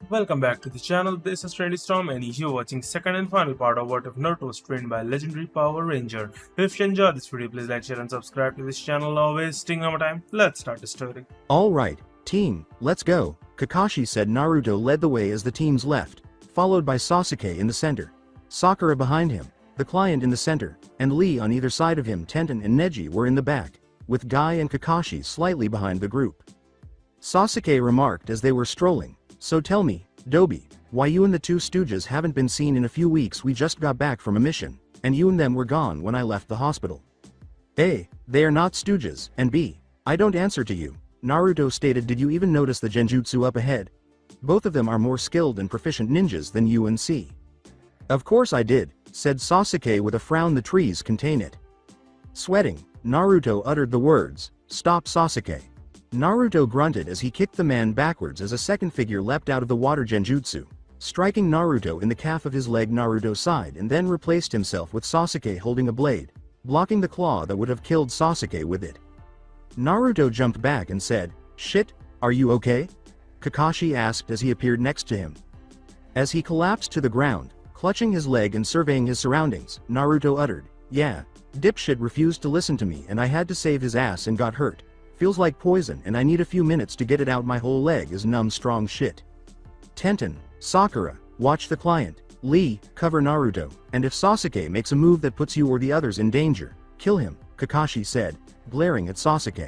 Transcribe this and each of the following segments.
Welcome back to the channel. This is Trendy Storm and you're watching second and final part of What If Naruto was trained by legendary Power Ranger. If you enjoyed this video, please like, share and subscribe to this channel. Now wasting no more time, let's start the story. Alright, team, let's go, Kakashi said. Naruto led the way as the teams left, followed by Sasuke in the center, Sakura behind him, the client in the center, and Lee on either side of him. Tenten and Neji were in the back, with Guy and Kakashi slightly behind the group. Sasuke remarked as they were strolling, "So tell me, Dobi, why you and the two stooges haven't been seen in a few weeks? We just got back from a mission, and you and them were gone when I left the hospital." A. They are not stooges, and B. I don't answer to you, Naruto stated. Did you even notice the genjutsu up ahead? Both of them are more skilled and proficient ninjas than you and C. Of course I did, said Sasuke with a frown. The trees contain it. Sweating, Naruto uttered the words, "Stop, Sasuke." Naruto grunted as he kicked the man backwards as a second figure leapt out of the water genjutsu, striking Naruto in the calf of his leg. Naruto sighed and then replaced himself with Sasuke holding a blade, blocking the claw that would have killed Sasuke with it. Naruto jumped back and said, "Shit, are you okay?" Kakashi asked as he appeared next to him. As he collapsed to the ground, clutching his leg and surveying his surroundings, Naruto uttered, "Yeah, dipshit refused to listen to me and I had to save his ass and got hurt. Feels like poison and I need a few minutes to get it out. My whole leg is numb. Strong shit." Tenten, Sakura, watch the client. Lee, cover Naruto, and if Sasuke makes a move that puts you or the others in danger, kill him, Kakashi said, glaring at Sasuke.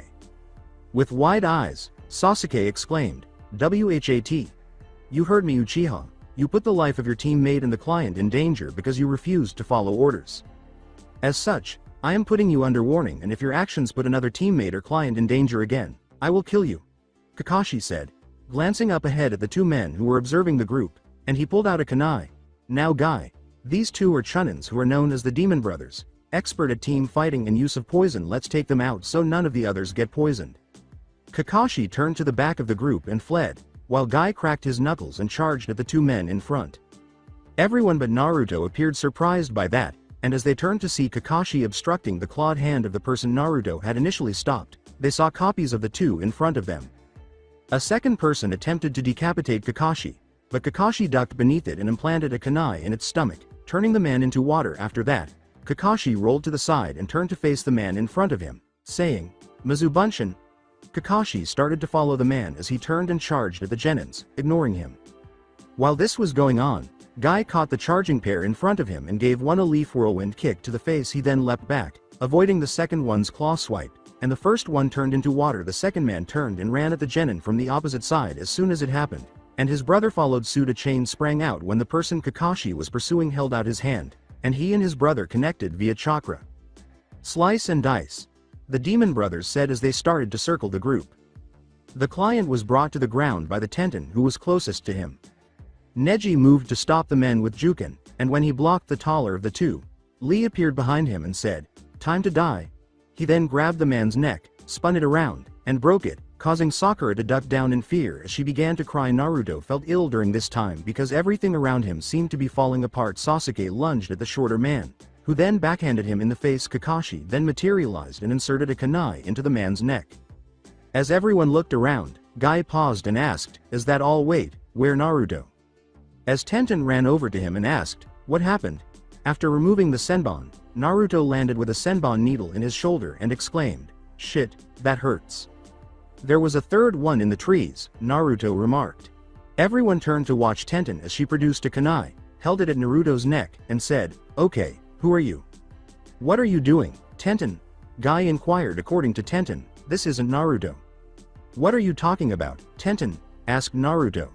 With wide eyes, Sasuke exclaimed, "What? You heard me, Uchiha. You put the life of your teammate and the client in danger because you refused to follow orders. As such, I am putting you under warning, and if your actions put another teammate or client in danger again, I will kill you," Kakashi said, glancing up ahead at the two men who were observing the group, and he pulled out a kunai. "Now Guy, these two are Chunins who are known as the Demon Brothers, expert at team fighting and use of poison. Let's take them out so none of the others get poisoned." Kakashi turned to the back of the group and fled, while Guy cracked his knuckles and charged at the two men in front. Everyone but Naruto appeared surprised by that, and as they turned to see Kakashi obstructing the clawed hand of the person Naruto had initially stopped, they saw copies of the two in front of them. A second person attempted to decapitate Kakashi, but Kakashi ducked beneath it and implanted a kunai in its stomach, turning the man into water. After that, Kakashi rolled to the side and turned to face the man in front of him, saying, "Mizubunshin." Kakashi started to follow the man as he turned and charged at the genins, ignoring him. While this was going on, Guy caught the charging pair in front of him and gave one a leaf whirlwind kick to the face. He then leapt back, avoiding the second one's claw swipe, and the first one turned into water. The second man turned and ran at the genin from the opposite side as soon as it happened, and his brother followed suit. A chain sprang out when the person Kakashi was pursuing held out his hand, and he and his brother connected via chakra. "Slice and dice," the Demon Brothers said as they started to circle the group. The client was brought to the ground by the Tenten who was closest to him. Neji moved to stop the men with Juken, and when he blocked the taller of the two, Lee appeared behind him and said, "Time to die." He then grabbed the man's neck, spun it around, and broke it, causing Sakura to duck down in fear as she began to cry. Naruto felt ill during this time because everything around him seemed to be falling apart. Sasuke lunged at the shorter man, who then backhanded him in the face. Kakashi then materialized and inserted a kunai into the man's neck. As everyone looked around, Guy paused and asked, "Is that all? Wait, where Naruto?" As Tenten ran over to him and asked, "What happened?" After removing the senbon, Naruto landed with a senbon needle in his shoulder and exclaimed, "Shit, that hurts." "There was a third one in the trees," Naruto remarked. Everyone turned to watch Tenten as she produced a kunai, held it at Naruto's neck, and said, "Okay, who are you? What are you doing, Tenten?" Guy inquired. According to Tenten, this isn't Naruto. "What are you talking about, Tenten?" asked Naruto.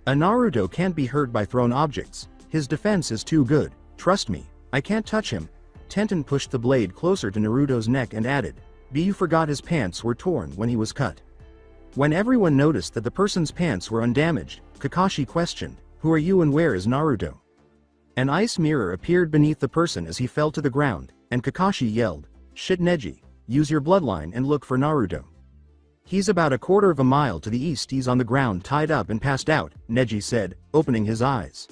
"A Naruto can't be hurt by thrown objects. His defense is too good. Trust me, I can't touch him." Tenten pushed the blade closer to Naruto's neck and added, "Biju forgot his pants were torn when he was cut." When everyone noticed that the person's pants were undamaged, Kakashi questioned, "Who are you and where is Naruto?" An ice mirror appeared beneath the person as he fell to the ground, and Kakashi yelled, "Shit Neji, use your bloodline and look for Naruto. He's about a quarter of a mile to the east. He's on the ground tied up and passed out," Neji said, opening his eyes.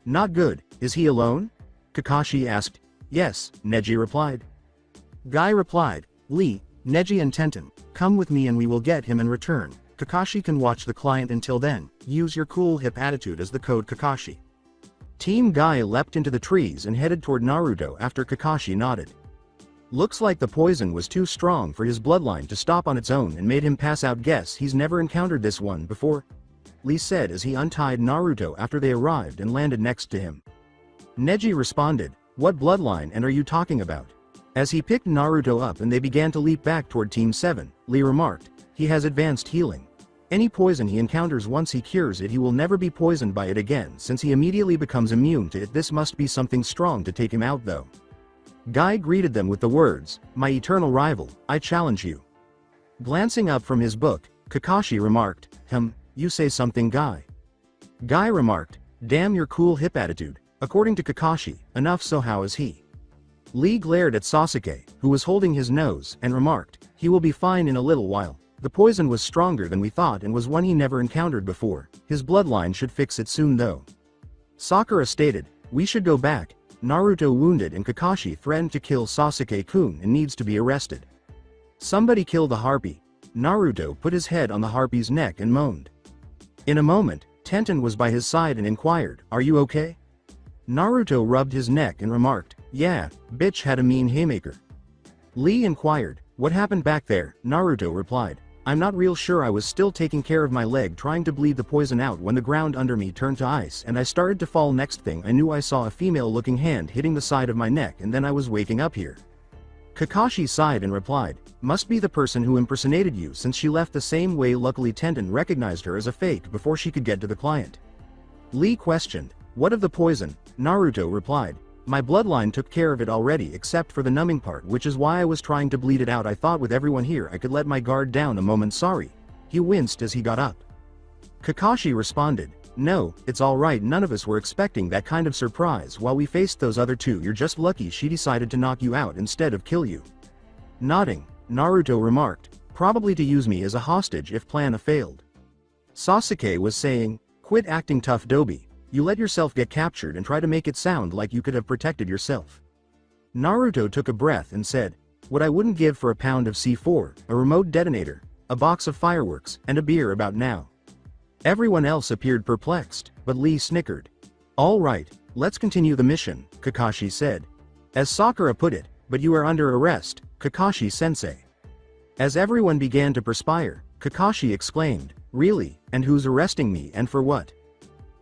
"Not good. Is he alone?" Kakashi asked. "Yes," Neji replied. Guy replied, "Lee, Neji and Tenten, come with me and we will get him and return. Kakashi can watch the client until then. Use your cool hip attitude as the code Kakashi. Team Guy leapt into the trees and headed toward Naruto after Kakashi nodded. Looks like the poison was too strong for his bloodline to stop on its own and made him pass out. Guess he's never encountered this one before, Lee said as he untied Naruto after they arrived and landed next to him. Neji responded, "What bloodline and are you talking about?" As he picked Naruto up and they began to leap back toward Team 7, Lee remarked, "He has advanced healing. Any poison he encounters, once he cures it, he will never be poisoned by it again since he immediately becomes immune to it. This must be something strong to take him out though." Guy greeted them with the words, "My eternal rival, I challenge you." Glancing up from his book, Kakashi remarked, "You say something, Guy?" Guy remarked, "Damn your cool hip attitude." According to Kakashi, enough so how is he? Lee glared at Sasuke, who was holding his nose, and remarked, "He will be fine in a little while. The poison was stronger than we thought and was one he never encountered before. His bloodline should fix it soon though." Sakura stated, "We should go back. Naruto wounded and Kakashi threatened to kill Sasuke-kun and needs to be arrested." "Somebody kill the harpy." Naruto put his head on the harpy's neck and moaned. In a moment, Tenten was by his side and inquired, "Are you okay?" Naruto rubbed his neck and remarked, "Yeah, bitch had a mean haymaker." Lee inquired, "What happened back there?" Naruto replied, "I'm not real sure. I was still taking care of my leg trying to bleed the poison out when the ground under me turned to ice and I started to fall. Next thing I knew I saw a female looking hand hitting the side of my neck and then I was waking up here." Kakashi sighed and replied, "Must be the person who impersonated you since she left the same way. Luckily Tenten recognized her as a fake before she could get to the client." Lee questioned, "What of the poison?" Naruto replied, "My bloodline took care of it already except for the numbing part, which is why I was trying to bleed it out. I thought with everyone here I could let my guard down a moment. Sorry." He winced as he got up. Kakashi responded, "No, it's alright. None of us were expecting that kind of surprise while we faced those other two. You're just lucky she decided to knock you out instead of kill you." Nodding, Naruto remarked, "Probably to use me as a hostage if plan A failed." Sasuke was saying, "Quit acting tough, Dobi. You let yourself get captured and try to make it sound like you could have protected yourself." Naruto took a breath and said, "What I wouldn't give for a pound of C4, a remote detonator, a box of fireworks, and a beer about now." Everyone else appeared perplexed, but Lee snickered. "All right, let's continue the mission," Kakashi said. As Sakura put it, "But you are under arrest, Kakashi-sensei." As everyone began to perspire, Kakashi exclaimed, "Really? And who's arresting me and for what?"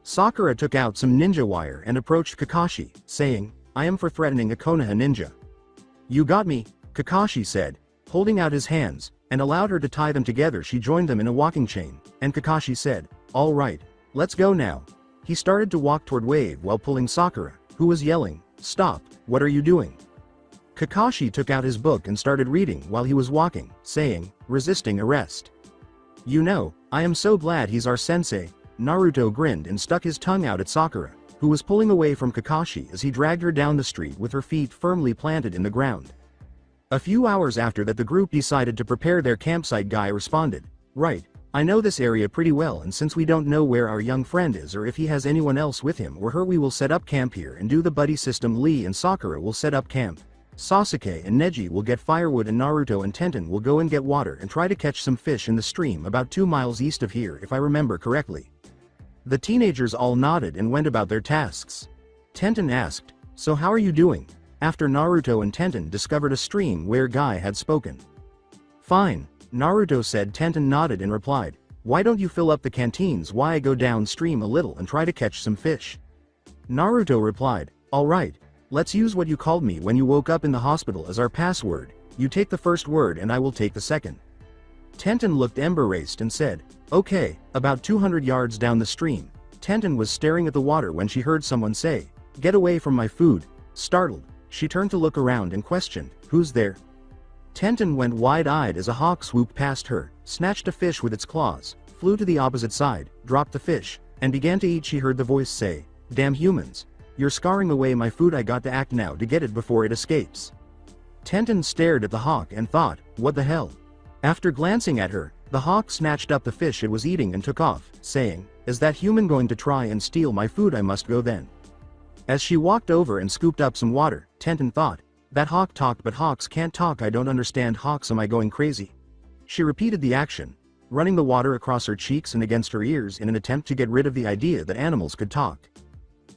Sakura took out some ninja wire and approached Kakashi, saying, "I am for threatening a Konoha ninja." "You got me," Kakashi said, holding out his hands, and allowed her to tie them together. She joined them in a walking chain, and Kakashi said, "All right, let's go now." He started to walk toward Wave while pulling Sakura, who was yelling, "Stop, what are you doing?" Kakashi took out his book and started reading while he was walking, saying, "Resisting arrest. You know, I am so glad he's our sensei." Naruto grinned and stuck his tongue out at Sakura, who was pulling away from Kakashi as he dragged her down the street with her feet firmly planted in the ground. A few hours after that, the group decided to prepare their campsite. Guy responded, "Right, I know this area pretty well, and since we don't know where our young friend is or if he has anyone else with him or her, we will set up camp here and do the buddy system. Lee and Sakura will set up camp. Sasuke and Neji will get firewood and Naruto and Tenten will go and get water and try to catch some fish in the stream about 2 miles east of here if I remember correctly." The teenagers all nodded and went about their tasks. Tenten asked, "So how are you doing?" after Naruto and Tenten discovered a stream where Guy had spoken. "Fine," Naruto said. Tenten nodded and replied, "Why don't you fill up the canteens while I go downstream a little and try to catch some fish?" Naruto replied, "All right, let's use what you called me when you woke up in the hospital as our password. You take the first word and I will take the second." Tenten looked embarrassed and said, "Okay." About 200 yards down the stream, Tenten was staring at the water when she heard someone say, "Get away from my food." Startled, she turned to look around and questioned, "Who's there?" Tenten went wide-eyed as a hawk swooped past her, snatched a fish with its claws, flew to the opposite side, dropped the fish, and began to eat. She heard the voice say, "Damn humans. You're scaring away my food. I got to act now to get it before it escapes." Tenten stared at the hawk and thought, "What the hell?" After glancing at her, the hawk snatched up the fish it was eating and took off, saying, "Is that human going to try and steal my food? I must go then." As she walked over and scooped up some water, Tenten thought, "That hawk talked, but hawks can't talk. I don't understand hawks. Am I going crazy?" She repeated the action, running the water across her cheeks and against her ears in an attempt to get rid of the idea that animals could talk.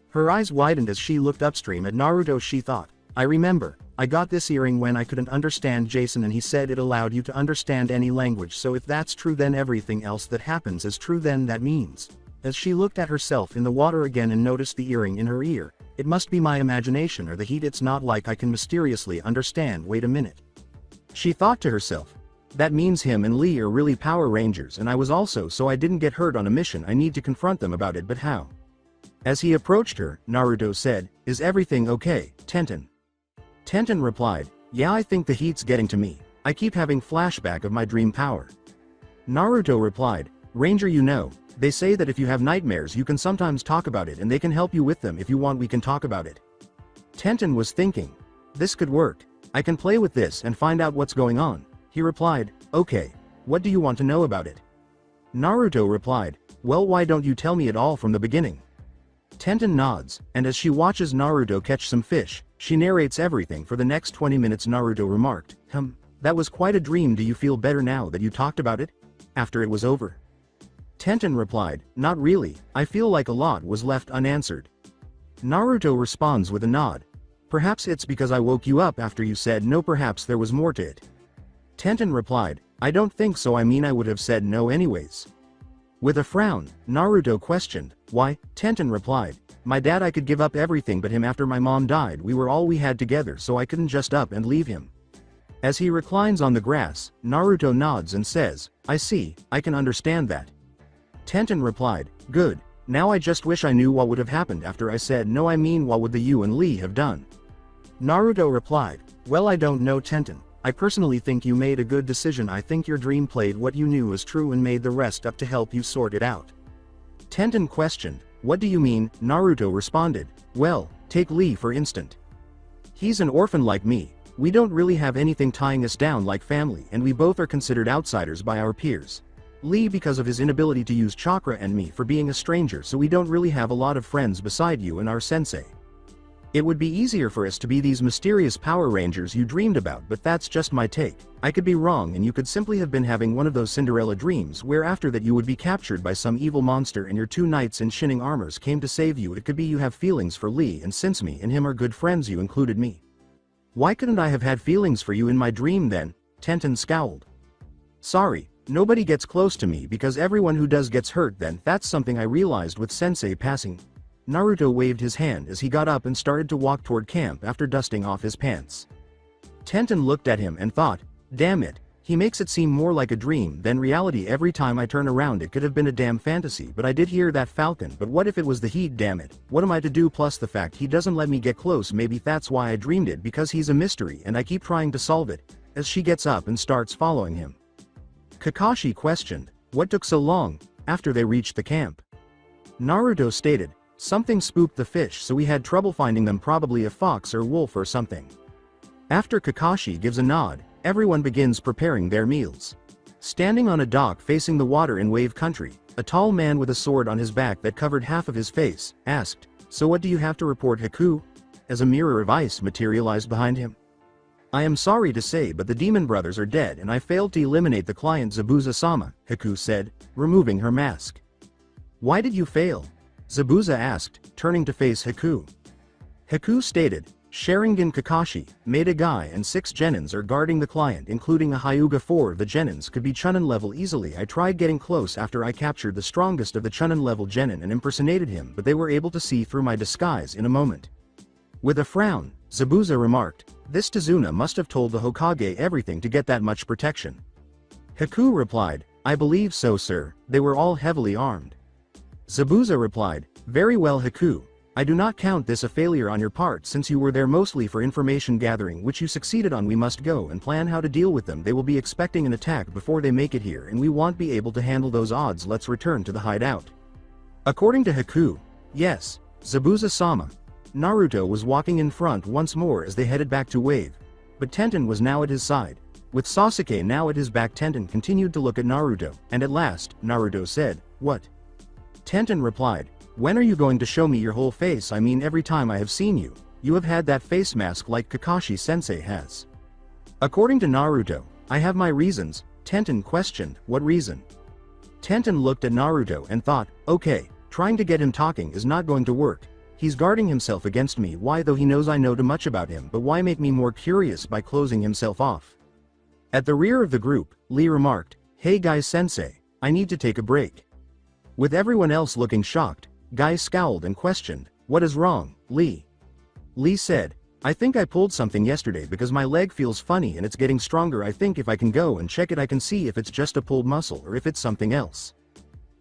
Her eyes widened as she looked upstream at Naruto. She thought, I remember, I got this earring when I couldn't understand Jason and he said it allowed you to understand any language, so if that's true then everything else that happens is true, then that means. As she looked at herself in the water again and noticed the earring in her ear, it must be my imagination or the heat, it's not like I can mysteriously understand. Wait a minute. She thought to herself. That means him and Lee are really Power Rangers and I was also, so I didn't get hurt on a mission. I need to confront them about it, but how? As he approached her, Naruto said, is everything okay, Tenten? Tenten replied, yeah, I think the heat's getting to me. I keep having flashback of my dream power. Naruto replied, Ranger, you know, they say that if you have nightmares you can sometimes talk about it and they can help you with them. If you want we can talk about it. Tenten was thinking, this could work. I can play with this and find out what's going on. He replied, okay, what do you want to know about it? Naruto replied, well, why don't you tell me it all from the beginning? Tenten nods, and as she watches Naruto catch some fish, she narrates everything for the next 20 minutes. Naruto remarked, that was quite a dream. Do you feel better now that you talked about it? After it was over? Tenten replied, not really, I feel like a lot was left unanswered. Naruto responds with a nod. Perhaps it's because I woke you up after you said no, perhaps there was more to it. Tenten replied, I don't think so, I mean I would have said no anyways. With a frown, Naruto questioned, why? Tenten replied, my dad, I could give up everything but him after my mom died. We were all we had together, so I couldn't just up and leave him. As he reclines on the grass, Naruto nods and says, I see, I can understand that. Tenten replied, good, now I just wish I knew what would have happened after I said no, I mean what would the you and Lee have done? Naruto replied, well, I don't know, Tenten. I personally think you made a good decision. I think your dream played what you knew was true and made the rest up to help you sort it out. Tenten questioned, what do you mean? Naruto responded, well, take Lee for instance. He's an orphan like me. We don't really have anything tying us down like family, and we both are considered outsiders by our peers. Lee because of his inability to use chakra, and me for being a stranger, so we don't really have a lot of friends beside you and our sensei. It would be easier for us to be these mysterious Power Rangers you dreamed about, but that's just my take. I could be wrong and you could simply have been having one of those Cinderella dreams where after that you would be captured by some evil monster and your two knights in shining armors came to save you. It could be you have feelings for Lee, and since me and him are good friends you included me. Why couldn't I have had feelings for you in my dream then? Tenten scowled. Sorry, nobody gets close to me because everyone who does gets hurt. Then that's something I realized with sensei passing. Naruto waved his hand as he got up and started to walk toward camp after dusting off his pants. Tenten looked at him and thought, damn it, he makes it seem more like a dream than reality. Every time I turn around it could have been a damn fantasy, but I did hear that falcon. But what if it was the heat? Damn it, what am I to do? Plus the fact he doesn't let me get close, maybe that's why I dreamed it, because he's a mystery and I keep trying to solve it. As she gets up and starts following him. Kakashi questioned, what took so long? After they reached the camp, Naruto stated, something spooked the fish so we had trouble finding them, probably a fox or wolf or something. After Kakashi gives a nod, everyone begins preparing their meals. Standing on a dock facing the water in Wave Country, a tall man with a sword on his back that covered half of his face, asked, so what do you have to report, Haku? As a mirror of ice materialized behind him. I am sorry to say, but the demon brothers are dead and I failed to eliminate the client Zabuza-sama, Haku said, removing her mask. Why did you fail? Zabuza asked, turning to face Haku. Haku stated, Sharingan Kakashi, Maida Guy and 6 Genins are guarding the client, including a Hyuga. 4 of the Genins could be Chunin level easily. I tried getting close after I captured the strongest of the Chunin level Genin and impersonated him, but they were able to see through my disguise in a moment. With a frown, Zabuza remarked, this Tazuna must have told the Hokage everything to get that much protection. Haku replied, I believe so, sir, they were all heavily armed. Zabuza replied, very well, Haku. I do not count this a failure on your part since you were there mostly for information gathering, which you succeeded on. We must go and plan how to deal with them. They will be expecting an attack before they make it here and we won't be able to handle those odds. Let's return to the hideout. According to Haku, yes, Zabuza-sama. Naruto was walking in front once more as they headed back to Wave. But Tenten was now at his side. With Sasuke now at his back, Tenten continued to look at Naruto, and at last, Naruto said, what? Tenten replied, when are you going to show me your whole face? I mean, every time I have seen you, you have had that face mask like Kakashi sensei has. According to Naruto, I have my reasons. Tenten questioned, what reason? Tenten looked at Naruto and thought, okay, trying to get him talking is not going to work. He's guarding himself against me. Why, though he knows I know too much about him, but why make me more curious by closing himself off? At the rear of the group, Lee remarked, hey guys sensei, I need to take a break. With everyone else looking shocked, Guy scowled and questioned, what is wrong, Lee? Lee said, I think I pulled something yesterday because my leg feels funny and it's getting stronger. I think if I can go and check it I can see if it's just a pulled muscle or if it's something else.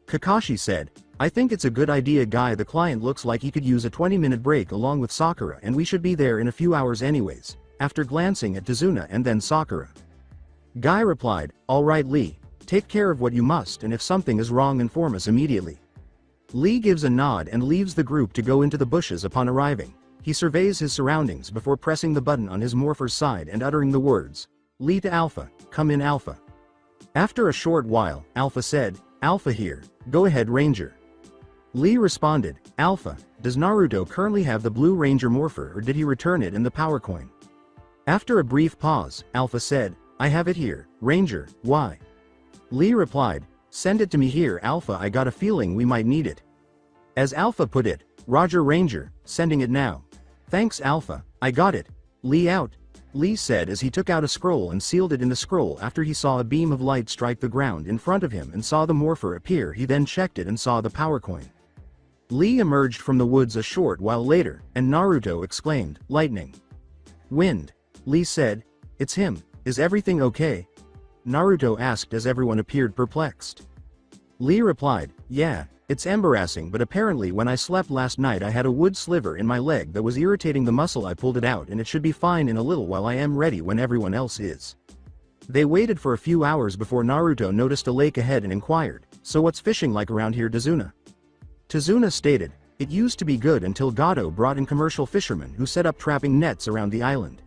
Kakashi said, I think it's a good idea Guy. The client looks like he could use a 20-minute break along with Sakura and we should be there in a few hours anyways, after glancing at Tazuna and then Sakura. Guy replied, alright Lee, take care of what you must and if something is wrong inform us immediately. Lee gives a nod and leaves the group to go into the bushes. Upon arriving, he surveys his surroundings before pressing the button on his morpher's side and uttering the words, Lee to Alpha, come in Alpha. After a short while, Alpha said, Alpha here, go ahead Ranger. Lee responded, Alpha, does Naruto currently have the Blue Ranger morpher or did he return it in the power coin? After a brief pause, Alpha said, I have it here, Ranger, why? Lee replied, send it to me here Alpha, I got a feeling we might need it. As Alpha put it, Roger Ranger, sending it now. Thanks Alpha, I got it. Lee out. Lee said as he took out a scroll and sealed it in the scroll. After he saw a beam of light strike the ground in front of him and saw the morpher appear, he then checked it and saw the power coin. Lee emerged from the woods a short while later, and Naruto exclaimed, lightning. Wind. Lee said, it's him, is everything okay? Naruto asked as everyone appeared perplexed. Lee replied, yeah, it's embarrassing but apparently when I slept last night I had a wood sliver in my leg that was irritating the muscle. I pulled it out and it should be fine in a little while. I am ready when everyone else is. They waited for a few hours before Naruto noticed a lake ahead and inquired, so what's fishing like around here Tazuna? Tazuna stated, it used to be good until Gato brought in commercial fishermen who set up trapping nets around the island.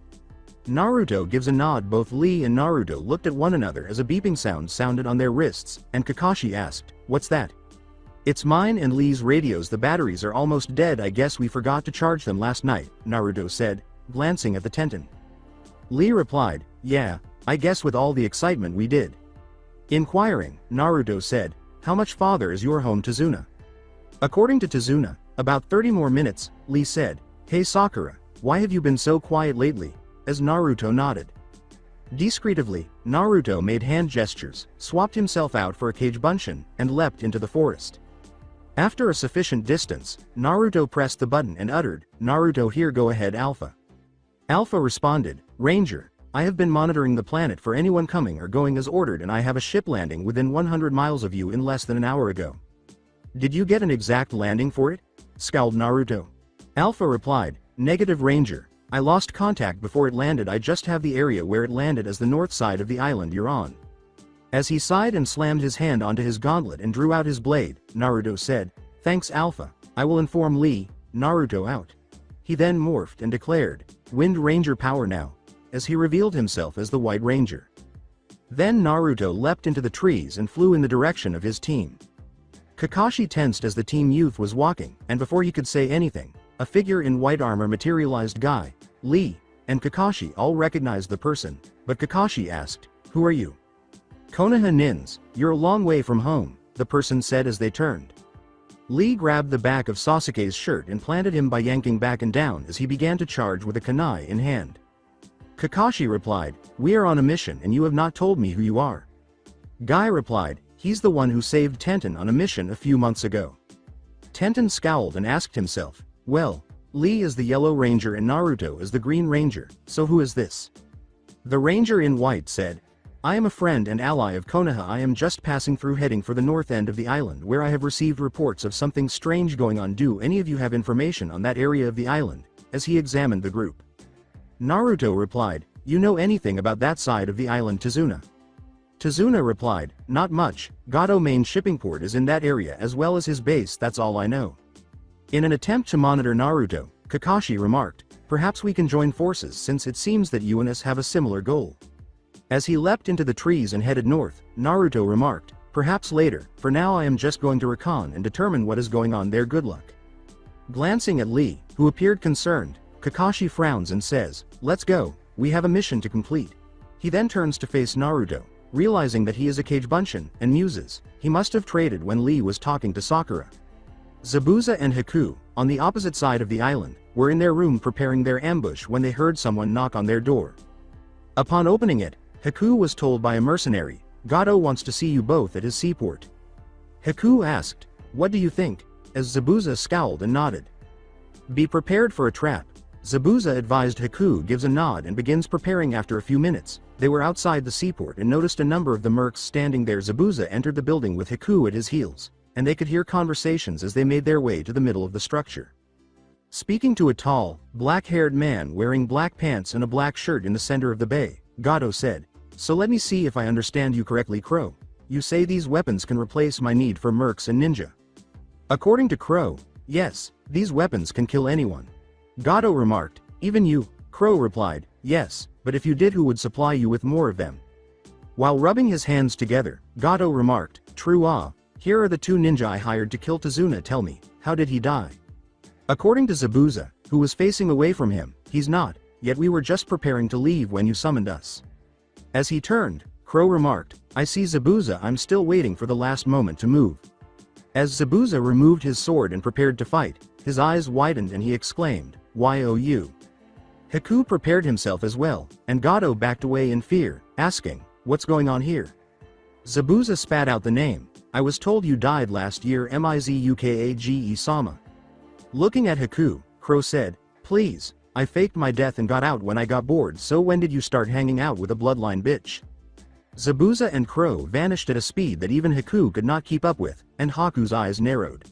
Naruto gives a nod. Both Lee and Naruto looked at one another as a beeping sound sounded on their wrists, and Kakashi asked, what's that? It's mine and Lee's radios. The batteries are almost dead. I guess we forgot to charge them last night, Naruto said, glancing at the Tenten. Lee replied, yeah, I guess with all the excitement we did. Inquiring, Naruto said, how much farther is your home Tazuna? According to Tazuna, about 30 more minutes, Lee said, hey Sakura, why have you been so quiet lately? As Naruto nodded. Discreetly, Naruto made hand gestures, swapped himself out for a Kage Bunshin, and leapt into the forest. After a sufficient distance, Naruto pressed the button and uttered, Naruto here, go ahead Alpha. Alpha responded, Ranger, I have been monitoring the planet for anyone coming or going as ordered and I have a ship landing within 100 miles of you in less than an hour ago. Did you get an exact landing for it? Scowled Naruto. Alpha replied, negative Ranger, I lost contact before it landed. I just have the area where it landed as the north side of the island you're on. As he sighed and slammed his hand onto his gauntlet and drew out his blade, Naruto said, thanks Alpha, I will inform Lee. Naruto out. He then morphed and declared, Wind Ranger power now, as he revealed himself as the White Ranger. Then Naruto leapt into the trees and flew in the direction of his team. Kakashi tensed as the team youth was walking, and before he could say anything, a figure in white armor materialized. Guy, Lee, and Kakashi all recognized the person, but Kakashi asked, who are you? Konoha Nins, you're a long way from home, the person said as they turned. Lee grabbed the back of Sasuke's shirt and planted him by yanking back and down as he began to charge with a kunai in hand. Kakashi replied, we are on a mission and you have not told me who you are. Guy replied, he's the one who saved Tenten on a mission a few months ago. Tenten scowled and asked himself, well, Lee is the Yellow Ranger and Naruto is the Green Ranger, so who is this? The Ranger in white said, I am a friend and ally of Konoha. I am just passing through heading for the north end of the island where I have received reports of something strange going on. Do any of you have information on that area of the island? As he examined the group. Naruto replied, you know anything about that side of the island Tazuna? Tazuna replied, not much. Gato main shipping port is in that area as well as his base, that's all I know. In an attempt to monitor Naruto, Kakashi remarked, perhaps we can join forces since it seems that you and us have a similar goal. As he leapt into the trees and headed north, Naruto remarked, perhaps later, for now I am just going to recon and determine what is going on there. Good luck. Glancing at Lee, who appeared concerned, Kakashi frowns and says, let's go, we have a mission to complete. He then turns to face Naruto, realizing that he is a Kage Bunshin, and muses, he must have traded when Lee was talking to Sakura. Zabuza and Haku, on the opposite side of the island, were in their room preparing their ambush when they heard someone knock on their door. Upon opening it, Haku was told by a mercenary, "Gato wants to see you both at his seaport." Haku asked, "What do you think?" as Zabuza scowled and nodded. "Be prepared for a trap." Zabuza advised. Haku gives a nod and begins preparing. After a few minutes, they were outside the seaport and noticed a number of the mercs standing there. Zabuza entered the building with Haku at his heels, and they could hear conversations as they made their way to the middle of the structure. Speaking to a tall, black-haired man wearing black pants and a black shirt in the center of the bay, Gato said, "So let me see if I understand you correctly, Crow. You say these weapons can replace my need for mercs and ninja?" According to Crow, yes, these weapons can kill anyone. Gato remarked, "Even you?" Crow replied, "Yes, but if you did, who would supply you with more of them?" While rubbing his hands together, Gato remarked, "True. Here are the 2 ninja I hired to kill Tazuna. Tell me, how did he die?" According to Zabuza, who was facing away from him, "He's not, yet we were just preparing to leave when you summoned us." As he turned, Crow remarked, "I see Zabuza. I'm still waiting for the last moment to move." As Zabuza removed his sword and prepared to fight, his eyes widened and he exclaimed, "You?" Haku prepared himself as well, and Gato backed away in fear, asking, "What's going on here?" Zabuza spat out the name, "I was told you died last year, Mizukage-sama." Looking at Haku, Crow said, "Please, I faked my death and got out when I got bored. So when did you start hanging out with a bloodline bitch?" Zabuza and Crow vanished at a speed that even Haku could not keep up with, and Haku's eyes narrowed.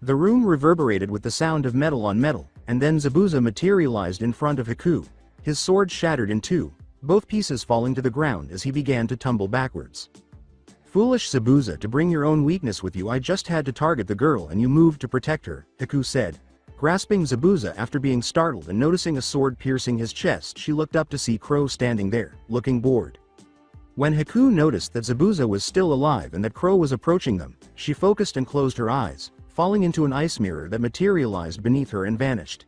The room reverberated with the sound of metal on metal, and then Zabuza materialized in front of Haku. His sword shattered in 2, both pieces falling to the ground as he began to tumble backwards. "Foolish Zabuza, to bring your own weakness with you. I just had to target the girl and you moved to protect her," Haku said. Grasping Zabuza after being startled and noticing a sword piercing his chest, she looked up to see Crow standing there, looking bored. When Haku noticed that Zabuza was still alive and that Crow was approaching them, she focused and closed her eyes, falling into an ice mirror that materialized beneath her and vanished.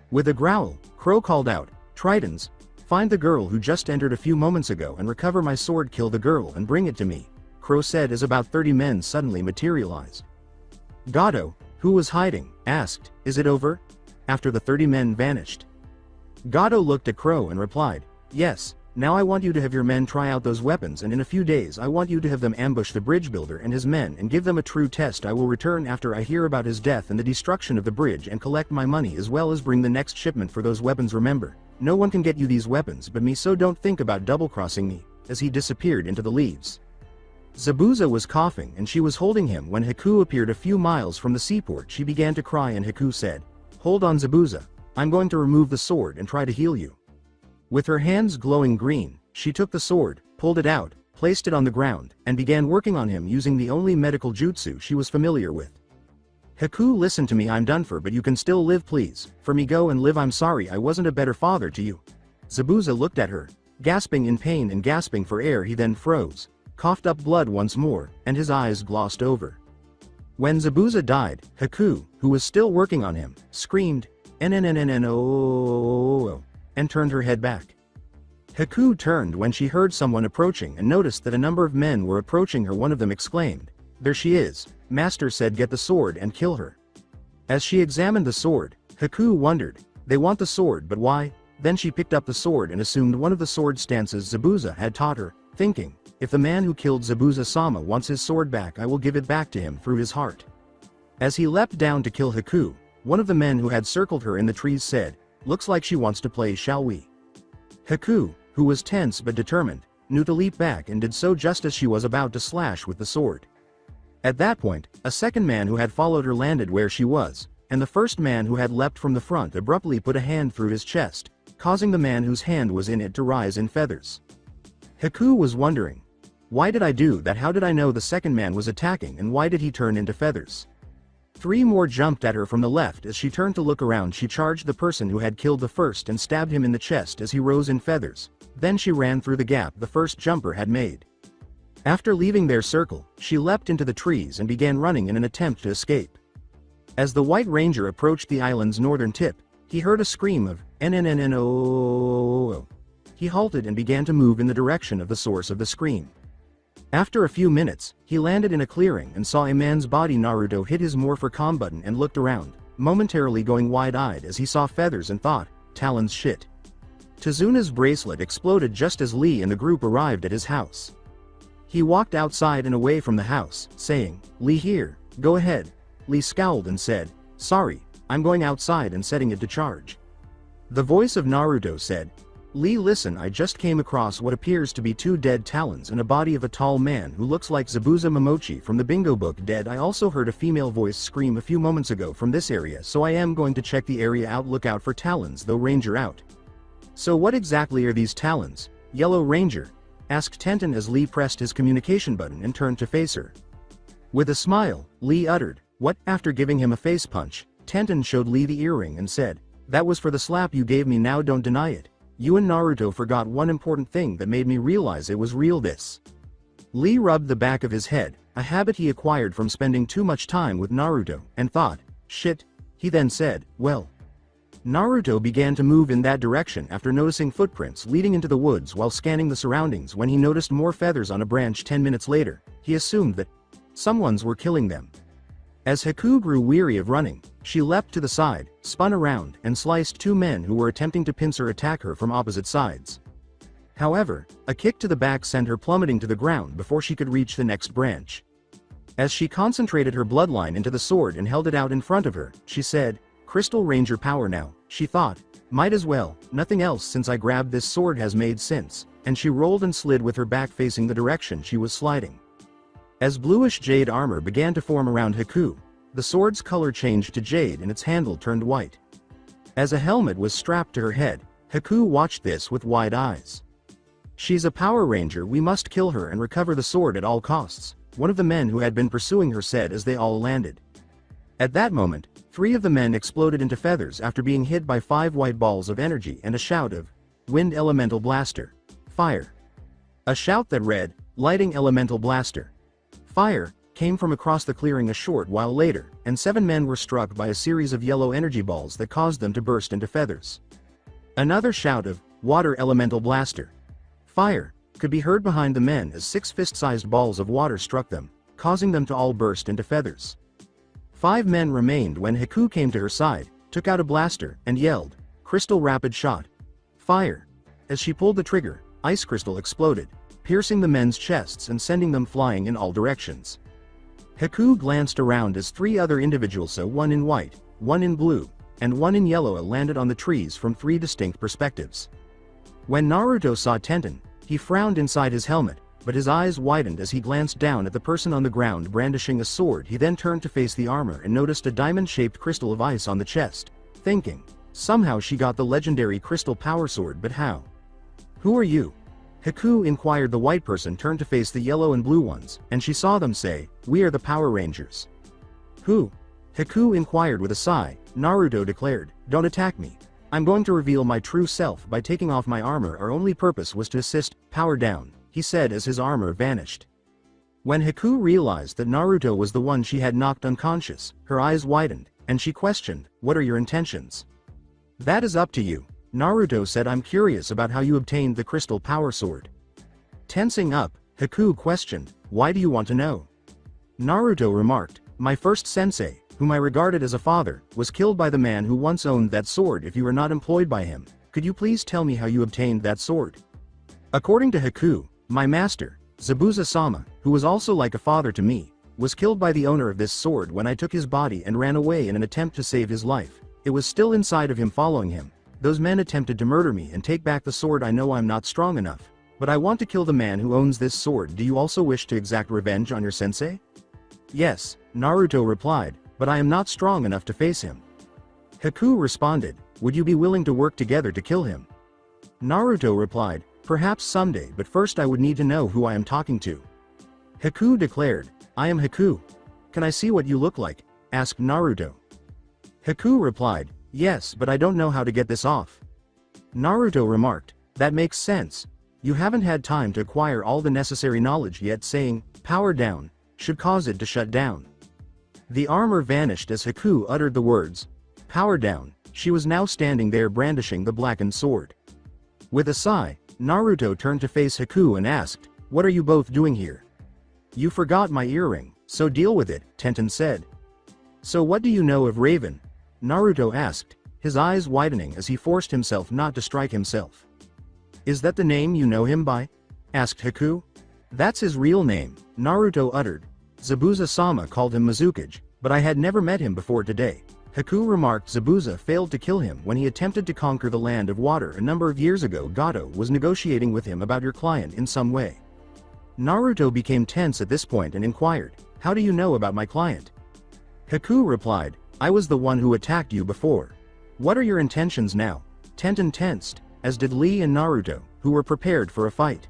With a growl, Crow called out, "Tritons, find the girl who just entered a few moments ago and recover my sword. Kill the girl and bring it to me," Crow said as about 30 men suddenly materialized. Gato, who was hiding, asked, "Is it over?" after the 30 men vanished. Gato looked at Crow and replied, "Yes. Now I want you to have your men try out those weapons, and in a few days I want you to have them ambush the bridge builder and his men and give them a true test. I will return after I hear about his death and the destruction of the bridge and collect my money as well as bring the next shipment for those weapons. Remember, no one can get you these weapons but me, so don't think about double-crossing me," as he disappeared into the leaves. Zabuza was coughing and she was holding him when Haku appeared a few miles from the seaport. She began to cry and Haku said, "Hold on Zabuza, I'm going to remove the sword and try to heal you." With her hands glowing green, she took the sword, pulled it out, placed it on the ground, and began working on him using the only medical jutsu she was familiar with. "Haku, listen to me. I'm done for, but you can still live. Please, for me, go and live. I'm sorry I wasn't a better father to you." Zabuza looked at her, gasping in pain and gasping for air. He then froze, coughed up blood once more, and his eyes glossed over. When Zabuza died, Haku, who was still working on him, screamed, "NNNNO," and turned her head back. Haku turned when she heard someone approaching and noticed that a number of men were approaching her. One of them exclaimed, "There she is. Master said get the sword and kill her." As she examined the sword, Haku wondered, "They want the sword, but why?" Then she picked up the sword and assumed one of the sword stances Zabuza had taught her, thinking, "If the man who killed Zabuza-sama wants his sword back, I will give it back to him through his heart." As he leapt down to kill Haku, one of the men who had circled her in the trees said, "Looks like she wants to play, shall we?" Haku, who was tense but determined, knew to leap back and did so just as she was about to slash with the sword. At that point, a second man who had followed her landed where she was, and the first man who had leapt from the front abruptly put a hand through his chest, causing the man whose hand was in it to rise in feathers. Haku was wondering, why did I do that? How did I know the second man was attacking, and why did he turn into feathers? 3 more jumped at her from the left. As she turned to look around, she charged the person who had killed the first and stabbed him in the chest as he rose in feathers. Then she ran through the gap the first jumper had made. After leaving their circle, she leapt into the trees and began running in an attempt to escape. As the White Ranger approached the island's northern tip, he heard a scream of "NNNNO." he halted and began to move in the direction of the source of the scream. After a few minutes, he landed in a clearing and saw a man's body. Naruto hit his more for calm button and looked around, momentarily going wide-eyed as he saw feathers and thought, Talon's shit. Tazuna's bracelet exploded just as Lee and the group arrived at his house. He walked outside and away from the house, saying, Lee here, go ahead. Lee scowled and said, sorry, I'm going outside and setting it to charge. The voice of Naruto said, Lee, listen, I just came across what appears to be 2 dead Talons and a body of a tall man who looks like Zabuza Momochi from the bingo book dead. I also heard a female voice scream a few moments ago from this area, so I am going to check the area out. Look out for Talons though. Ranger out. So what exactly are these Talons, Yellow Ranger? Asked Tenten as Lee pressed his communication button and turned to face her. With a smile, Lee uttered, what? After giving him a face punch, Tenten showed Lee the earring and said, that was for the slap you gave me. Now don't deny it. You and Naruto forgot one important thing that made me realize it was real. This. Lee rubbed the back of his head, a habit he acquired from spending too much time with Naruto, and thought, shit. He then said, well. Naruto began to move in that direction after noticing footprints leading into the woods while scanning the surroundings. When he noticed more feathers on a branch 10 minutes later, he assumed that someone's were killing them. As Haku grew weary of running, she leapt to the side, spun around, and sliced 2 men who were attempting to pincer attack her from opposite sides. However, a kick to the back sent her plummeting to the ground before she could reach the next branch. As she concentrated her bloodline into the sword and held it out in front of her, she said, Crystal Ranger power now, she thought, might as well, nothing else since I grabbed this sword has made sense, and she rolled and slid with her back facing the direction she was sliding. As bluish jade armor began to form around Haku, the sword's color changed to jade and its handle turned white. As a helmet was strapped to her head, Haku watched this with wide eyes. She's a Power Ranger, we must kill her and recover the sword at all costs, one of the men who had been pursuing her said as they all landed. At that moment, 3 of the men exploded into feathers after being hit by 5 white balls of energy and a shout of, Wind Elemental Blaster. Fire. A shout that read, Lighting Elemental Blaster. Fire, came from across the clearing a short while later, and 7 men were struck by a series of yellow energy balls that caused them to burst into feathers. Another shout of, Water Elemental Blaster. Fire, could be heard behind the men as 6 fist-sized balls of water struck them, causing them to all burst into feathers. 5 men remained when Haku came to her side, took out a blaster, and yelled, Crystal Rapid Shot. Fire. As she pulled the trigger, ice crystal exploded, piercing the men's chests and sending them flying in all directions. Haku glanced around as 3 other individuals, 1 in white, 1 in blue, and 1 in yellow, landed on the trees from 3 distinct perspectives. When Naruto saw Tenten, he frowned inside his helmet, but his eyes widened as he glanced down at the person on the ground brandishing a sword. He then turned to face the armor and noticed a diamond-shaped crystal of ice on the chest, thinking, somehow she got the legendary crystal power sword, but how? Who are you? Haku inquired. The white person turned to face the yellow and blue ones, and she saw them say, we are the Power Rangers. Who? Haku inquired with a sigh. Naruto declared, don't attack me. I'm going to reveal my true self by taking off my armor. Our only purpose was to assist. Power down, he said as his armor vanished. When Haku realized that Naruto was the one she had knocked unconscious, her eyes widened, and she questioned, what are your intentions? That is up to you. Naruto said, I'm curious about how you obtained the crystal power sword. Tensing up, Haku questioned, why do you want to know? Naruto remarked, my first sensei, whom I regarded as a father, was killed by the man who once owned that sword. If you were not employed by him, could you please tell me how you obtained that sword? According to Haku, my master, Zabuza-sama, who was also like a father to me, was killed by the owner of this sword when I took his body and ran away in an attempt to save his life. It was still inside of him following him. Those men attempted to murder me and take back the sword. I know I'm not strong enough, but I want to kill the man who owns this sword. Do you also wish to exact revenge on your sensei? Yes, Naruto replied, but I am not strong enough to face him. Haku responded, would you be willing to work together to kill him? Naruto replied, perhaps someday, but first I would need to know who I am talking to. Haku declared, I am Haku. Can I see what you look like? Asked Naruto. Haku replied, yes, but I don't know how to get this off. Naruto remarked, that makes sense. You haven't had time to acquire all the necessary knowledge yet. Saying, power down, should cause it to shut down. The armor vanished as Haku uttered the words, power down. She was now standing there brandishing the blackened sword. With a sigh, Naruto turned to face Haku and asked, "What are you both doing here?" "You forgot my earring, so deal with it," Tenten said. "So what do you know of Raven?" Naruto asked, his eyes widening as he forced himself not to strike himself. "Is that the name you know him by?" asked Haku. "That's his real name," Naruto uttered. "Zabuza-sama called him Mizukage, but I had never met him before today." Haku remarked Zabuza failed to kill him when he attempted to conquer the land of water a number of years ago. Gato was negotiating with him about your client in some way. Naruto became tense at this point and inquired, "How do you know about my client?" Haku replied, "I was the one who attacked you before. What are your intentions now?" Tenten tensed, as did Lee and Naruto, who were prepared for a fight.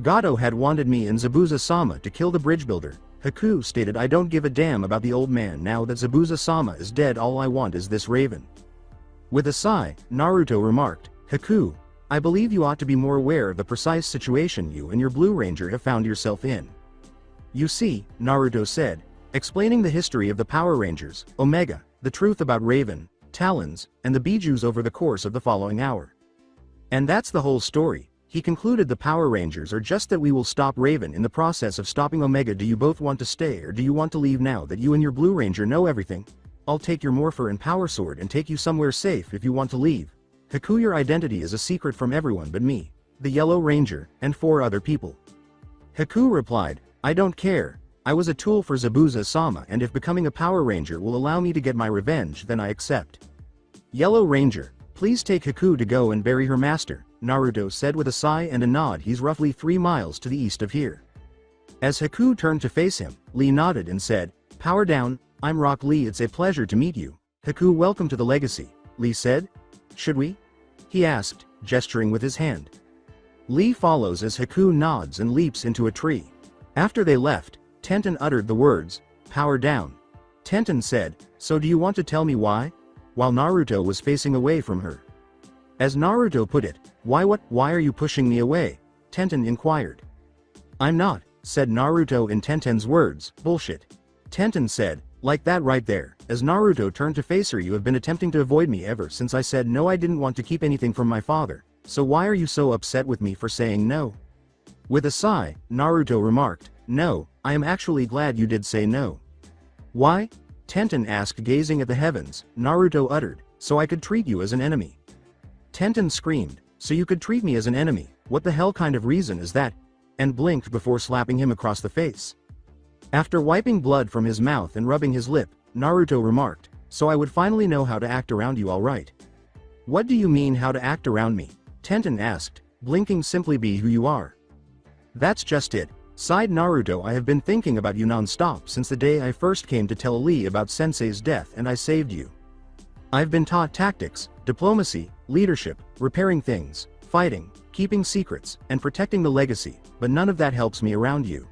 "Gato had wanted me and Zabuza-sama to kill the bridge builder," Haku stated. "I don't give a damn about the old man now that Zabuza-sama is dead. All I want is this Raven." With a sigh, Naruto remarked, "Haku, I believe you ought to be more aware of the precise situation you and your Blue Ranger have found yourself in." "You see," Naruto said, explaining the history of the Power Rangers, Omega, the truth about Raven, Talons, and the Bijus over the course of the following hour. "And that's the whole story." He concluded. "The Power Rangers are just that we will stop Raven in the process of stopping Omega. Do you both want to stay or do you want to leave now that you and your Blue Ranger know everything? I'll take your Morpher and Power Sword and take you somewhere safe if you want to leave. Haku, your identity is a secret from everyone but me, the Yellow Ranger, and 4 other people." Haku replied, "I don't care. I was a tool for Zabuza-sama, and if becoming a Power Ranger will allow me to get my revenge, then I accept." "Yellow Ranger, please take Haku to go and bury her master," Naruto said with a sigh and a nod. "He's roughly 3 miles to the east of here." As Haku turned to face him, Lee nodded and said, "Power down, I'm Rock Lee. It's a pleasure to meet you." "Haku, welcome to the Legacy," Lee said. "Should we?" he asked, gesturing with his hand. Lee follows as Haku nods and leaps into a tree. After they left, Tenten uttered the words, "Power down." Tenten said, "So do you want to tell me why?" while Naruto was facing away from her. As Naruto put it, "Why are you pushing me away?" Tenten inquired. "I'm not," said Naruto in Tenten's words, "bullshit." Tenten said, "Like that right there," as Naruto turned to face her. "You have been attempting to avoid me ever since I said no. I didn't want to keep anything from my father, so why are you so upset with me for saying no?" With a sigh, Naruto remarked, "No, I am actually glad you did say no." "Why?" Tenten asked, gazing at the heavens. Naruto uttered, "So I could treat you as an enemy." Tenten screamed, "So you could treat me as an enemy? What the hell kind of reason is that?" and blinked before slapping him across the face. After wiping blood from his mouth and rubbing his lip, Naruto remarked, "So I would finally know how to act around you, all right." "What do you mean how to act around me?" Tenten asked, blinking. "Simply be who you are." "That's just it," sighed Naruto. "I have been thinking about you non-stop since the day I first came to tell Lee about Sensei's death and I saved you. I've been taught tactics, diplomacy, leadership, repairing things, fighting, keeping secrets, and protecting the legacy, but none of that helps me around you.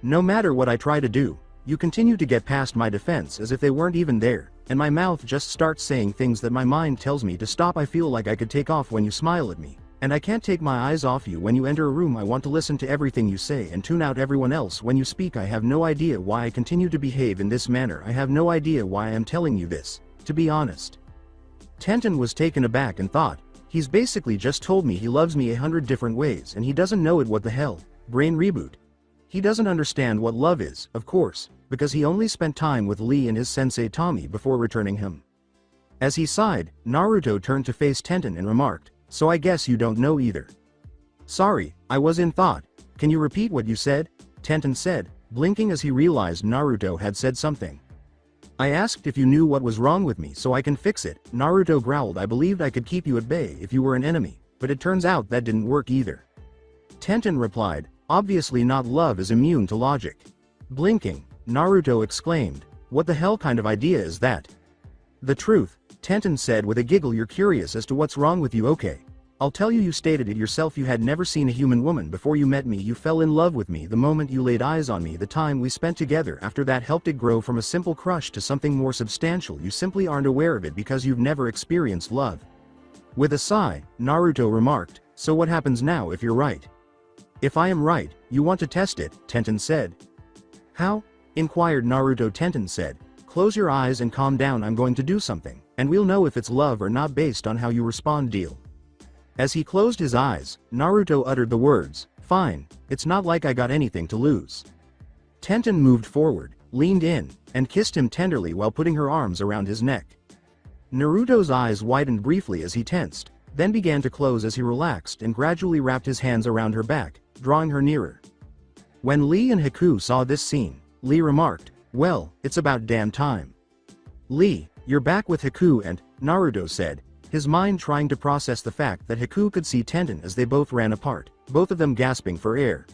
No matter what I try to do, you continue to get past my defense as if they weren't even there, and my mouth just starts saying things that my mind tells me to stop. I feel like I could take off when you smile at me, and I can't take my eyes off you when you enter a room. I want to listen to everything you say and tune out everyone else when you speak. I have no idea why I continue to behave in this manner. I have no idea why I am telling you this, to be honest." Tenten was taken aback and thought, "He's basically just told me he loves me 100 different ways and he doesn't know it. What the hell? Brain reboot. He doesn't understand what love is, of course, because he only spent time with Lee and his sensei Tommy before returning him." As he sighed, Naruto turned to face Tenten and remarked, "So I guess you don't know either." "Sorry, I was in thought. Can you repeat what you said?" Tenten said, blinking as he realized Naruto had said something. "I asked if you knew what was wrong with me so I can fix it," Naruto growled. "I believed I could keep you at bay if you were an enemy, but it turns out that didn't work either." Tenten replied, "Obviously not. Love is immune to logic." Blinking, Naruto exclaimed, "What the hell kind of idea is that?" "The truth," Tenten said with a giggle. "You're curious as to what's wrong with you. Okay. I'll tell you. You stated it yourself. You had never seen a human woman before you met me. You fell in love with me the moment you laid eyes on me. The time we spent together after that helped it grow from a simple crush to something more substantial. You simply aren't aware of it because you've never experienced love." With a sigh, Naruto remarked, "So what happens now if you're right?" "If I am right, you want to test it," Tenten said. "How?" inquired Naruto. Tenten said, "Close your eyes and calm down. I'm going to do something, and we'll know if it's love or not based on how you respond. Deal?" As he closed his eyes, Naruto uttered the words, "Fine, it's not like I got anything to lose." Tenten moved forward, leaned in, and kissed him tenderly while putting her arms around his neck. Naruto's eyes widened briefly as he tensed, then began to close as he relaxed and gradually wrapped his hands around her back, drawing her nearer. When Lee and Haku saw this scene, Lee remarked, "Well, it's about damn time." "Lee, you're back with Haku," and Naruto said, his mind trying to process the fact that Haku could see Tenten as they both ran apart, both of them gasping for air.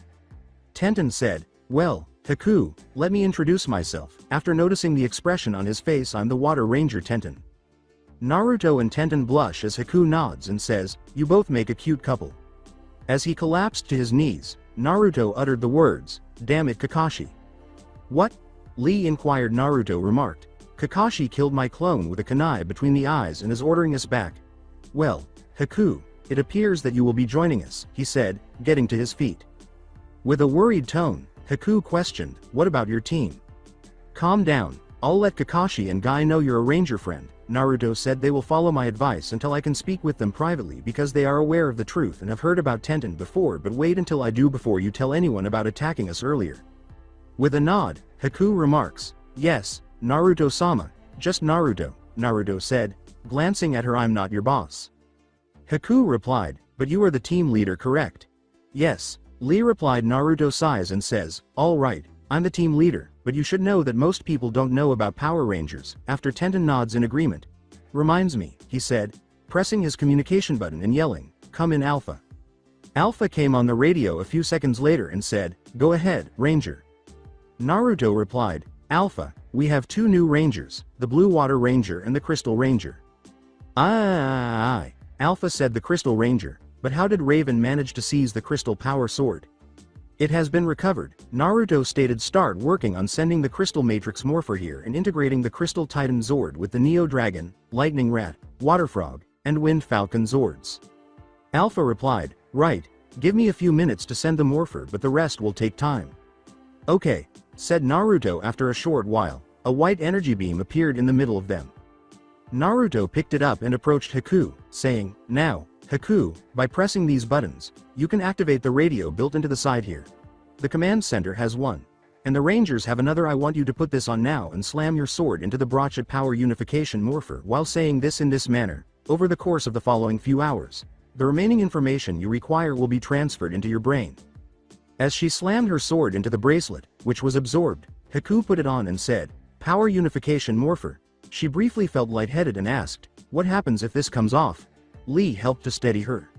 Tenten said, "Well, Haku, let me introduce myself." After noticing the expression on his face, "I'm the Water Ranger Tenten." Naruto and Tenten blush as Haku nods and says, "You both make a cute couple." As he collapsed to his knees, Naruto uttered the words, "Damn it, Kakashi." "What?" Lee inquired. Naruto remarked, "Kakashi killed my clone with a kunai between the eyes and is ordering us back." "Well, Haku, it appears that you will be joining us," he said, getting to his feet. With a worried tone, Haku questioned, "What about your team?" "Calm down, I'll let Kakashi and Guy know you're a ranger friend." Naruto said, "They will follow my advice until I can speak with them privately because they are aware of the truth and have heard about Tenten before, but wait until I do before you tell anyone about attacking us earlier." With a nod, Haku remarks, "Yes, Naruto-sama, just Naruto," Naruto said, glancing at her. "I'm not your boss." Haku replied, "But you are the team leader, correct?" "Yes," Lee replied. Naruto sighs and says, "All right, I'm the team leader, but you should know that most people don't know about Power Rangers." After Tenten nods in agreement. "Reminds me," he said, pressing his communication button and yelling, "Come in, Alpha." Alpha came on the radio a few seconds later and said, "Go ahead, Ranger." Naruto replied, "Alpha, we have two new Rangers, the Blue Water Ranger and the Crystal Ranger." Aye, Alpha said. "The Crystal Ranger, but how did Raven manage to seize the Crystal Power Sword?" "It has been recovered," Naruto stated. "Start working on sending the Crystal Matrix Morpher here and integrating the Crystal Titan Zord with the Neo Dragon, Lightning Rat, Water Frog, and Wind Falcon Zords." Alpha replied, "Right, give me a few minutes to send the Morpher, but the rest will take time." "Okay," said Naruto. After a short while, a white energy beam appeared in the middle of them. Naruto picked it up and approached Haku, saying, "Now, Haku, by pressing these buttons, you can activate the radio built into the side here. The command center has one, and the Rangers have another. I want you to put this on now and slam your sword into the Brachet Power Unification Morpher while saying this in this manner. Over the course of the following few hours, the remaining information you require will be transferred into your brain." As she slammed her sword into the bracelet, which was absorbed, Haku put it on and said, "Power Unification Morpher." She briefly felt lightheaded and asked, "What happens if this comes off?" Lee helped to steady her.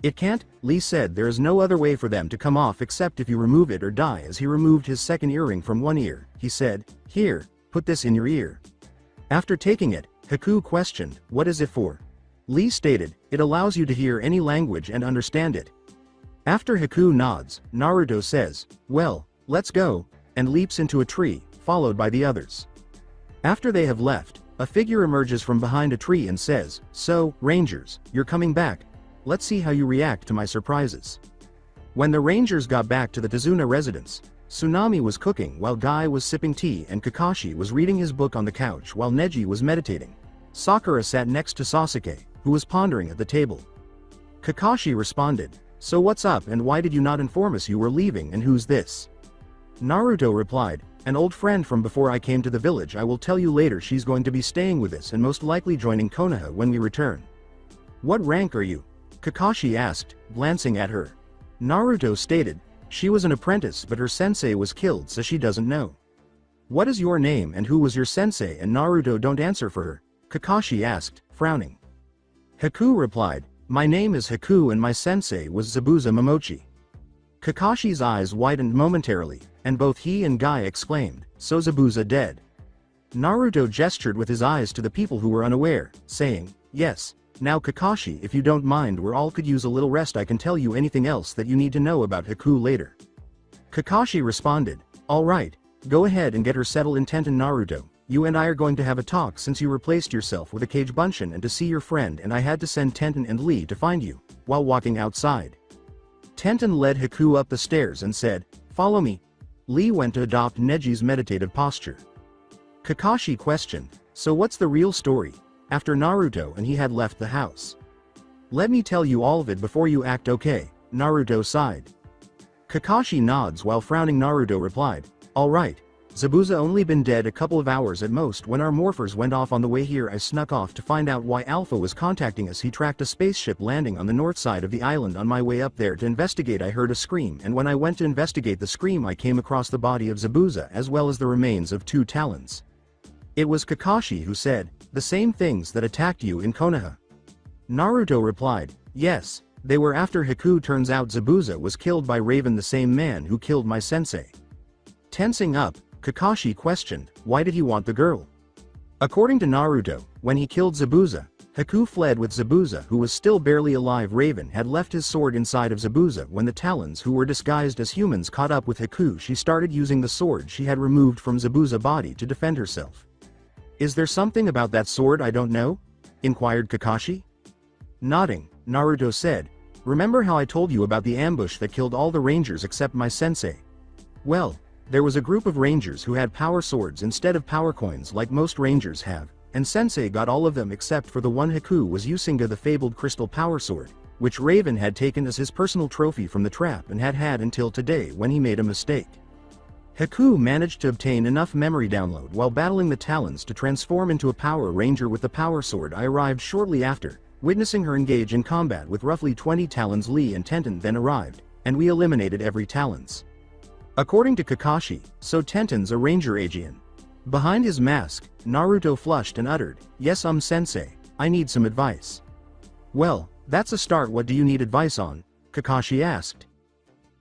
"It can't," Lee said. "There is no other way for them to come off except if you remove it or die." As he removed his second earring from one ear, he said, "Here, put this in your ear." After taking it, Haku questioned, "What is it for?" Lee stated, "It allows you to hear any language and understand it." After Haku nods, Naruto says, "Well, let's go," and leaps into a tree, followed by the others. After they have left, a figure emerges from behind a tree and says, "So, Rangers, you're coming back. Let's see how you react to my surprises." When the Rangers got back to the Tazuna residence, Tsunami was cooking while Guy was sipping tea and Kakashi was reading his book on the couch while Neji was meditating. Sakura sat next to Sasuke, who was pondering at the table. Kakashi responded, "So what's up and why did you not inform us you were leaving and who's this?" Naruto replied, "An old friend from before I came to the village. I will tell you later. She's going to be staying with us and most likely joining Konoha when we return." "What rank are you?" Kakashi asked, glancing at her. Naruto stated, "She was an apprentice but her sensei was killed so she doesn't know." "What is your name and who was your sensei?" And Naruto don't answer for her, Kakashi asked, frowning. Haku replied, "My name is Haku and my sensei was Zabuza Momochi." Kakashi's eyes widened momentarily, and both he and Guy exclaimed, "So Zabuza dead?" Naruto gestured with his eyes to the people who were unaware, saying, "Yes. Now Kakashi, if you don't mind, we all could use a little rest. I can tell you anything else that you need to know about Haku later." Kakashi responded, "All right, go ahead and get her settled in Tenten. Naruto, you and I are going to have a talk since you replaced yourself with a Cage Bunshin and to see your friend, and I had to send Tenten and Lee to find you." While walking outside, Tenten led Haku up the stairs and said, "Follow me." Lee went to adopt Neji's meditative posture. Kakashi questioned, "So what's the real story?" after Naruto and he had left the house. Let me tell you all of it before you act, okay? Naruto sighed. Kakashi nods while frowning. Naruto replied, alright. Zabuza only been dead a couple of hours at most. When our morphers went off on the way here, I snuck off to find out why Alpha was contacting us. He tracked a spaceship landing on the north side of the island. On my way up there to investigate, I heard a scream, and when I went to investigate the scream, I came across the body of Zabuza as well as the remains of 2 talons. It was Kakashi who said, the same things that attacked you in Konoha. Naruto replied, yes, they were after Haku. Turns out Zabuza was killed by Raven, the same man who killed my sensei. Tensing up, Kakashi questioned, why did he want the girl? According to Naruto, when he killed Zabuza, Haku fled with Zabuza, who was still barely alive. Raven had left his sword inside of Zabuza. When the Talons, who were disguised as humans, caught up with Haku, she started using the sword she had removed from Zabuza's body to defend herself. Is there something about that sword I don't know? Inquired Kakashi. Nodding, Naruto said, remember how I told you about the ambush that killed all the Rangers except my sensei? Well, there was a group of Rangers who had power swords instead of power coins like most Rangers have, and Sensei got all of them except for the one Haku was using, the fabled crystal power sword, which Raven had taken as his personal trophy from the trap and had had until today when he made a mistake. Haku managed to obtain enough memory download while battling the Talons to transform into a Power Ranger with the power sword. I arrived shortly after, witnessing her engage in combat with roughly 20 Talons. Lee and Tenten then arrived, and we eliminated every Talons. According to Kakashi, so Tenten's a Ranger Aegean. Behind his mask, Naruto flushed and uttered, yes sensei, I need some advice. Well, that's a start. What do you need advice on? Kakashi asked.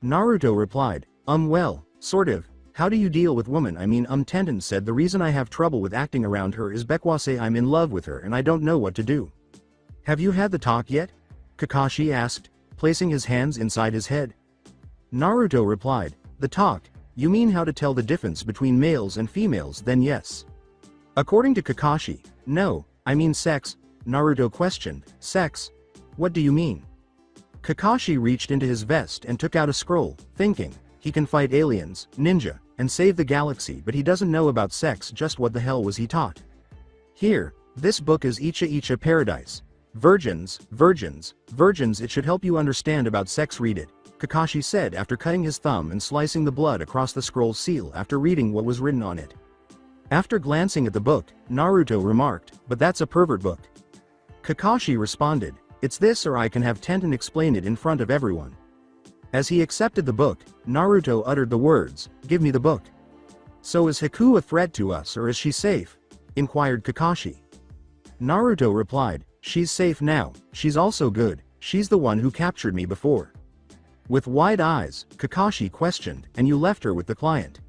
Naruto replied, well, sort of, how do you deal with women? Tenten said, the reason I have trouble with acting around her is because I'm in love with her and I don't know what to do. Have you had the talk yet? Kakashi asked, placing his hands inside his head. Naruto replied, the talk, you mean how to tell the difference between males and females? Then yes. According to Kakashi, no, I mean sex. Naruto questioned, sex? What do you mean? Kakashi reached into his vest and took out a scroll, thinking, he can fight aliens, ninja, and save the galaxy, but he doesn't know about sex. Just what the hell was he taught? Here, this book is Icha Icha Paradise. Virgins, virgins, virgins. It should help you understand about sex. Read it, Kakashi said after cutting his thumb and slicing the blood across the scroll seal after reading what was written on it. After glancing at the book, Naruto remarked, but that's a pervert book. Kakashi responded, it's this, or I can have Tenten explain it in front of everyone. As he accepted the book, Naruto uttered the words, give me the book. So is Haku a threat to us, or is she safe? Inquired Kakashi. Naruto replied, she's safe now, she's also good, she's the one who captured me before. With wide eyes, Kakashi questioned, and you left her with the client?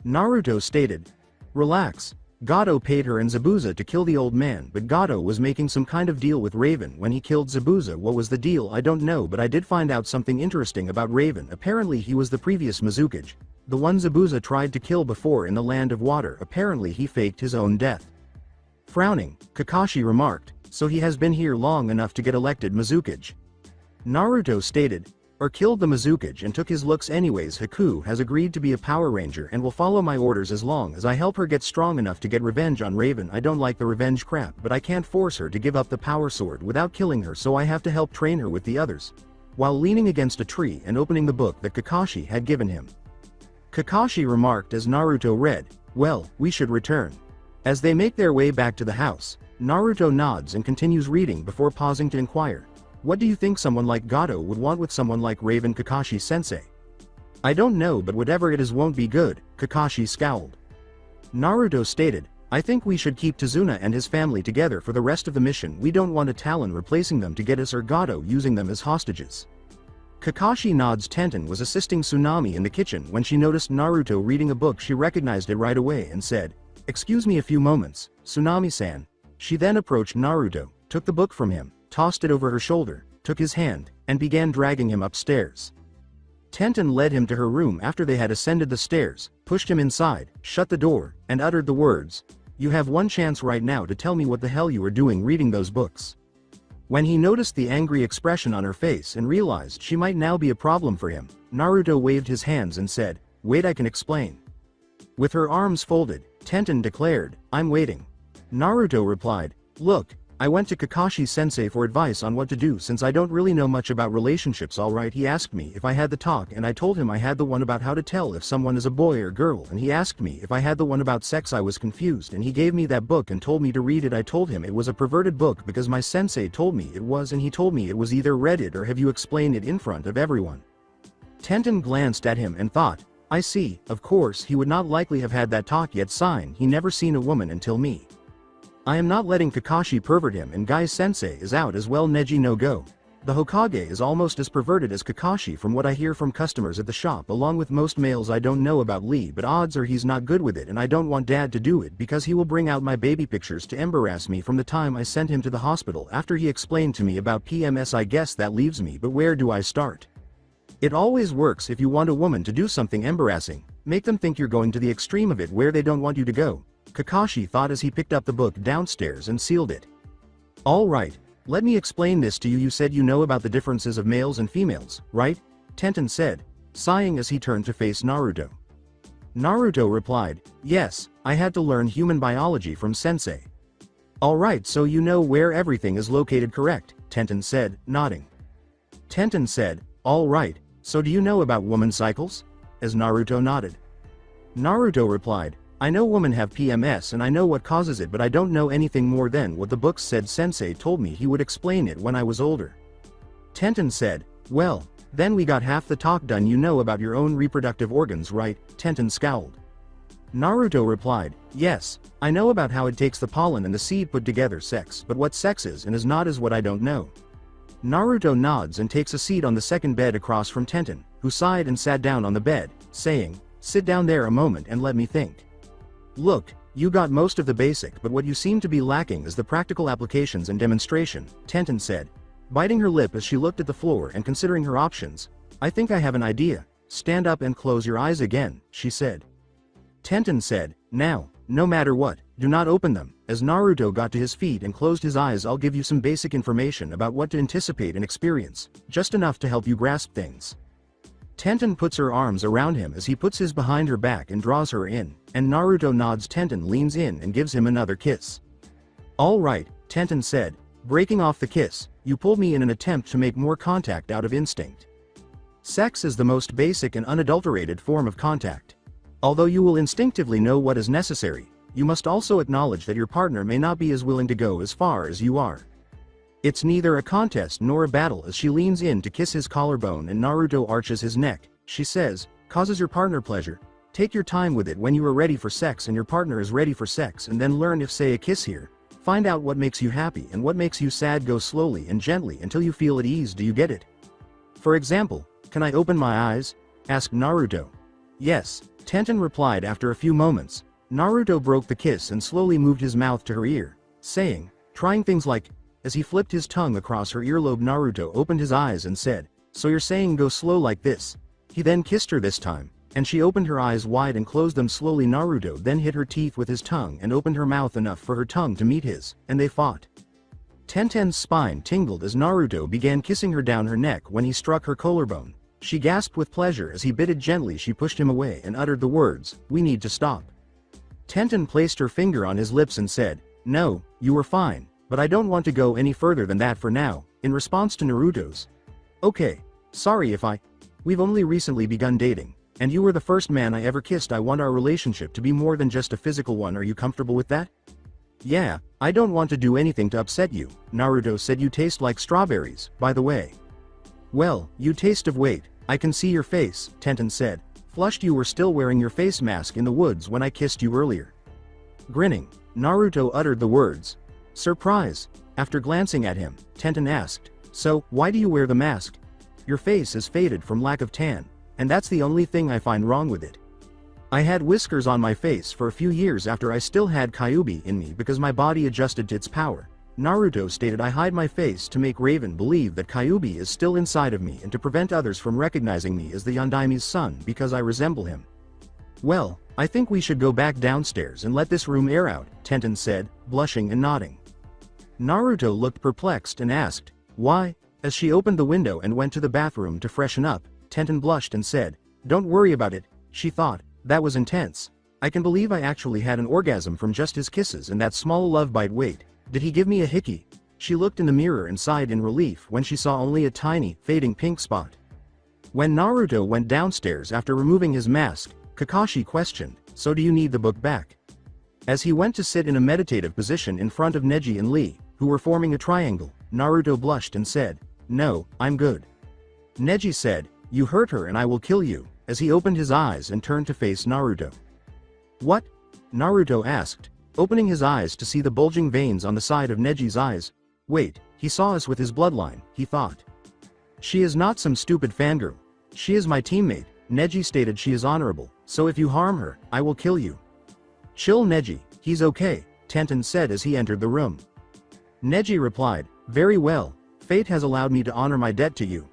Naruto stated, relax, Gato paid her and Zabuza to kill the old man, but Gato was making some kind of deal with Raven when he killed Zabuza. What was the deal? I don't know, but I did find out something interesting about Raven. Apparently he was the previous Mizukage, the one Zabuza tried to kill before in the Land of Water. Apparently he faked his own death. Frowning, Kakashi remarked, so he has been here long enough to get elected Mizukage. Naruto stated, or killed the Mizukage and took his looks anyways. Haku has agreed to be a Power Ranger and will follow my orders as long as I help her get strong enough to get revenge on Raven. I don't like the revenge crap, but I can't force her to give up the power sword without killing her, so I have to help train her with the others. While leaning against a tree and opening the book that Kakashi had given him. Kakashi remarked as Naruto read, well, we should return. As they make their way back to the house, Naruto nods and continues reading before pausing to inquire, what do you think someone like Gato would want with someone like Raven? Kakashi sensei. I don't know, but whatever it is won't be good, Kakashi scowled. Naruto stated, I think we should keep Tazuna and his family together for the rest of the mission. We don't want a Talon replacing them to get us or Gato using them as hostages. Kakashi nods. Tenten was assisting Tsunami in the kitchen when she noticed Naruto reading a book. She recognized it right away and said, excuse me a few moments, Tsunami-san. She then approached Naruto, took the book from him, tossed it over her shoulder, took his hand, and began dragging him upstairs. Tenten led him to her room after they had ascended the stairs, pushed him inside, shut the door, and uttered the words, you have one chance right now to tell me what the hell you were doing reading those books. When he noticed the angry expression on her face and realized she might now be a problem for him, Naruto waved his hands and said, wait, I can explain. With her arms folded, Tenten declared, I'm waiting. Naruto replied, look, I went to Kakashi-sensei for advice on what to do since I don't really know much about relationships. Alright, he asked me if I had the talk and I told him I had the one about how to tell if someone is a boy or girl, and he asked me if I had the one about sex. I was confused and he gave me that book and told me to read it. I told him it was a perverted book because my sensei told me it was, and he told me it was either read it or have you explain it in front of everyone. Tenten glanced at him and thought, I see, of course he would not likely have had that talk yet. Sign, he never seen a woman until me. I am not letting Kakashi pervert him, and Guy's sensei is out as well. Neji no go. The Hokage is almost as perverted as Kakashi from what I hear from customers at the shop, along with most males. I don't know about Lee, but odds are he's not good with it, and I don't want dad to do it because he will bring out my baby pictures to embarrass me from the time I sent him to the hospital after he explained to me about PMS. I guess that leaves me, but where do I start? It always works if you want a woman to do something embarrassing, make them think you're going to the extreme of it where they don't want you to go, Kakashi thought as he picked up the book downstairs and sealed it. Alright, let me explain this to you. You said you know about the differences of males and females, right? Tenten said, sighing as he turned to face Naruto. Naruto replied, yes, I had to learn human biology from sensei. Alright, so you know where everything is located, correct? Tenten said, nodding. Tenten said, alright, so do you know about woman cycles? As Naruto nodded. Naruto replied, I know women have PMS and I know what causes it, but I don't know anything more than what the books said. Sensei told me he would explain it when I was older. Tenten said, well, then we got half the talk done. You know about your own reproductive organs, right? Tenten scowled. Naruto replied, yes, I know about how it takes the pollen and the seed put together sex, but what sex is and is not is what I don't know. Naruto nods and takes a seat on the second bed across from Tenten, who sighed and sat down on the bed, saying, sit down there a moment and let me think. Look, you got most of the basic, but what you seem to be lacking is the practical applications and demonstration, Tenten said, biting her lip as she looked at the floor and considering her options. I think I have an idea. Stand up and close your eyes again, she said. Tenten said, now, no matter what, do not open them. As Naruto got to his feet and closed his eyes, I'll give you some basic information about what to anticipate and experience, just enough to help you grasp things. Tenten puts her arms around him as he puts his behind her back and draws her in, and Naruto nods. Tenten leans in and gives him another kiss. All right, Tenten said, breaking off the kiss, you pulled me in an attempt to make more contact out of instinct. Sex is the most basic and unadulterated form of contact. Although you will instinctively know what is necessary, you must also acknowledge that your partner may not be as willing to go as far as you are. It's neither a contest nor a battle. As she leans in to kiss his collarbone and Naruto arches his neck, she says, causes your partner pleasure. Take your time with it. When you are ready for sex and your partner is ready for sex, and then learn if say a kiss here. Find out what makes you happy and what makes you sad. Go slowly and gently until you feel at ease. Do you get it? For example, can I open my eyes? Asked Naruto. Yes, Tenten replied. After a few moments, Naruto broke the kiss and slowly moved his mouth to her ear, saying, trying things like, as he flipped his tongue across her earlobe. Naruto opened his eyes and said, so you're saying go slow like this? He then kissed her this time, and she opened her eyes wide and closed them slowly. Naruto then hit her teeth with his tongue and opened her mouth enough for her tongue to meet his, and they fought. Tenten's spine tingled as Naruto began kissing her down her neck. When he struck her collarbone, she gasped with pleasure. As he bit it gently, she pushed him away and uttered the words, we need to stop. Tenten placed her finger on his lips and said, no, you were fine, but I don't want to go any further than that for now. In response to Naruto's, okay, sorry if we've only recently begun dating, and you were the first man I ever kissed. I want our relationship to be more than just a physical one. Are you comfortable with that? Yeah, I don't want to do anything to upset you. Naruto said, you taste like strawberries, by the way. Well, you taste of weight, I can see your face, Tenten said, flushed. You were still wearing your face mask in the woods when I kissed you earlier. Grinning, Naruto uttered the words, surprise. After glancing at him, Tenten asked, so, why do you wear the mask? Your face is faded from lack of tan, and that's the only thing I find wrong with it. I had whiskers on my face for a few years after I still had Kyuubi in me because my body adjusted to its power. Naruto stated, I hide my face to make Raven believe that Kyuubi is still inside of me and to prevent others from recognizing me as the Yondaime's son because I resemble him. Well, I think we should go back downstairs and let this room air out, Tenten said, blushing and nodding. Naruto looked perplexed and asked, why? As she opened the window and went to the bathroom to freshen up, Tenten blushed and said, don't worry about it. She thought, that was intense. I can believe I actually had an orgasm from just his kisses and that small love bite. Wait, Did he give me a hickey? She looked in the mirror and sighed in relief when she saw only a tiny, fading pink spot. When Naruto went downstairs after removing his mask, Kakashi questioned, "So do you need the book back?" As he went to sit in a meditative position in front of Neji and Lee, who were forming a triangle, Naruto blushed and said, "No, I'm good." Neji said, "You hurt her and I will kill you," as he opened his eyes and turned to face Naruto. "What?" Naruto asked, opening his eyes to see the bulging veins on the side of Neji's eyes. Wait, he saw us with his bloodline, he thought. "She is not some stupid fangirl. She is my teammate." Neji stated she is honorable, so if you harm her, I will kill you. "Chill Neji, he's okay," Tenten said as he entered the room. Neji replied, "Very well, fate has allowed me to honor my debt to you."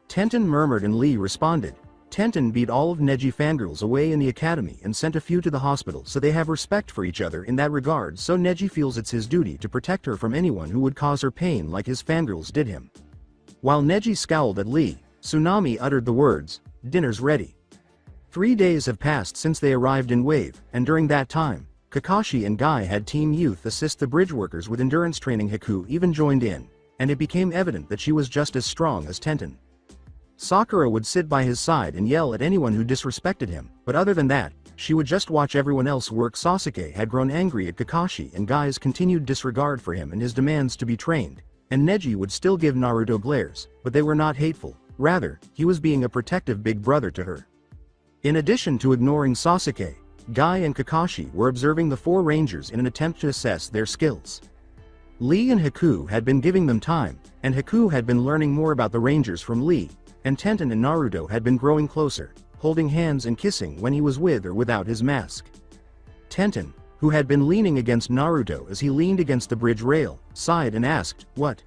Tenten murmured and Lee responded. Tenten beat all of Neji fangirls away in the academy and sent a few to the hospital so they have respect for each other in that regard, so Neji feels it's his duty to protect her from anyone who would cause her pain like his fangirls did him. While Neji scowled at Lee, Tsunami uttered the words, "Dinner's ready." 3 days have passed since they arrived in Wave, and during that time, Kakashi and Guy had Team Youth assist the bridge workers with endurance training. Haku even joined in, and it became evident that she was just as strong as Tenten. Sakura would sit by his side and yell at anyone who disrespected him, but other than that, she would just watch everyone else work. Sasuke had grown angry at Kakashi and Guy's continued disregard for him and his demands to be trained, and Neji would still give Naruto glares, but they were not hateful, rather, he was being a protective big brother to her. In addition to ignoring Sasuke, Guy and Kakashi were observing the 4 Rangers in an attempt to assess their skills. Lee and Haku had been giving them time, and Haku had been learning more about the Rangers from Lee, and Tenten and Naruto had been growing closer, holding hands and kissing when he was with or without his mask. Tenten, who had been leaning against Naruto as he leaned against the bridge rail, sighed and asked, "What?"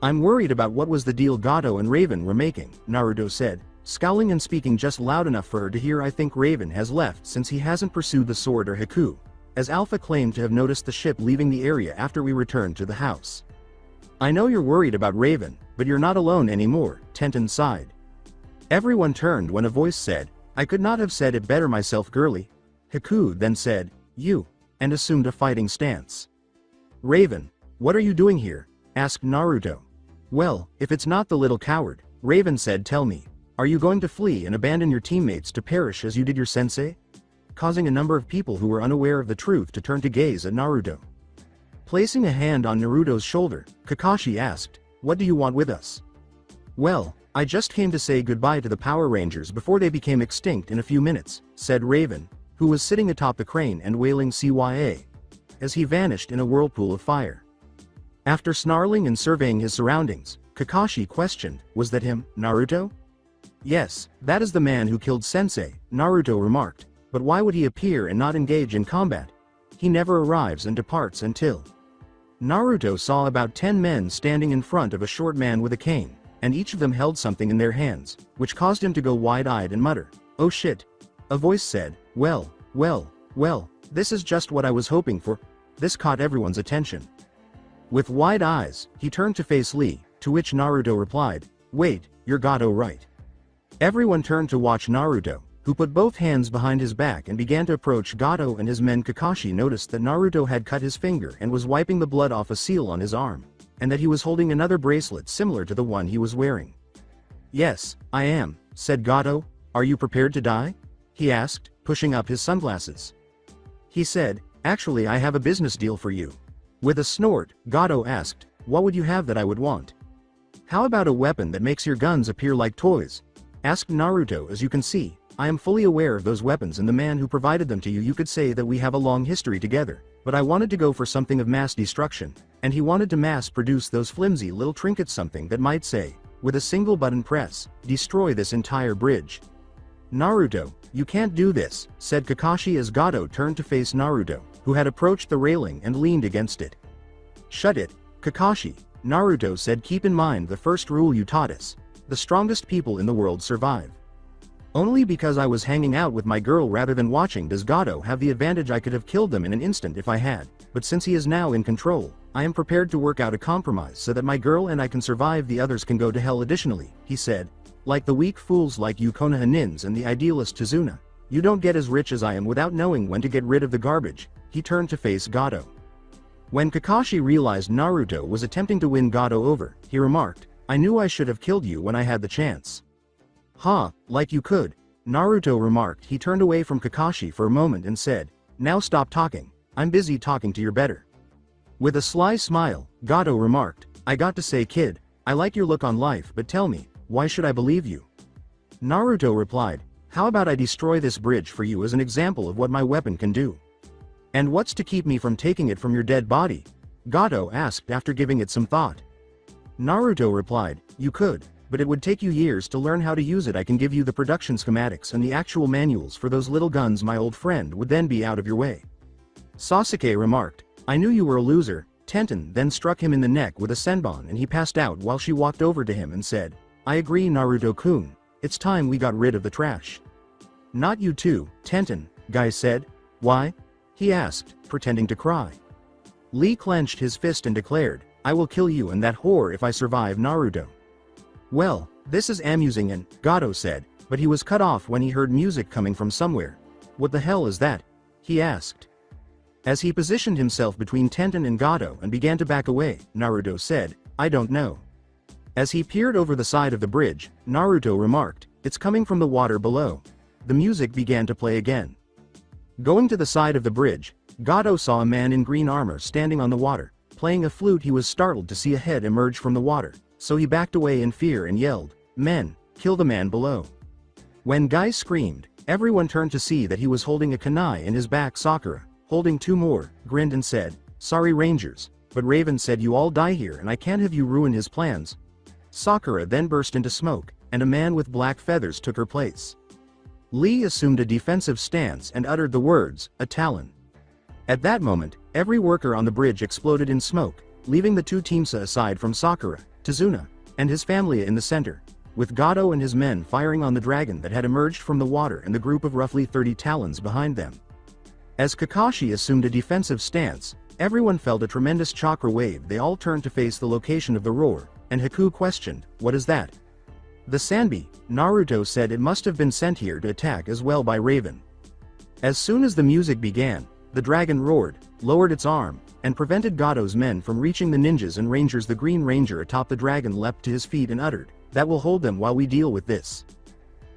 "I'm worried about what was the deal Gato and Raven were making," Naruto said, scowling and speaking just loud enough for her to hear. "I think Raven has left since he hasn't pursued the sword or Haku, as Alpha claimed to have noticed the ship leaving the area after we returned to the house." "I know you're worried about Raven, but you're not alone anymore," Tenten sighed. Everyone turned when a voice said, "I could not have said it better myself, girly." Haku then said, "You," and assumed a fighting stance. "Raven, what are you doing here?" asked Naruto. "Well, if it's not the little coward," Raven said, "tell me, are you going to flee and abandon your teammates to perish as you did your sensei?" Causing a number of people who were unaware of the truth to turn to gaze at Naruto. Placing a hand on Naruto's shoulder, Kakashi asked, "What do you want with us?" "Well, I just came to say goodbye to the Power Rangers before they became extinct in a few minutes," said Raven, who was sitting atop the crane and wailing CYA, as he vanished in a whirlpool of fire. After snarling and surveying his surroundings, Kakashi questioned, "Was that him, Naruto?" "Yes, that is the man who killed Sensei," Naruto remarked, "but why would he appear and not engage in combat? He never arrives and departs until..." Naruto saw about 10 men standing in front of a short man with a cane, and each of them held something in their hands, which caused him to go wide-eyed and mutter, "Oh shit." A voice said, well, this is just what I was hoping for." This caught everyone's attention. With wide eyes, he turned to face Lee, to which Naruto replied, "Wait, you're Gato, right?" Everyone turned to watch Naruto, who put both hands behind his back and began to approach Gato and his men. Kakashi noticed that Naruto had cut his finger and was wiping the blood off a seal on his arm, and that he was holding another bracelet similar to the one he was wearing. "Yes, I am," said Gato. "Are you prepared to die?" he asked, pushing up his sunglasses. He said, "Actually, I have a business deal for you." With a snort, Gato asked, "What would you have that I would want?" "How about a weapon that makes your guns appear like toys?" asked Naruto. "As you can see, I am fully aware of those weapons and the man who provided them to you. You could say that we have a long history together, but I wanted to go for something of mass destruction, and he wanted to mass produce those flimsy little trinkets, something that might say, with a single button press, destroy this entire bridge." "Naruto, you can't do this," said Kakashi as Gato turned to face Naruto, who had approached the railing and leaned against it. "Shut it, Kakashi," Naruto said. "Keep in mind the first rule you taught us. The strongest people in the world survive. Only because I was hanging out with my girl rather than watching does Gato have the advantage. I could have killed them in an instant if I had, but since he is now in control, I am prepared to work out a compromise so that my girl and I can survive. The others can go to hell." Additionally, he said, "Like the weak fools like you Konoha Nins and the idealist Tazuna, you don't get as rich as I am without knowing when to get rid of the garbage." He turned to face Gato. When Kakashi realized Naruto was attempting to win Gato over, he remarked, "I knew I should have killed you when I had the chance." "Ha, like you could," Naruto remarked. He turned away from Kakashi for a moment and said, "Now stop talking, I'm busy talking to your better." With a sly smile, Gato remarked, "I got to say kid, I like your look on life, but tell me, why should I believe you?" Naruto replied, "How about I destroy this bridge for you as an example of what my weapon can do?" "And what's to keep me from taking it from your dead body?" Gato asked after giving it some thought. Naruto replied, "You could, but it would take you years to learn how to use it. I can give you the production schematics and the actual manuals for those little guns. My old friend would then be out of your way." Sasuke remarked, "I knew you were a loser." Tenten then struck him in the neck with a senbon and he passed out while she walked over to him and said, "I agree Naruto-kun, it's time we got rid of the trash." "Not you too, Tenten," Guy said. "Why?" he asked, pretending to cry. Lee clenched his fist and declared, "I will kill you and that whore if I survive Naruto." "Well, this is amusing," and Gato said, but he was cut off when he heard music coming from somewhere. "What the hell is that?" he asked. As he positioned himself between Tenten and Gato and began to back away, Naruto said, "I don't know." As he peered over the side of the bridge, Naruto remarked, "It's coming from the water below." The music began to play again. Going to the side of the bridge, Gato saw a man in green armor standing on the water, playing a flute. He was startled to see a head emerge from the water, so he backed away in fear and yelled, "Men, kill the man below." When Guy screamed, everyone turned to see that he was holding a kunai in his back. Sakura, holding two more, grinned and said, "Sorry Rangers, but Raven said you all die here and I can't have you ruin his plans." Sakura then burst into smoke, and a man with black feathers took her place. Lee assumed a defensive stance and uttered the words, "A Talon." At that moment, every worker on the bridge exploded in smoke, leaving the two teams aside from Sakura, Tazuna, and his family in the center, with Gato and his men firing on the dragon that had emerged from the water and the group of roughly 30 Talons behind them. As Kakashi assumed a defensive stance, everyone felt a tremendous chakra wave. They all turned to face the location of the roar, and Haku questioned, "What is that?" "The Sanbi," Naruto said. "It must have been sent here to attack as well by Raven." As soon as the music began, the dragon roared, lowered its arm, and prevented Gato's men from reaching the ninjas and rangers. The Green Ranger atop the dragon leapt to his feet and uttered, "That will hold them while we deal with this."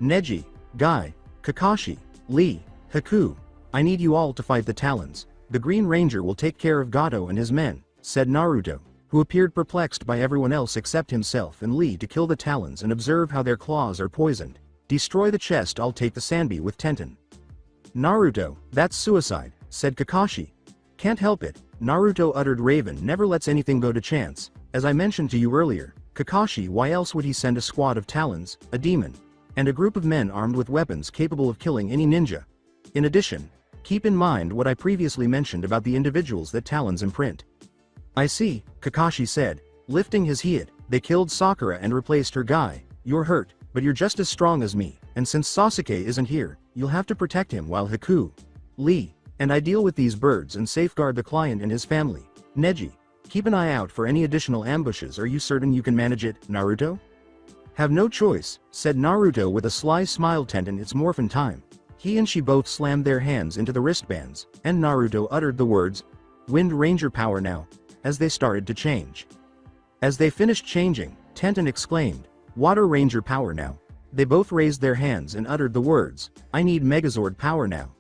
"Neji, Guy, Kakashi, Lee, Haku, I need you all to fight the Talons. The Green Ranger will take care of Gato and his men," said Naruto, who appeared perplexed by everyone else except himself and Lee. "To kill the Talons and observe how their claws are poisoned. Destroy the chest. I'll take the Sanbi with Tenten." "Naruto, that's suicide," said Kakashi. "Can't help it," Naruto uttered. "Raven never lets anything go to chance. As I mentioned to you earlier, Kakashi, why else would he send a squad of Talons, a demon, and a group of men armed with weapons capable of killing any ninja? In addition, keep in mind what I previously mentioned about the individuals that Talons imprint." "I see," Kakashi said, lifting his head. "They killed Sakura and replaced her. Guy, you're hurt, but you're just as strong as me, and since Sasuke isn't here, you'll have to protect him while Haku, Lee, and I deal with these birds and safeguard the client and his family. Neji, keep an eye out for any additional ambushes. Are you certain you can manage it, Naruto?" "Have no choice," said Naruto with a sly smile. "Tenten, it's morphin' time." He and she both slammed their hands into the wristbands, and Naruto uttered the words, "Wind Ranger power now," as they started to change. As they finished changing, Tenten exclaimed, "Water Ranger power now." They both raised their hands and uttered the words, "I need Megazord power now."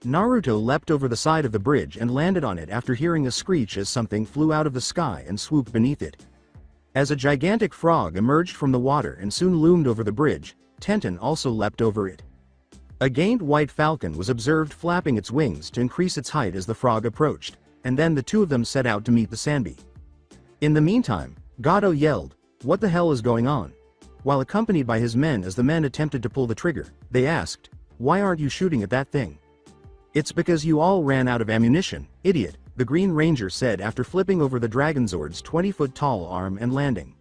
Naruto leapt over the side of the bridge and landed on it after hearing a screech as something flew out of the sky and swooped beneath it. As a gigantic frog emerged from the water and soon loomed over the bridge, Tenten also leapt over it. A giant white falcon was observed flapping its wings to increase its height as the frog approached, and then the two of them set out to meet the Sanbi. In the meantime, Gato yelled, "What the hell is going on?" While accompanied by his men. As the men attempted to pull the trigger, they asked, "Why aren't you shooting at that thing?" "It's because you all ran out of ammunition, idiot," the Green Ranger said after flipping over the Dragonzord's 20-foot-tall arm and landing.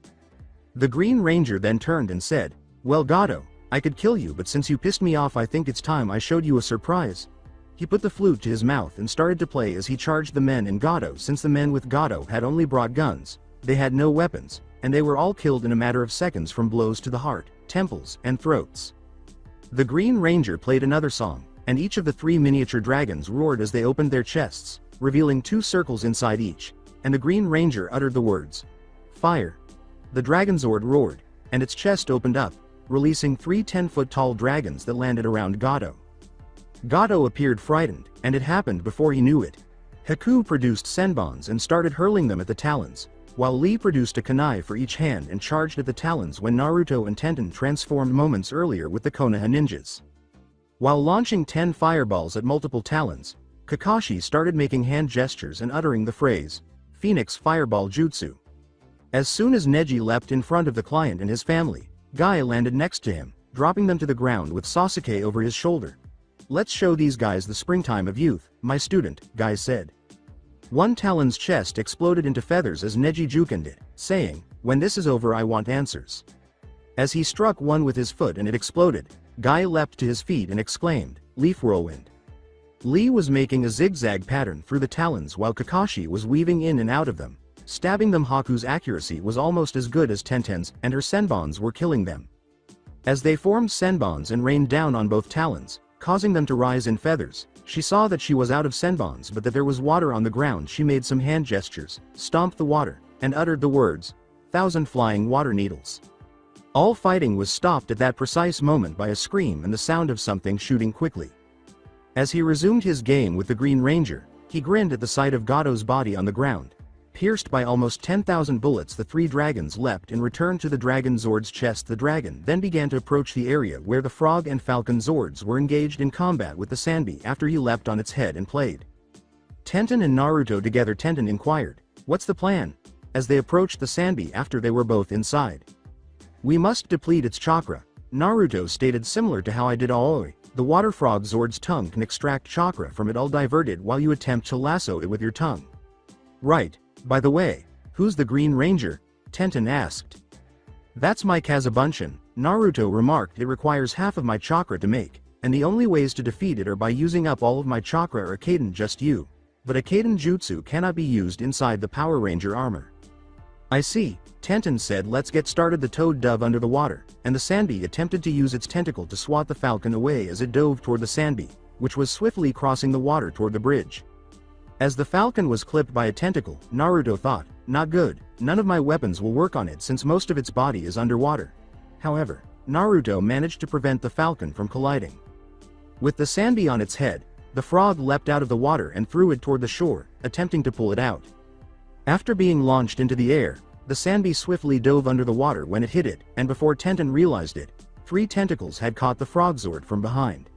The Green Ranger then turned and said, "Well Gato, I could kill you, but since you pissed me off I think it's time I showed you a surprise." He put the flute to his mouth and started to play as he charged the men and Gato. Since the men with Gato had only brought guns, they had no weapons, and they were all killed in a matter of seconds from blows to the heart, temples, and throats. The Green Ranger played another song, and each of the 3 miniature dragons roared as they opened their chests, revealing 2 circles inside each, and the Green Ranger uttered the words, "Fire." The Dragon Zord roared, and its chest opened up, releasing 3 10-foot-tall dragons that landed around Gato. Gato appeared frightened, and it happened before he knew it. Haku produced senbons and started hurling them at the talons, while Lee produced a kunai for each hand and charged at the talons when Naruto and Tenten transformed moments earlier with the Konoha ninjas. While launching 10 fireballs at multiple talons, Kakashi started making hand gestures and uttering the phrase, "Phoenix Fireball Jutsu." As soon as Neji leapt in front of the client and his family, Guy landed next to him, dropping them to the ground with Sasuke over his shoulder. "Let's show these guys the springtime of youth, my student," Guy said. One talon's chest exploded into feathers as Neji jukened it, saying, "When this is over I want answers." As he struck one with his foot and it exploded, Guy leapt to his feet and exclaimed, "Leaf Whirlwind." Lee was making a zigzag pattern through the talons while Kakashi was weaving in and out of them, stabbing them. Haku's accuracy was almost as good as Tenten's, and her senbons were killing them. As they formed senbons and rained down on both talons, causing them to rise in feathers, she saw that she was out of senbons but that there was water on the ground. She made some hand gestures, stomped the water, and uttered the words, "1,000 flying water needles." All fighting was stopped at that precise moment by a scream and the sound of something shooting quickly. As he resumed his game with the Green Ranger, he grinned at the sight of Gato's body on the ground. Pierced by almost 10,000 bullets, the 3 dragons leapt and returned to the Dragon Zord's chest. The dragon then began to approach the area where the Frog and Falcon Zords were engaged in combat with the Sanbi after he leapt on its head and played. Tenten and Naruto together. Tenten inquired, "What's the plan?" as they approached the Sanbi after they were both inside. "We must deplete its chakra," Naruto stated. "Similar to how I did Aoi, the water frog Zord's tongue can extract chakra from it all. Divert it while you attempt to lasso it with your tongue." "Right. By the way, who's the Green Ranger?" Tenten asked. "That's my Kazabunshin," Naruto remarked. "It requires half of my chakra to make, and the only ways to defeat it are by using up all of my chakra or Akaden just you. But Akaden Jutsu cannot be used inside the Power Ranger armor." "I see," Tenten said. "Let's get started." The toad dove under the water, and the Sanbi attempted to use its tentacle to swat the falcon away as it dove toward the Sanbi, which was swiftly crossing the water toward the bridge. As the falcon was clipped by a tentacle, Naruto thought, "Not good, none of my weapons will work on it since most of its body is underwater." However, Naruto managed to prevent the falcon from colliding. With the Sanbi on its head, the frog leapt out of the water and threw it toward the shore, attempting to pull it out. After being launched into the air, the Sanbi swiftly dove under the water when it hit it, and before Tenten realized it, 3 tentacles had caught the Frog Zord from behind.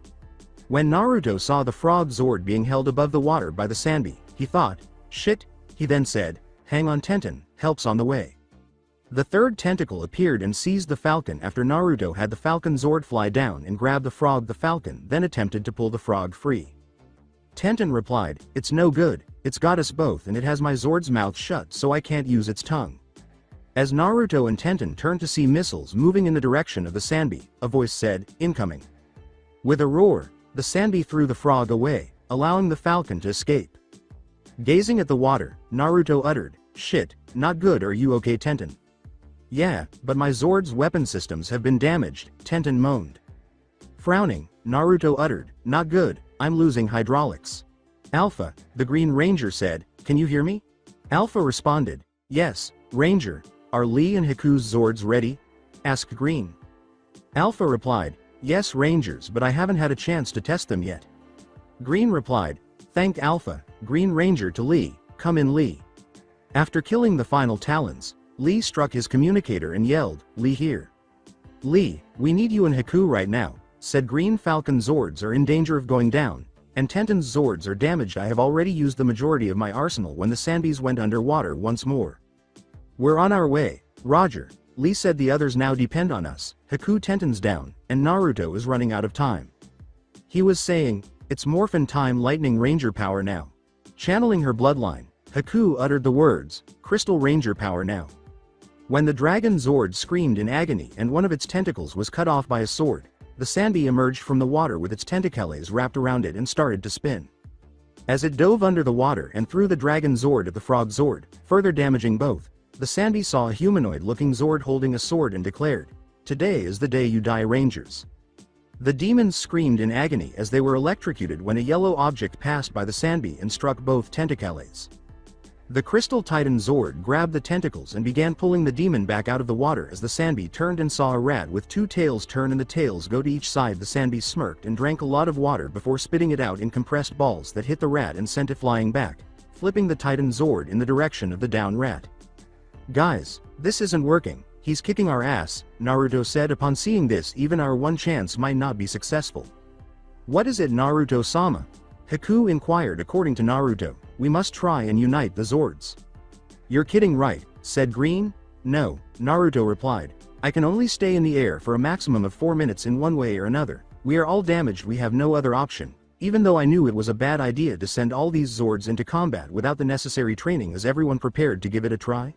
When Naruto saw the Frog Zord being held above the water by the Sanbi, he thought, "Shit," he then said, "Hang on Tenten, help's on the way." The 3rd tentacle appeared and seized the falcon after Naruto had the Falcon Zord fly down and grab the frog. The falcon then attempted to pull the frog free. Tenten replied, "It's no good, it's got us both and it has my Zord's mouth shut so I can't use its tongue." As Naruto and Tenten turned to see missiles moving in the direction of the Sanbi, a voice said, "Incoming." With a roar, the Sanbi threw the frog away, allowing the falcon to escape. Gazing at the water, Naruto uttered, "Shit, not good. Are you okay, Tenten?" "Yeah, but my Zord's weapon systems have been damaged," Tenten moaned. Frowning, Naruto uttered, "Not good, I'm losing hydraulics." "Alpha," the Green Ranger said, "Can you hear me?" Alpha responded, "Yes, Ranger. Are Lee and Haku's Zords ready?" asked Green. Alpha replied, "Yes Rangers, but I haven't had a chance to test them yet." Green replied, "Thank Alpha." Green Ranger to Lee, "Come in Lee." After killing the final talons, Lee struck his communicator and yelled, "Lee here." "Lee, we need you and Haku right now," said Green. "Falcon Zords are in danger of going down, and Tenten's Zords are damaged. I have already used the majority of my arsenal when the Sanbis went underwater once more." "We're on our way, Roger," Lee said. "The others now depend on us. Haku Tenten's down, and Naruto is running out of time." He was saying, "It's Morphin time. Lightning Ranger power now." Channeling her bloodline, Haku uttered the words, "Crystal Ranger power now." When the Dragon Zord screamed in agony and one of its tentacles was cut off by a sword, the Sanbi emerged from the water with its tentacles wrapped around it and started to spin. As it dove under the water and threw the Dragon Zord at the Frog Zord, further damaging both, the Sanbi saw a humanoid-looking Zord holding a sword and declared, "Today is the day you die, Rangers." The demons screamed in agony as they were electrocuted when a yellow object passed by the Sanbi and struck both tentacles. The Crystal Titan Zord grabbed the tentacles and began pulling the demon back out of the water as the Sanbi turned and saw a rat with two tails turn and the tails go to each side. The Sanbi smirked and drank a lot of water before spitting it out in compressed balls that hit the rat and sent it flying back, flipping the Titan Zord in the direction of the down rat. "Guys, this isn't working, he's kicking our ass," Naruto said. Upon seeing this, even our one chance might not be successful. "What is it, Naruto-sama?" Haku inquired. "According to Naruto, we must try and unite the Zords." "You're kidding, right?" said Green. "No," Naruto replied. "I can only stay in the air for a maximum of 4 minutes in one way or another. We are all damaged, we have no other option." Even though I knew it was a bad idea to send all these Zords into combat without the necessary training, is everyone prepared to give it a try?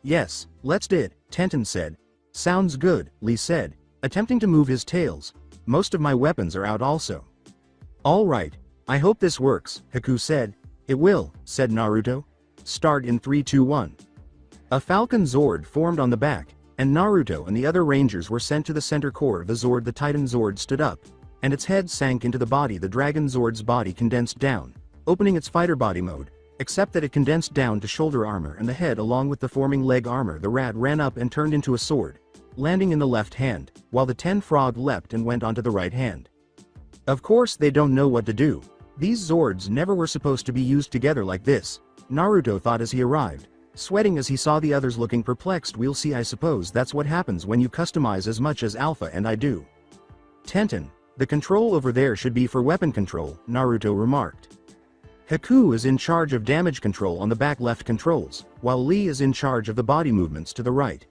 "Yes, let's do it," Tenten said. "Sounds good," Lee said, attempting to move his tails. "Most of my weapons are out also." "All right. I hope this works," Haku said. "It will," said Naruto. "Start in 3, 2, 1. A Falcon Zord formed on the back, and Naruto and the other Rangers were sent to the center core of the Zord. The Titan Zord stood up, and its head sank into the body. The Dragon Zord's body condensed down, opening its fighter body mode, except that it condensed down to shoulder armor and the head along with the forming leg armor. The rat ran up and turned into a sword, landing in the left hand, while the 10 frog leapt and went onto the right hand. Of course they don't know what to do. These Zords never were supposed to be used together like this, Naruto thought as he arrived, sweating as he saw the others looking perplexed. "We'll see, I suppose that's what happens when you customize as much as Alpha and I do." "Tenten, the control over there should be for weapon control," Naruto remarked. "Haku is in charge of damage control on the back left controls, while Lee is in charge of the body movements to the right.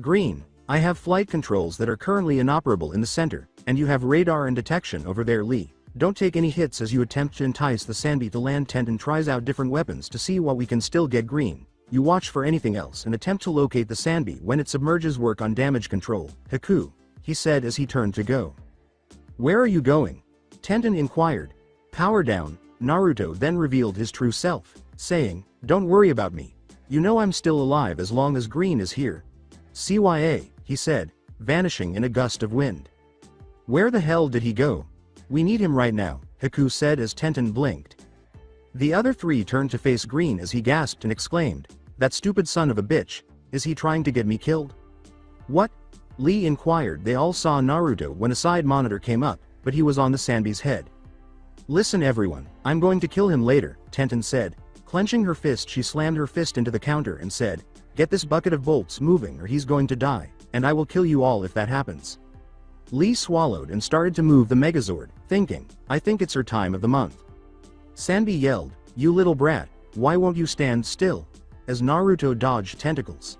Green, I have flight controls that are currently inoperable in the center, and you have radar and detection over there. Lee, don't take any hits as you attempt to entice the Sanbi to land." Tenten tries out different weapons to see what we can still get. Green, you watch for anything else and attempt to locate the Sanbi when it submerges. Work on damage control, Haku, he said as he turned to go. "Where are you going?" Tenten inquired. "Power down." Naruto then revealed his true self, saying, "Don't worry about me. You know I'm still alive as long as Green is here." "CYA, he said, vanishing in a gust of wind. "Where the hell did he go? We need him right now," Haku said as Tenten blinked. The other three turned to face Green as he gasped and exclaimed, "That stupid son of a bitch, is he trying to get me killed?" "What?" Lee inquired. They all saw Naruto when a side monitor came up, but he was on the Sanbi's head. "Listen everyone, I'm going to kill him later," Tenten said. Clenching her fist, she slammed her fist into the counter and said, "Get this bucket of bolts moving or he's going to die, and I will kill you all if that happens." Lee swallowed and started to move the Megazord, thinking, "I think it's her time of the month." Sanbi yelled, "You little brat, why won't you stand still?" as Naruto dodged tentacles.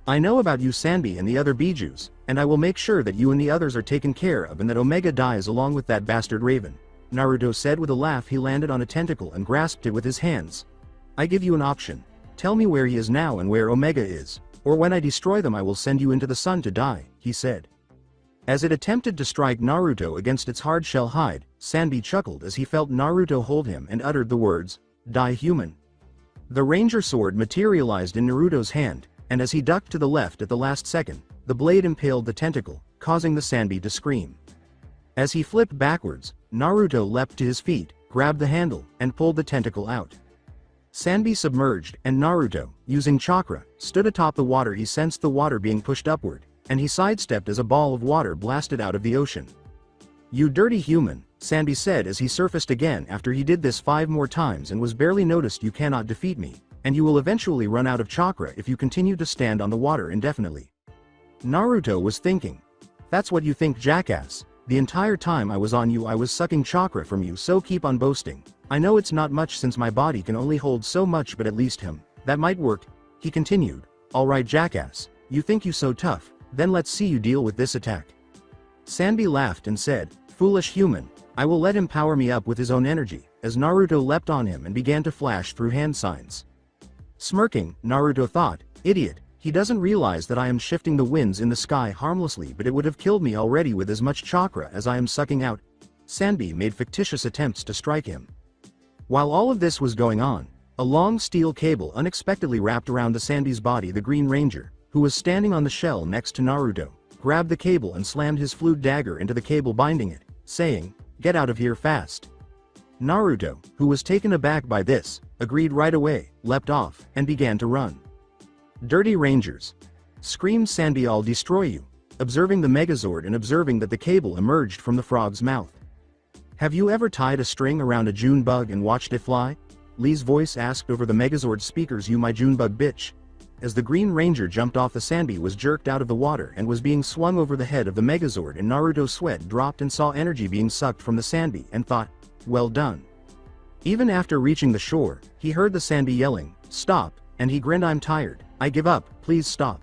"I know about you Sanbi and the other Bijus, and I will make sure that you and the others are taken care of and that Omega dies along with that bastard Raven," Naruto said with a laugh. He landed on a tentacle and grasped it with his hands. "I give you an option. Tell me where he is now and where Omega is, or when I destroy them I will send you into the sun to die," he said. As it attempted to strike Naruto against its hard-shell hide, Sanbi chuckled as he felt Naruto hold him and uttered the words, "Die human." The Ranger sword materialized in Naruto's hand, and as he ducked to the left at the last second, the blade impaled the tentacle, causing the Sanbi to scream. As he flipped backwards, Naruto leapt to his feet, grabbed the handle, and pulled the tentacle out. Sanbi submerged, and Naruto, using chakra, stood atop the water. He sensed the water being pushed upward, and he sidestepped as a ball of water blasted out of the ocean. "You dirty human," Sanbi said as he surfaced again. "After he did this 5 more times and was barely noticed, you cannot defeat me, and you will eventually run out of chakra if you continue to stand on the water indefinitely." Naruto was thinking, "That's what you think, jackass. The entire time I was on you I was sucking chakra from you, so keep on boasting. I know it's not much since my body can only hold so much, but at least that might work," he continued. "Alright jackass, you think you so tough, then let's see you deal with this attack." Sanbi laughed and said, "Foolish human, I will let him power me up with his own energy," as Naruto leapt on him and began to flash through hand signs. Smirking, Naruto thought, "Idiot, he doesn't realize that I am shifting the winds in the sky harmlessly, but it would have killed me already with as much chakra as I am sucking out." Sanbi made fictitious attempts to strike him. While all of this was going on, a long steel cable unexpectedly wrapped around the Sanbi's body. The Green Ranger, who was standing on the shell next to Naruto, grabbed the cable and slammed his flute dagger into the cable binding it, saying, "Get out of here fast." Naruto, who was taken aback by this, agreed right away, leapt off, and began to run. "Dirty Rangers!" screamed Sanbi, "I'll destroy you," observing the Megazord and observing that the cable emerged from the frog's mouth. "Have you ever tied a string around a June bug and watched it fly?" Lee's voice asked over the Megazord speakers. "You my June bug bitch." As the Green Ranger jumped off, the Sanbi was jerked out of the water and was being swung over the head of the Megazord, and Naruto's sweat dropped and saw energy being sucked from the Sanbi and thought, "Well done." Even after reaching the shore, he heard the Sanbi yelling, "Stop," and he grinned, "I'm tired, I give up, please stop."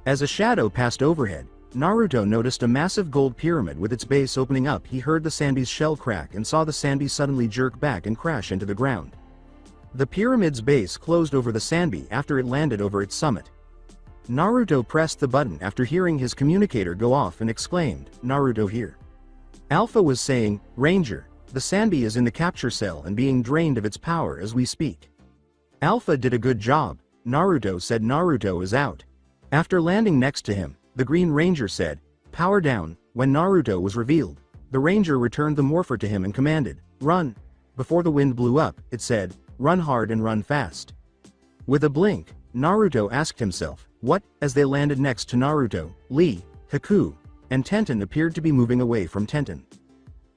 As a shadow passed overhead, Naruto noticed a massive gold pyramid with its base opening up. He heard the Sanbi's shell crack and saw the Sanbi suddenly jerk back and crash into the ground. The pyramid's base closed over the Sanbi after it landed over its summit. Naruto pressed the button after hearing his communicator go off and exclaimed, "Naruto here." Alpha was saying, "Ranger, the Sanbi is in the capture cell and being drained of its power as we speak." Alpha did a good job, Naruto said. Naruto is out. After landing next to him, the Green Ranger said, "Power down." When Naruto was revealed, the Ranger returned the morpher to him and commanded, "Run." Before the wind blew up, it said, "Run hard and run fast." With a blink, Naruto asked himself, "What?" As they landed next to Naruto, Lee, Haku, and Tenten appeared to be moving away from Tenten.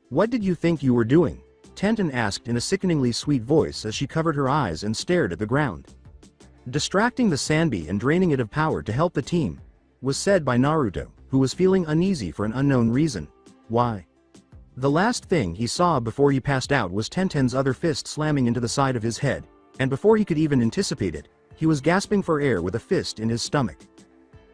"What did you think you were doing?" Tenten asked in a sickeningly sweet voice as she covered her eyes and stared at the ground. "Distracting the Sanbi and draining it of power to help the team," was said by Naruto, who was feeling uneasy for an unknown reason. Why? The last thing he saw before he passed out was Tenten's other fist slamming into the side of his head, and before he could even anticipate it, he was gasping for air with a fist in his stomach.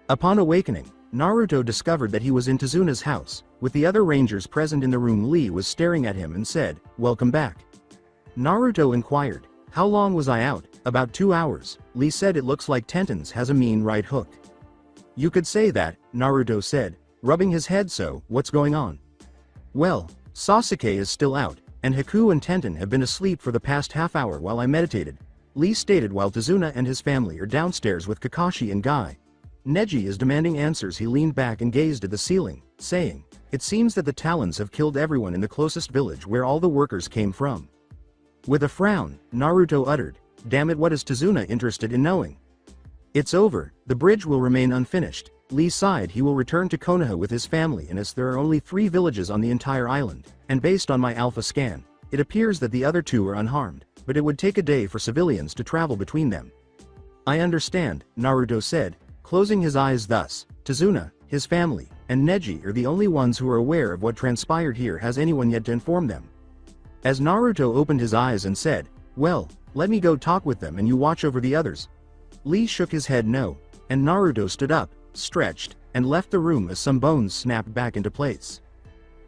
Upon awakening, Naruto discovered that he was in Tazuna's house. With the other Rangers present in the room, Lee was staring at him and said, "Welcome back." Naruto inquired, "How long was I out?" "About 2 hours. Lee said, "It looks like Tenten's has a mean right hook." "You could say that," Naruto said, rubbing his head. "So, what's going on?" "Well, Sasuke is still out, and Haku and Tenten have been asleep for the past half hour while I meditated," Lee stated, "while Tazuna and his family are downstairs with Kakashi and Guy. Neji is demanding answers." He leaned back and gazed at the ceiling, saying, "It seems that the Talons have killed everyone in the closest village where all the workers came from." With a frown, Naruto uttered, "Damn it, what is Tazuna interested in knowing?" "It's over, the bridge will remain unfinished." Lee sighed. "He will return to Konoha with his family, and as there are only 3 villages on the entire island, and based on my alpha scan, it appears that the other 2 are unharmed, but it would take a day for civilians to travel between them." "I understand," Naruto said, closing his eyes. Thus, Tazuna, his family, and Neji are the only ones who are aware of what transpired here. Has anyone yet to inform them? As Naruto opened his eyes and said, "Well, let me go talk with them and you watch over the others." Lee shook his head no, and Naruto stood up, stretched, and left the room as some bones snapped back into place.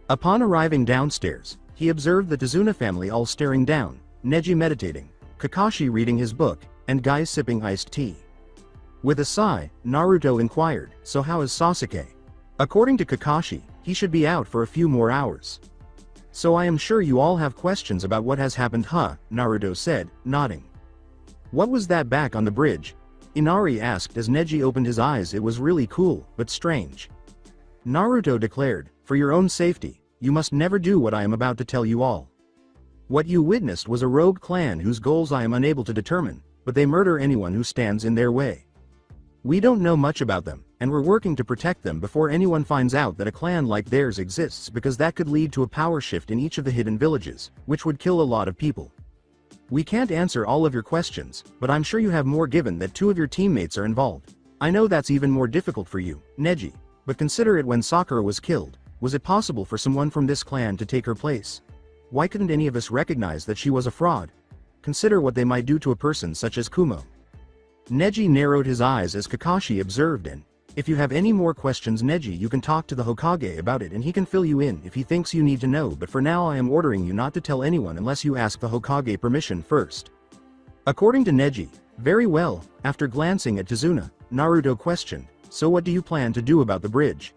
Upon arriving downstairs, he observed the Tazuna family all staring down, Neji meditating, Kakashi reading his book, and Guy sipping iced tea. With a sigh, Naruto inquired, "So how is Sasuke?" According to Kakashi, he should be out for a few more hours. "So I am sure you all have questions about what has happened, huh?" Naruto said, nodding. "What was that back on the bridge?" Inari asked as Neji opened his eyes. "It was really cool, but strange." Naruto declared, "For your own safety, you must never do what I am about to tell you all. What you witnessed was a rogue clan whose goals I am unable to determine, but they murder anyone who stands in their way. We don't know much about them, and we're working to protect them before anyone finds out that a clan like theirs exists, because that could lead to a power shift in each of the hidden villages, which would kill a lot of people. We can't answer all of your questions, but I'm sure you have more given that 2 of your teammates are involved. I know that's even more difficult for you, Neji, but consider it. When Sakura was killed, was it possible for someone from this clan to take her place? Why couldn't any of us recognize that she was a fraud? Consider what they might do to a person such as Kumo." Neji narrowed his eyes as Kakashi observed, and, "If you have any more questions, Neji, you can talk to the Hokage about it and he can fill you in if he thinks you need to know, but for now I am ordering you not to tell anyone unless you ask the Hokage permission first." According to Neji, "Very well." After glancing at Tazuna, Naruto questioned, "So what do you plan to do about the bridge?"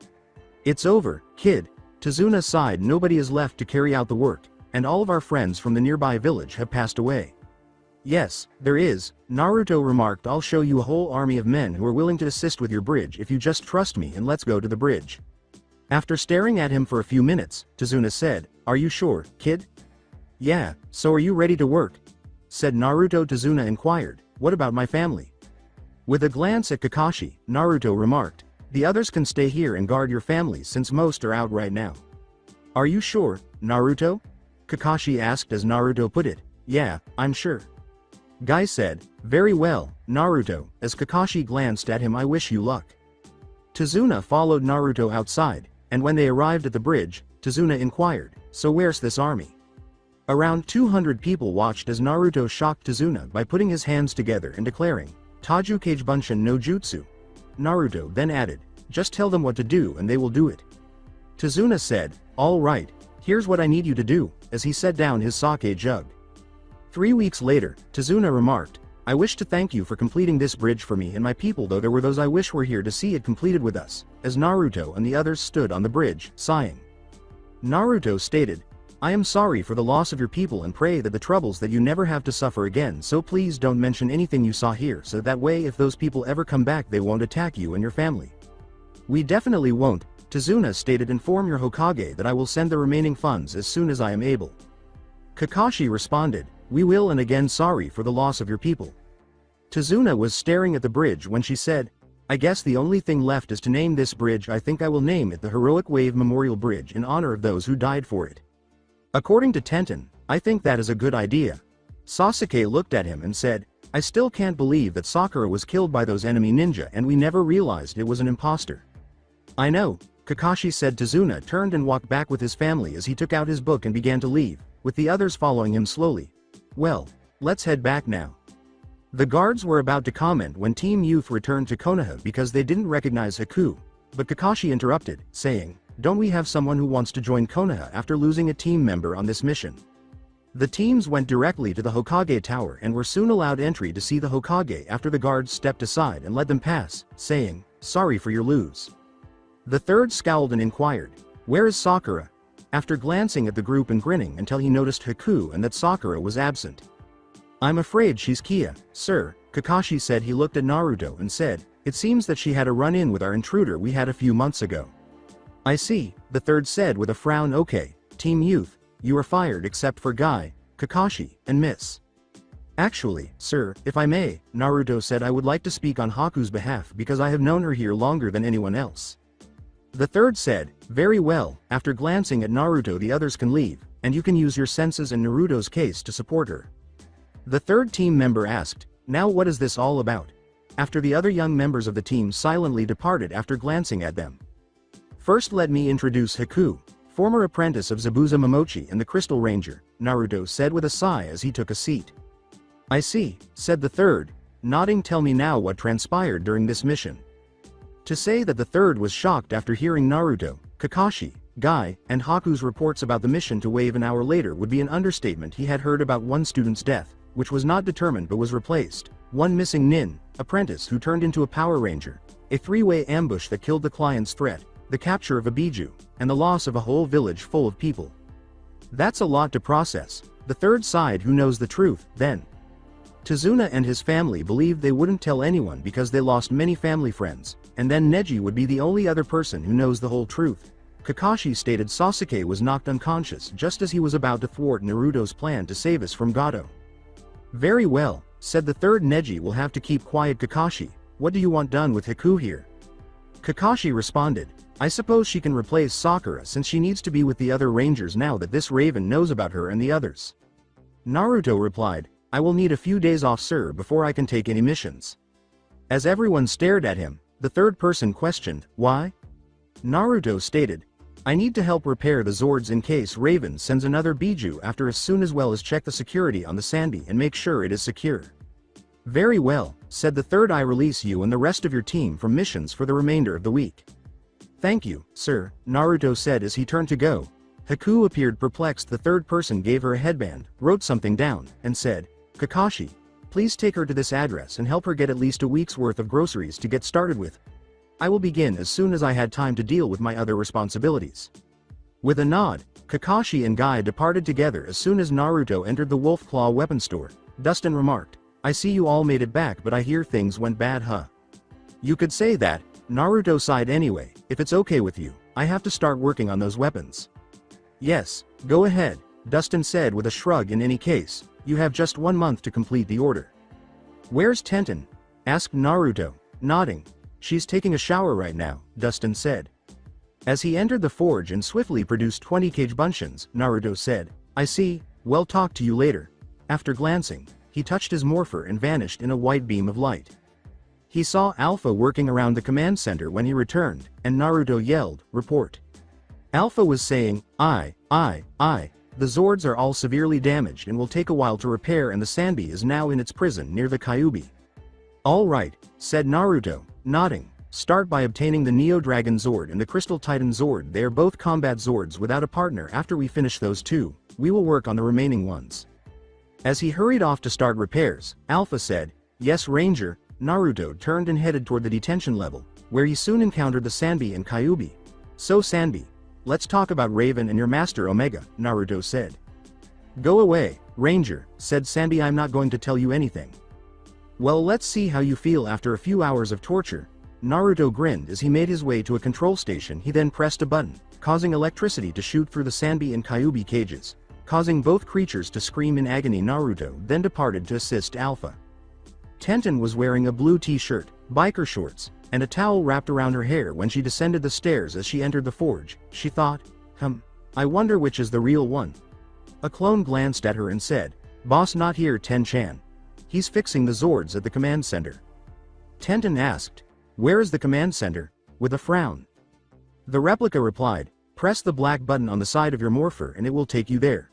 "It's over, kid." Tazuna sighed. "Nobody is left to carry out the work, and all of our friends from the nearby village have passed away. Yes, there is, Naruto remarked. I'll show you a whole army of men who are willing to assist with your bridge if you just trust me, and let's go to the bridge. After staring at him for a few minutes, Tazuna said, Are you sure, kid? Yeah, so are you ready to work? Said Naruto. Tazuna inquired, What about my family? With a glance at Kakashi, Naruto remarked, The others can stay here and guard your families since most are out right now. Are you sure, Naruto? Kakashi asked as Naruto put it, Yeah, I'm sure. Guy said, Very well, Naruto, as Kakashi glanced at him. I wish you luck. Tazuna followed Naruto outside, and when they arrived at the bridge, Tazuna inquired, So where's this army? Around 200 people watched as Naruto shocked Tazuna by putting his hands together and declaring, Tajukage Bunshin no Jutsu. Naruto then added, Just tell them what to do and they will do it. Tazuna said, All right, here's what I need you to do, as he set down his sake jug. 3 weeks later, Tazuna remarked, I wish to thank you for completing this bridge for me and my people, though there were those I wish were here to see it completed with us, as Naruto and the others stood on the bridge, sighing. Naruto stated, I am sorry for the loss of your people and pray that the troubles that you never have to suffer again, so please don't mention anything you saw here, so that way if those people ever come back they won't attack you and your family. We definitely won't, Tazuna stated. Inform your Hokage that I will send the remaining funds as soon as I am able. Kakashi responded, We will, and again sorry for the loss of your people. Tazuna was staring at the bridge when she said, I guess the only thing left is to name this bridge. I think I will name it the Heroic Wave Memorial Bridge in honor of those who died for it. According to Tenten, I think that is a good idea. Sasuke looked at him and said, I still can't believe that Sakura was killed by those enemy ninja and we never realized it was an imposter. I know, Kakashi said. Tazuna turned and walked back with his family as he took out his book and began to leave, with the others following him slowly. Well, let's head back now. The guards were about to comment when Team Youth returned to Konoha because they didn't recognize Haku, but Kakashi interrupted, saying, Don't we have someone who wants to join Konoha after losing a team member on this mission? The teams went directly to the Hokage Tower and were soon allowed entry to see the Hokage after the guards stepped aside and let them pass, saying, Sorry for your lose. The third scowled and inquired, Where is Sakura? After glancing at the group and grinning until he noticed Haku and that Sakura was absent. I'm afraid she's Kia, sir, Kakashi said. He looked at Naruto and said, It seems that she had a run-in with our intruder we had a few months ago. I see, the third said with a frown. Okay, Team Youth, you are fired except for Guy, Kakashi, and Miss. Actually, sir, if I may, Naruto said, I would like to speak on Haku's behalf because I have known her here longer than anyone else. The third said, Very well, after glancing at Naruto the others can leave, and you can use your senses in Naruto's case to support her. The third team member asked, Now what is this all about? After the other young members of the team silently departed after glancing at them. First let me introduce Haku, former apprentice of Zabuza Momochi and the Crystal Ranger, Naruto said with a sigh as he took a seat. I see, said the third, nodding. Tell me now what transpired during this mission. To say that the third was shocked after hearing Naruto, Kakashi, Guy, and Haku's reports about the mission to Wave an hour later would be an understatement. He had heard about one student's death, which was not determined but was replaced, one missing nin, apprentice who turned into a Power Ranger, a three-way ambush that killed the client's threat, the capture of a Biju, and the loss of a whole village full of people. That's a lot to process. The third side who knows the truth, then. Tazuna and his family believed they wouldn't tell anyone because they lost many family friends, and then Neji would be the only other person who knows the whole truth. Kakashi stated Sasuke was knocked unconscious just as he was about to thwart Naruto's plan to save us from Gato. Very well, said the third. Neji will have to keep quiet. Kakashi, what do you want done with Haku here? Kakashi responded, I suppose she can replace Sakura since she needs to be with the other Rangers now that this Raven knows about her and the others. Naruto replied, I will need a few days off, sir, before I can take any missions. As everyone stared at him, the third person questioned, Why? Naruto stated, I need to help repair the Zords in case Raven sends another Biju after as soon, as well as check the security on the Sandy and make sure it is secure. Very well, said the third. I release you and the rest of your team from missions for the remainder of the week. Thank you, sir, Naruto said as he turned to go. Haku appeared perplexed. The third person gave her a headband, wrote something down, and said, Kakashi, please take her to this address and help her get at least a week's worth of groceries to get started with. I will begin as soon as I had time to deal with my other responsibilities. With a nod, Kakashi and Guy departed together as soon as Naruto entered the Wolf Claw weapon store, Dustin remarked. I see you all made it back, but I hear things went bad, huh? You could say that. Naruto sighed. Anyway, if it's okay with you, I have to start working on those weapons. Yes, go ahead, Dustin said with a shrug. In any case, you have just 1 month to complete the order. Where's Tenten? Asked Naruto, nodding. She's taking a shower right now, Dustin said. As he entered the forge and swiftly produced 20 cage buncheons, Naruto said, I see, well, talk to you later. After glancing, he touched his morpher and vanished in a white beam of light. He saw Alpha working around the command center when he returned, and Naruto yelled, report. Alpha was saying, the Zords are all severely damaged and will take a while to repair, and the Sanbi is now in its prison near the Kyuubi. All right, said Naruto, nodding. Start by obtaining the Neo Dragon Zord and the Crystal Titan Zord. They are both combat Zords without a partner. After we finish those two, we will work on the remaining ones. As he hurried off to start repairs, Alpha said, yes, Ranger. Naruto turned and headed toward the detention level, where he soon encountered the Sanbi and Kyuubi. So Sanbi, let's talk about Raven and your master Omega, Naruto said. Go away, Ranger, said Sanbi. I'm not going to tell you anything. Well, let's see how you feel after a few hours of torture. Naruto grinned as he made his way to a control station. He then pressed a button, causing electricity to shoot through the Sanbi and Kyuubi cages, causing both creatures to scream in agony. Naruto then departed to assist Alpha. Tenten was wearing a blue t-shirt, biker shorts, and a towel wrapped around her hair when she descended the stairs. As she entered the forge, she thought, I wonder which is the real one. A clone glanced at her and said, Boss not here, Ten-chan. He's fixing the Zords at the command center. Tenten asked, where is the command center? With a frown. The replica replied, press the black button on the side of your morpher and it will take you there.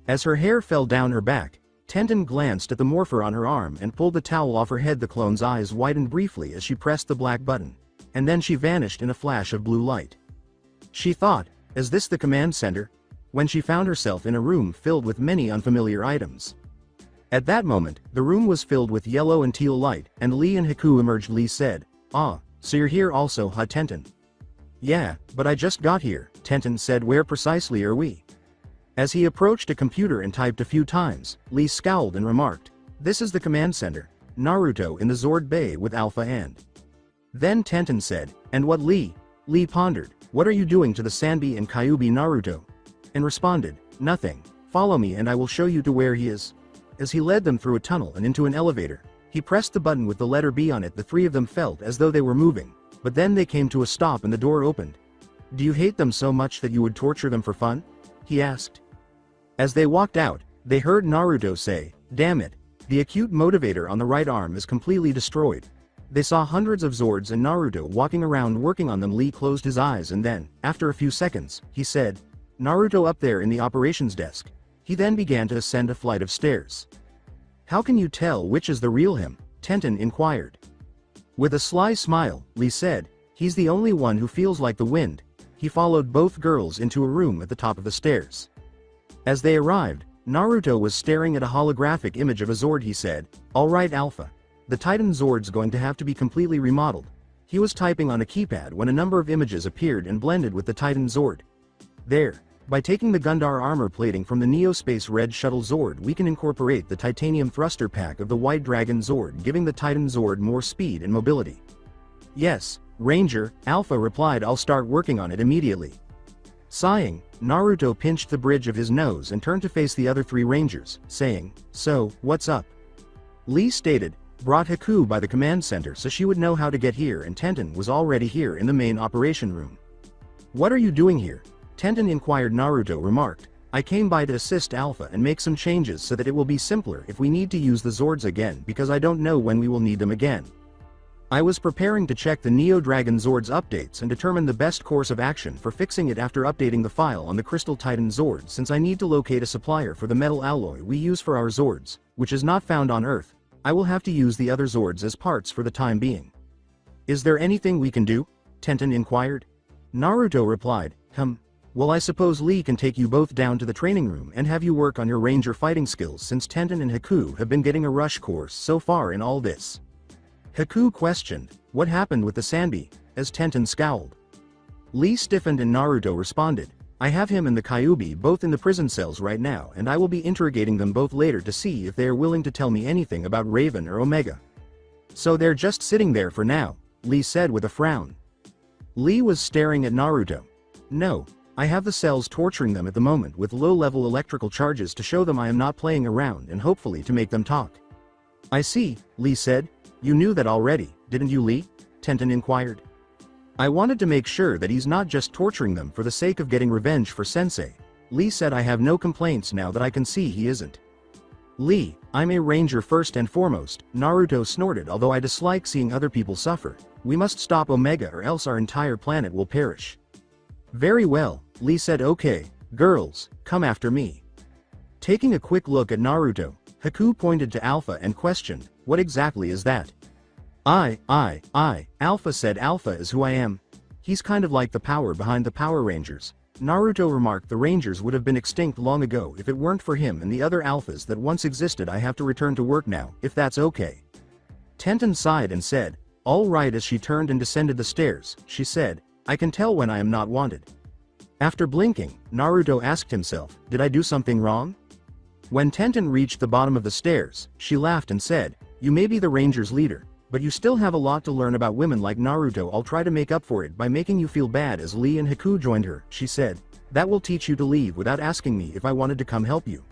As her hair fell down her back, Tenten glanced at the morpher on her arm and pulled the towel off her head. The clone's eyes widened briefly as she pressed the black button, and then she vanished in a flash of blue light. She thought, is this the command center? When she found herself in a room filled with many unfamiliar items. At that moment, the room was filled with yellow and teal light, and Lee and Haku emerged. Lee said, so you're here also, huh, Tenten? Yeah, but I just got here, Tenten said. Where precisely are we? As he approached a computer and typed a few times, Lee scowled and remarked, this is the command center, Naruto in the Zord Bay with Alpha and. Then Tenten said, and what, Lee? Lee pondered, what are you doing to the Sanbi and Kyuubi? Naruto? And responded, nothing, follow me and I will show you to where he is. As he led them through a tunnel and into an elevator, he pressed the button with the letter B on it. The three of them felt as though they were moving, but then they came to a stop and the door opened. Do you hate them so much that you would torture them for fun? He asked. As they walked out, they heard Naruto say, damn it, the acute motivator on the right arm is completely destroyed. They saw hundreds of Zords and Naruto walking around working on them. Lee closed his eyes and then, after a few seconds, he said, Naruto up there in the operations desk. He then began to ascend a flight of stairs. How can you tell which is the real him? Tenten inquired. With a sly smile, Lee said, he's the only one who feels like the wind. He followed both girls into a room at the top of the stairs. As they arrived, Naruto was staring at a holographic image of a Zord. He said, alright Alpha. The Titan Zord's going to have to be completely remodeled. He was typing on a keypad when a number of images appeared and blended with the Titan Zord. There. By taking the Gundar armor plating from the Neo-Space Red Shuttle Zord, we can incorporate the titanium thruster pack of the White Dragon Zord, giving the Titan Zord more speed and mobility. Yes, Ranger, Alpha replied. I'll start working on it immediately. Sighing, Naruto pinched the bridge of his nose and turned to face the other three Rangers, saying, so, what's up? Lee stated, brought Haku by the command center so she would know how to get here, and Tenten was already here in the main operation room. What are you doing here? Tenten inquired. Naruto remarked, I came by to assist Alpha and make some changes so that it will be simpler if we need to use the Zords again, because I don't know when we will need them again. I was preparing to check the Neo Dragon Zords updates and determine the best course of action for fixing it after updating the file on the Crystal Titan Zord, since I need to locate a supplier for the metal alloy we use for our Zords, which is not found on Earth. I will have to use the other Zords as parts for the time being. Is there anything we can do? Tenten inquired. Naruto replied, well, I suppose Lee can take you both down to the training room and have you work on your ranger fighting skills, since Tenten and Haku have been getting a rush course so far in all this. Haku questioned, what happened with the Sanbi, as Tenten scowled. Lee stiffened and Naruto responded, I have him and the Kyuubi both in the prison cells right now, and I will be interrogating them both later to see if they are willing to tell me anything about Raven or Omega. So they're just sitting there for now, Lee said with a frown. Lee was staring at Naruto. No, I have the cells torturing them at the moment with low-level electrical charges to show them I am not playing around and hopefully to make them talk. I see, Lee said. You knew that already, didn't you, Lee? Tenten inquired. I wanted to make sure that he's not just torturing them for the sake of getting revenge for Sensei. Lee said. I have no complaints now that I can see he isn't. Lee, I'm a ranger first and foremost, Naruto snorted. Although I dislike seeing other people suffer, we must stop Omega or else our entire planet will perish. Very well, Lee said. Okay, girls, come after me. Taking a quick look at Naruto, Haku pointed to Alpha and questioned, what exactly is that? Alpha said. Alpha is who I am. He's kind of like the power behind the Power Rangers. Naruto remarked. The Rangers would have been extinct long ago if it weren't for him and the other alphas that once existed. I have to return to work now, if that's okay. Tenten sighed and said, all right. As she turned and descended the stairs, she said, I can tell when I am not wanted. After blinking, Naruto asked himself, did I do something wrong? When Tenten reached the bottom of the stairs, she laughed and said, you may be the Rangers' leader, but you still have a lot to learn about women like Naruto. I'll try to make up for it by making you feel bad. As Lee and Haku joined her, she said, that will teach you to leave without asking me if I wanted to come help you.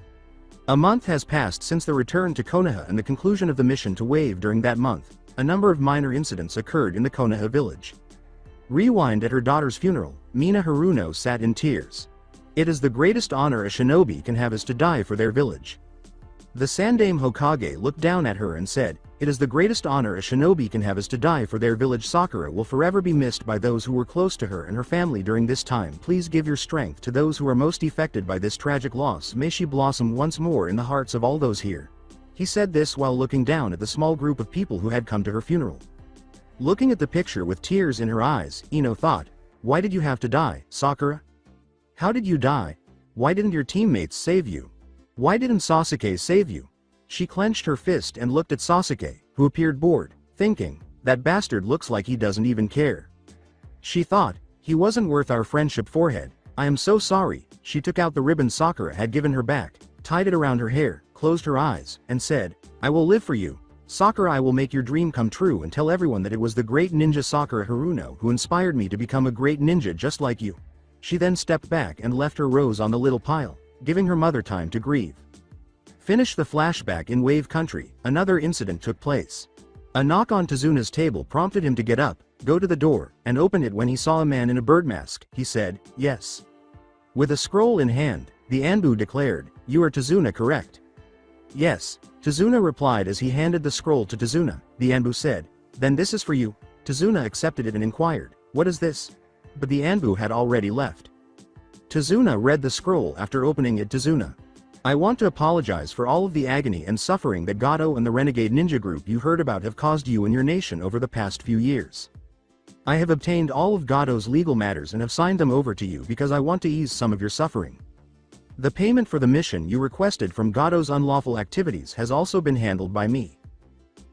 A month has passed since the return to Konoha and the conclusion of the mission to Wave. During that month, a number of minor incidents occurred in the Konoha village. Rewind. At her daughter's funeral, Mina Haruno sat in tears. It is the greatest honor a shinobi can have is to die for their village. The Sandaime Hokage looked down at her and said, it is the greatest honor a shinobi can have is to die for their village. Sakura will forever be missed by those who were close to her and her family during this time. Please give your strength to those who are most affected by this tragic loss. May she blossom once more in the hearts of all those here. He said this while looking down at the small group of people who had come to her funeral. Looking at the picture with tears in her eyes, Ino thought, why did you have to die, Sakura? How did you die? Why didn't your teammates save you? Why didn't Sasuke save you? She clenched her fist and looked at Sasuke, who appeared bored, thinking, that bastard looks like he doesn't even care. She thought, he wasn't worth our friendship. Forehead, I am so sorry. She took out the ribbon Sakura had given her back, tied it around her hair, closed her eyes, and said, I will live for you. Sakura, I will make your dream come true and tell everyone that it was the great ninja Sakura Haruno who inspired me to become a great ninja just like you. She then stepped back and left her rose on the little pile, giving her mother time to grieve. Finish the flashback. In Wave Country, another incident took place. A knock on Tezuna's table prompted him to get up, go to the door, and open it. When he saw a man in a bird mask, he said, yes. With a scroll in hand, the Anbu declared, you are Tezuna, correct? Yes, Tezuna replied as he handed the scroll to Tezuna. The Anbu said, then this is for you. Tezuna accepted it and inquired, what is this? But the Anbu had already left. Tezuna read the scroll after opening it. Tezuna, I want to apologize for all of the agony and suffering that Gato and the renegade ninja group you heard about have caused you and your nation over the past few years. I have obtained all of Gato's legal matters and have signed them over to you because I want to ease some of your suffering. The payment for the mission you requested from Gato's unlawful activities has also been handled by me.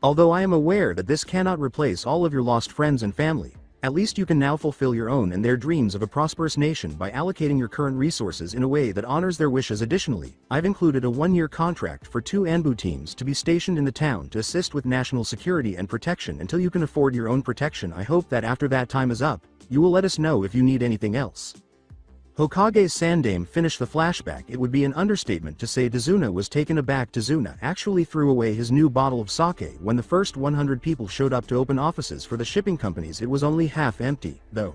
Although I am aware that this cannot replace all of your lost friends and family, at least you can now fulfill your own and their dreams of a prosperous nation by allocating your current resources in a way that honors their wishes. Additionally, I've included a 1-year contract for 2 Anbu teams to be stationed in the town to assist with national security and protection until you can afford your own protection. I hope that after that time is up, you will let us know if you need anything else. Hokage Sandaime finished the flashback. It would be an understatement to say Tezuna was taken aback. Tezuna actually threw away his new bottle of sake when the first 100 people showed up to open offices for the shipping companies. It was only half empty, though.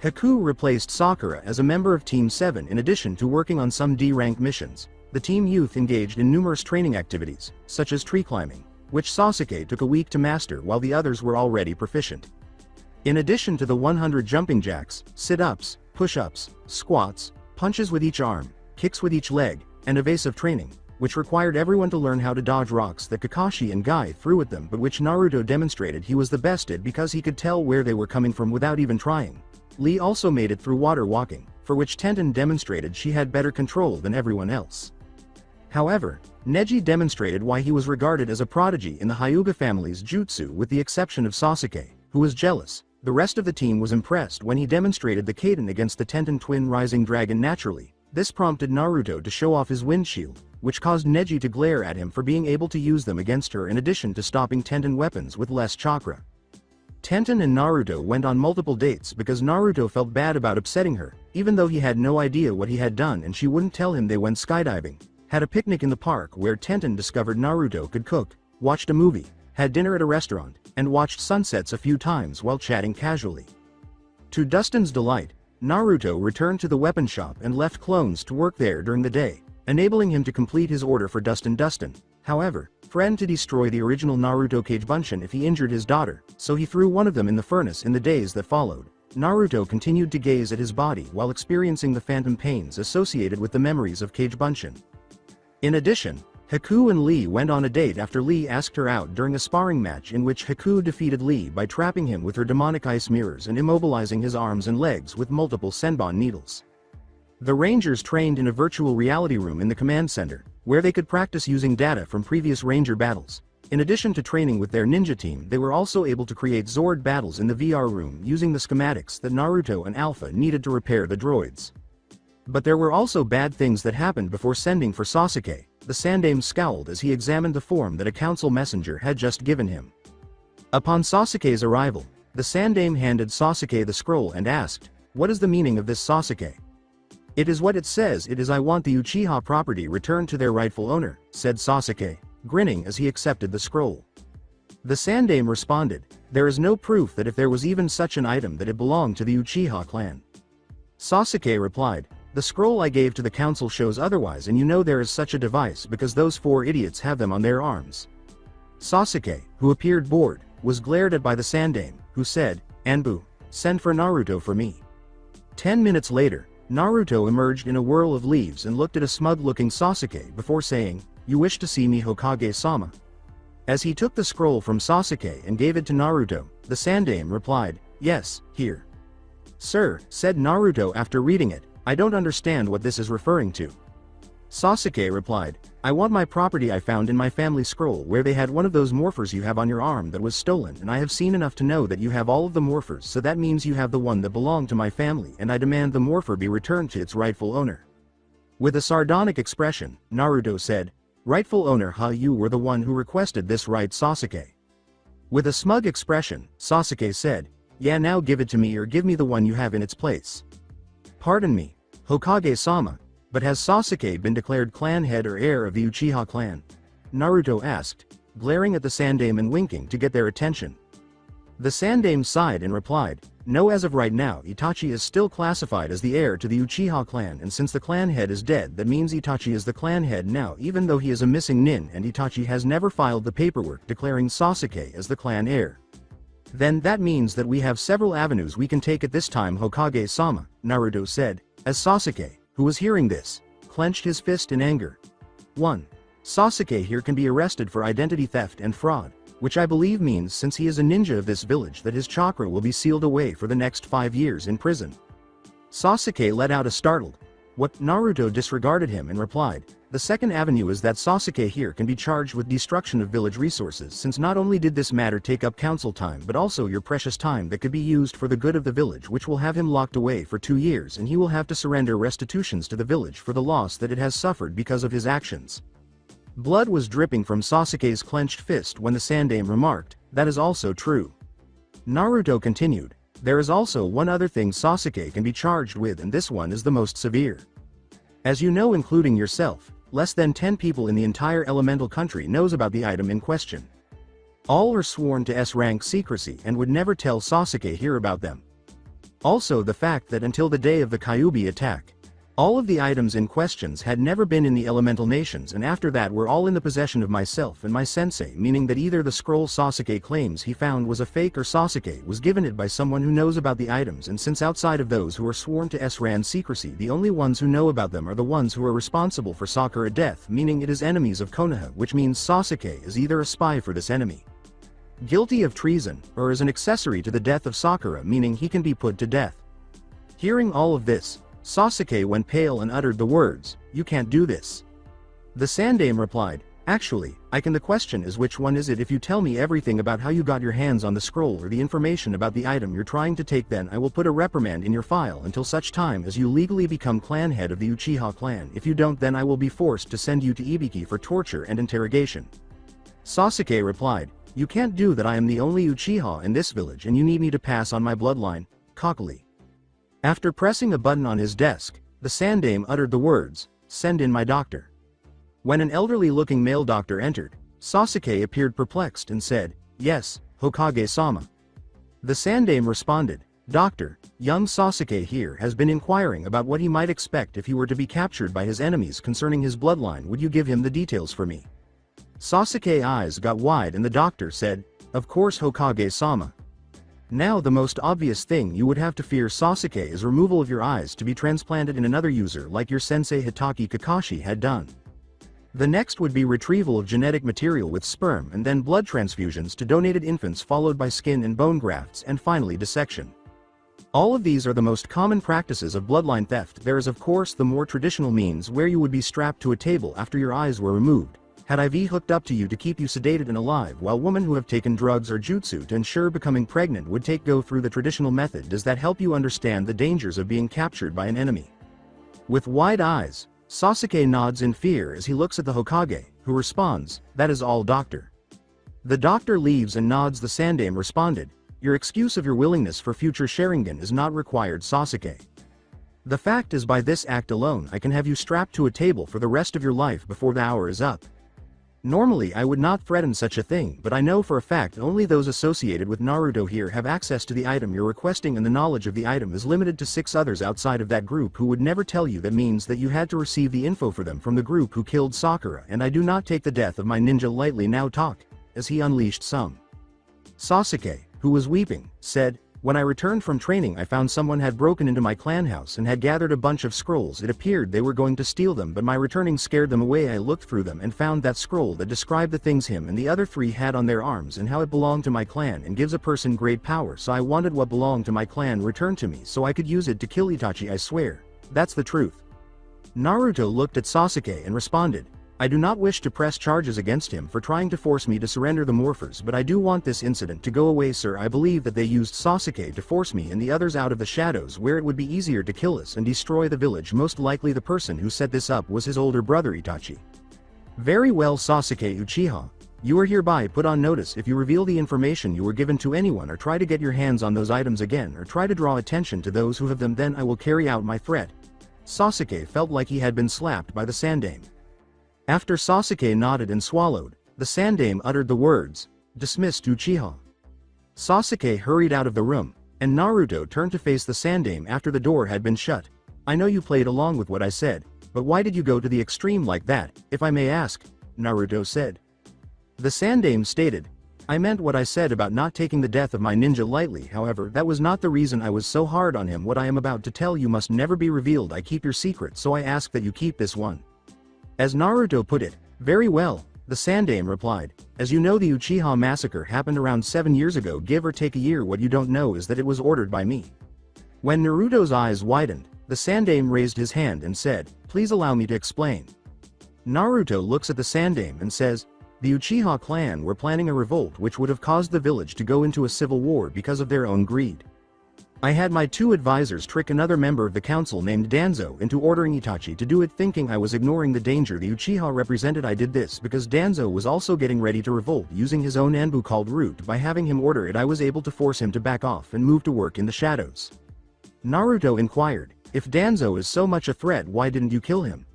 Haku replaced Sakura as a member of Team 7. In addition to working on some D-rank missions, the team youth engaged in numerous training activities, such as tree climbing, which Sasuke took a week to master while the others were already proficient. In addition to the 100 jumping jacks, sit-ups, push-ups, squats, punches with each arm, kicks with each leg, and evasive training, which required everyone to learn how to dodge rocks that Kakashi and Guy threw at them, but which Naruto demonstrated he was the best at because he could tell where they were coming from without even trying. Lee also made it through water walking, for which Tenten demonstrated she had better control than everyone else. However, Neji demonstrated why he was regarded as a prodigy in the Hyuga family's jutsu with the exception of Sasuke, who was jealous, The rest of the team was impressed when he demonstrated the Kaden against the Tenten twin rising dragon naturally. This prompted Naruto to show off his wind shield, which caused Neji to glare at him for being able to use them against her in addition to stopping Tenten weapons with less chakra. Tenten and Naruto went on multiple dates because Naruto felt bad about upsetting her, even though he had no idea what he had done and she wouldn't tell him. They went skydiving, had a picnic in the park where Tenten discovered Naruto could cook, watched a movie, had dinner at a restaurant, and watched sunsets a few times while chatting casually. To Dustin's delight, Naruto returned to the weapon shop and left clones to work there during the day, enabling him to complete his order for Dustin. Dustin, however, threatened to destroy the original Naruto Cage Bunshin if he injured his daughter, so he threw one of them in the furnace in the days that followed. Naruto continued to gaze at his body while experiencing the phantom pains associated with the memories of Cage Bunshin. In addition, Haku and Lee went on a date after Lee asked her out during a sparring match in which Haku defeated Lee by trapping him with her demonic ice mirrors and immobilizing his arms and legs with multiple Senbon needles. The Rangers trained in a virtual reality room in the command center, where they could practice using data from previous Ranger battles. In addition to training with their ninja team, they were also able to create Zord battles in the VR room using the schematics that Naruto and Alpha needed to repair the droids. But there were also bad things that happened before sending for Sasuke. The Sandaime scowled as he examined the form that a council messenger had just given him. Upon Sasuke's arrival, the Sandaime handed Sasuke the scroll and asked, "What is the meaning of this, Sasuke?" "It is what it says. It is I want the Uchiha property returned to their rightful owner," said Sasuke, grinning as he accepted the scroll. The Sandaime responded, "There is no proof that if there was even such an item that it belonged to the Uchiha clan." Sasuke replied, "The scroll I gave to the council shows otherwise, and you know there is such a device because those 4 idiots have them on their arms." Sasuke, who appeared bored, was glared at by the Sandaime, who said, "Anbu, send for Naruto for me." 10 minutes later, Naruto emerged in a whirl of leaves and looked at a smug-looking Sasuke before saying, "You wish to see me, Hokage-sama?" As he took the scroll from Sasuke and gave it to Naruto, the Sandaime replied, "Yes, here." "Sir," said Naruto after reading it, "I don't understand what this is referring to." Sasuke replied, "I want my property I found in my family scroll where they had one of those morphers you have on your arm that was stolen, and I have seen enough to know that you have all of the morphers, so that means you have the one that belonged to my family, and I demand the morpher be returned to its rightful owner." With a sardonic expression, Naruto said, "Rightful owner, huh? You were the one who requested this, right, Sasuke?" With a smug expression, Sasuke said, "Yeah, now give it to me or give me the one you have in its place." "Pardon me, Hokage-sama, but has Sasuke been declared clan head or heir of the Uchiha clan?" Naruto asked, glaring at the Sandaime and winking to get their attention. The Sandaime sighed and replied, "No, as of right now Itachi is still classified as the heir to the Uchiha clan, and since the clan head is dead, that means Itachi is the clan head now, even though he is a missing nin, and Itachi has never filed the paperwork declaring Sasuke as the clan heir." "Then that means that we have several avenues we can take at this time, Hokage-sama," Naruto said, as Sasuke, who was hearing this, clenched his fist in anger. 1. Sasuke here can be arrested for identity theft and fraud, which I believe means since he is a ninja of this village that his chakra will be sealed away for the next 5 years in prison. Sasuke let out a startled, "What?" Naruto disregarded him and replied, "The second avenue is that Sasuke here can be charged with destruction of village resources, since not only did this matter take up council time but also your precious time that could be used for the good of the village, which will have him locked away for 2 years, and he will have to surrender restitutions to the village for the loss that it has suffered because of his actions." Blood was dripping from Sasuke's clenched fist when the Sandaime remarked, "That is also true." Naruto continued, "There is also one other thing Sasuke can be charged with, and this one is the most severe. As you know, including yourself, less than 10 people in the entire elemental country knows about the item in question. All are sworn to S-rank secrecy and would never tell Sasuke here about them. Also the fact that until the day of the Kyuubi attack, all of the items in questions had never been in the elemental nations, and after that were all in the possession of myself and my sensei, meaning that either the scroll Sasuke claims he found was a fake or Sasuke was given it by someone who knows about the items, and since outside of those who are sworn to S-ran secrecy the only ones who know about them are the ones who are responsible for Sakura death, meaning it is enemies of Konoha, which means Sasuke is either a spy for this enemy, guilty of treason, or is an accessory to the death of Sakura, meaning he can be put to death." Hearing all of this, Sasuke went pale and uttered the words, "You can't do this." The Sandaime replied, Actually, the question is which one is it? If you tell me everything about how you got your hands on the scroll or the information about the item you're trying to take, then I will put a reprimand in your file until such time as you legally become clan head of the Uchiha clan. If you don't, then I will be forced to send you to Ibiki for torture and interrogation. Sasuke replied, "You can't do that. I am the only Uchiha in this village and you need me to pass on my bloodline," cockily. After pressing a button on his desk, the Sandaime uttered the words, "Send in my doctor." When an elderly-looking male doctor entered, Sasuke appeared perplexed and said, "Yes, Hokage-sama." The Sandaime responded, "Doctor, young Sasuke here has been inquiring about what he might expect if he were to be captured by his enemies concerning his bloodline. Would you give him the details for me?" Sasuke's eyes got wide and the doctor said, "Of course, Hokage-sama." Now the most obvious thing you would have to fear, Sasuke, is removal of your eyes to be transplanted in another user like your sensei Hitaki Kakashi had done. The next would be retrieval of genetic material with sperm and then blood transfusions to donated infants, followed by skin and bone grafts, and finally dissection. All of these are the most common practices of bloodline theft. There is of course the more traditional means where you would be strapped to a table after your eyes were removed, had IV hooked up to you to keep you sedated and alive, while women who have taken drugs or jutsu to ensure becoming pregnant would go through the traditional method. Does that help you understand the dangers of being captured by an enemy? With wide eyes, Sasuke nods in fear as he looks at the Hokage, who responds, "That is all, doctor." The doctor leaves and nods. The Sandaime responded, "Your excuse of your willingness for future Sharingan is not required, Sasuke. The fact is, by this act alone I can have you strapped to a table for the rest of your life before the hour is up. Normally I would not threaten such a thing, but I know for a fact only those associated with Naruto here have access to the item you're requesting, and the knowledge of the item is limited to 6 others outside of that group who would never tell you. That means that you had to receive the info for them from the group who killed Sakura, and I do not take the death of my ninja lightly." Now talk, as he unleashed some. Sasuke, who was weeping, said, "When I returned from training I found someone had broken into my clan house and had gathered a bunch of scrolls. It appeared they were going to steal them, but my returning scared them away. I looked through them and found that scroll that described the things him and the other 3 had on their arms and how it belonged to my clan and gives a person great power. So I wanted what belonged to my clan returned to me so I could use it to kill Itachi. I swear, that's the truth." Naruto looked at Sasuke and responded, "I do not wish to press charges against him for trying to force me to surrender the morphers, but I do want this incident to go away, sir. I believe that they used Sasuke to force me and the others out of the shadows where it would be easier to kill us and destroy the village. Most likely the person who set this up was his older brother Itachi." "Very well, Sasuke Uchiha. You are hereby put on notice. If you reveal the information you were given to anyone or try to get your hands on those items again or try to draw attention to those who have them, then I will carry out my threat." Sasuke felt like he had been slapped by the Sandaime. After Sasuke nodded and swallowed, the Sandaime uttered the words, "Dismissed, Uchiha." Sasuke hurried out of the room, and Naruto turned to face the Sandaime after the door had been shut. "I know you played along with what I said, but why did you go to the extreme like that, if I may ask?" Naruto said. The Sandaime stated, "I meant what I said about not taking the death of my ninja lightly. However, that was not the reason I was so hard on him. What I am about to tell you must never be revealed. I keep your secret, so I ask that you keep this one." As Naruto put it, "Very well," the Sandaime replied. "As you know, the Uchiha massacre happened around 7 years ago, give or take a year. What you don't know is that it was ordered by me." When Naruto's eyes widened, the Sandaime raised his hand and said, "Please allow me to explain." Naruto looks at the Sandaime and says, "The Uchiha clan were planning a revolt which would have caused the village to go into a civil war because of their own greed. I had my 2 advisors trick another member of the council named Danzo into ordering Itachi to do it, thinking I was ignoring the danger the Uchiha represented. I did this because Danzo was also getting ready to revolt using his own Anbu called Root. By having him order it, I was able to force him to back off and move to work in the shadows." Naruto inquired, "If Danzo is so much a threat, why didn't you kill him?"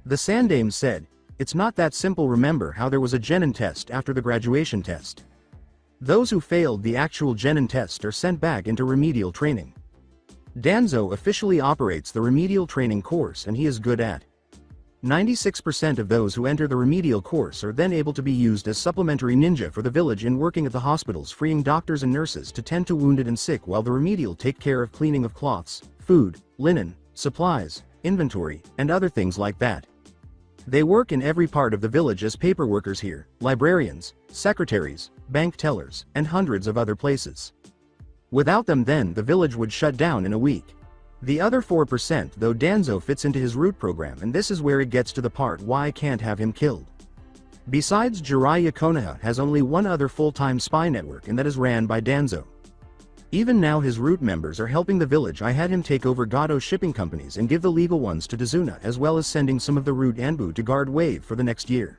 The Sandaime said, "It's not that simple. Remember how there was a genin test after the graduation test? Those who failed the actual genin test are sent back into remedial training. Danzo officially operates the remedial training course and he is good at 96% of those who enter the remedial course are then able to be used as supplementary ninja for the village in working at the hospitals, freeing doctors and nurses to tend to wounded and sick, while the remedial take care of cleaning of cloths, food, linen, supplies, inventory, and other things like that. They work in every part of the village as paper workers here, librarians, secretaries, bank tellers, and hundreds of other places. Without them then the village would shut down in a week. The other 4% though, Danzo fits into his root program, and this is where it gets to the part why I can't have him killed. Besides, Jiraiya Konoha has only one other full-time spy network, and that is ran by Danzo. Even now his root members are helping the village. I had him take over Gado shipping companies and give the legal ones to Dazuna, as well as sending some of the root Anbu to guard Wave for the next year.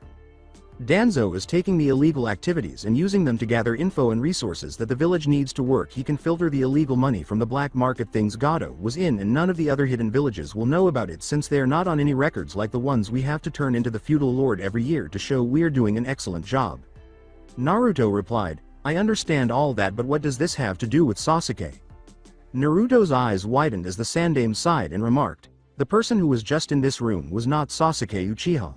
Danzo is taking the illegal activities and using them to gather info and resources that the village needs to work. He can filter the illegal money from the black market things Gado was in, and none of the other hidden villages will know about it since they are not on any records like the ones we have to turn into the feudal lord every year to show we're doing an excellent job. Naruto replied, I understand all that, but what does this have to do with Sasuke? Naruto's eyes widened as the Sandame sighed and remarked, the person who was just in this room was not Sasuke Uchiha.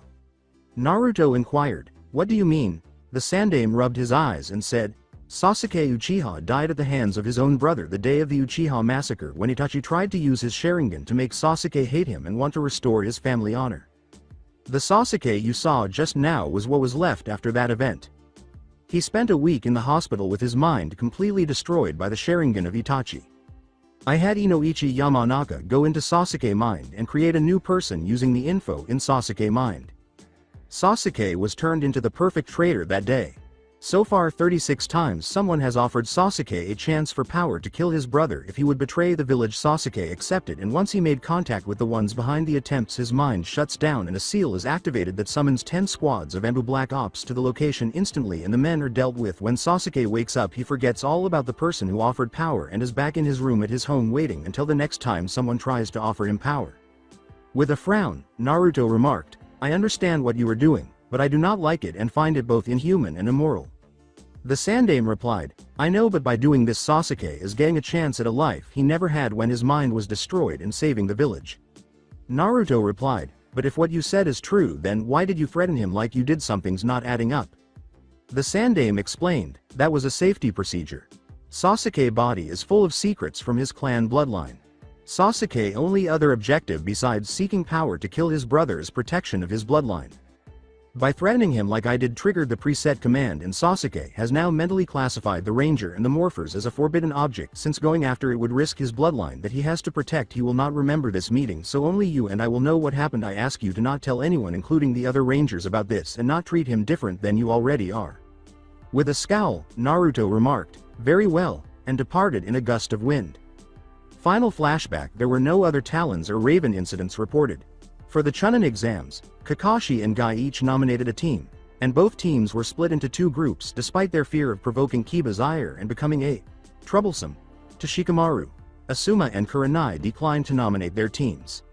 Naruto inquired, what do you mean? The Sandame rubbed his eyes and said, Sasuke Uchiha died at the hands of his own brother the day of the Uchiha massacre when Itachi tried to use his Sharingan to make Sasuke hate him and want to restore his family honor. The Sasuke you saw just now was what was left after that event. He spent a week in the hospital with his mind completely destroyed by the Sharingan of Itachi. I had Inoichi Yamanaka go into Sasuke mind and create a new person using the info in Sasuke mind. Sasuke was turned into the perfect traitor that day. So far 36 times someone has offered Sasuke a chance for power to kill his brother if he would betray the village. Sasuke accepted, and once he made contact with the ones behind the attempts, his mind shuts down and a seal is activated that summons 10 squads of Anbu Black Ops to the location instantly, and the men are dealt with. When Sasuke wakes up he forgets all about the person who offered power and is back in his room at his home waiting until the next time someone tries to offer him power. With a frown, Naruto remarked, I understand what you are doing, but I do not like it and find it both inhuman and immoral. The Sandame replied, I know, but by doing this Sasuke is getting a chance at a life he never had when his mind was destroyed and saving the village. Naruto replied, but if what you said is true, then why did you threaten him like you did? Something's not adding up. The Sandame explained, that was a safety procedure. Sasuke's body is full of secrets from his clan bloodline. Sasuke's only other objective besides seeking power to kill his brother is protection of his bloodline. By threatening him like I did triggered the preset command, and Sasuke has now mentally classified the Ranger and the Morphers as a forbidden object. Since going after it would risk his bloodline that he has to protect, he will not remember this meeting, so only you and I will know what happened. I ask you to not tell anyone including the other Rangers about this and not treat him different than you already are. With a scowl, Naruto remarked, very well, and departed in a gust of wind. Final flashback, there were no other Talons or Raven incidents reported. For the Chunin exams, Kakashi and Guy each nominated a team, and both teams were split into two groups despite their fear of provoking Kiba's ire and becoming troublesome to Shikamaru. Asuma and Kurenai declined to nominate their teams.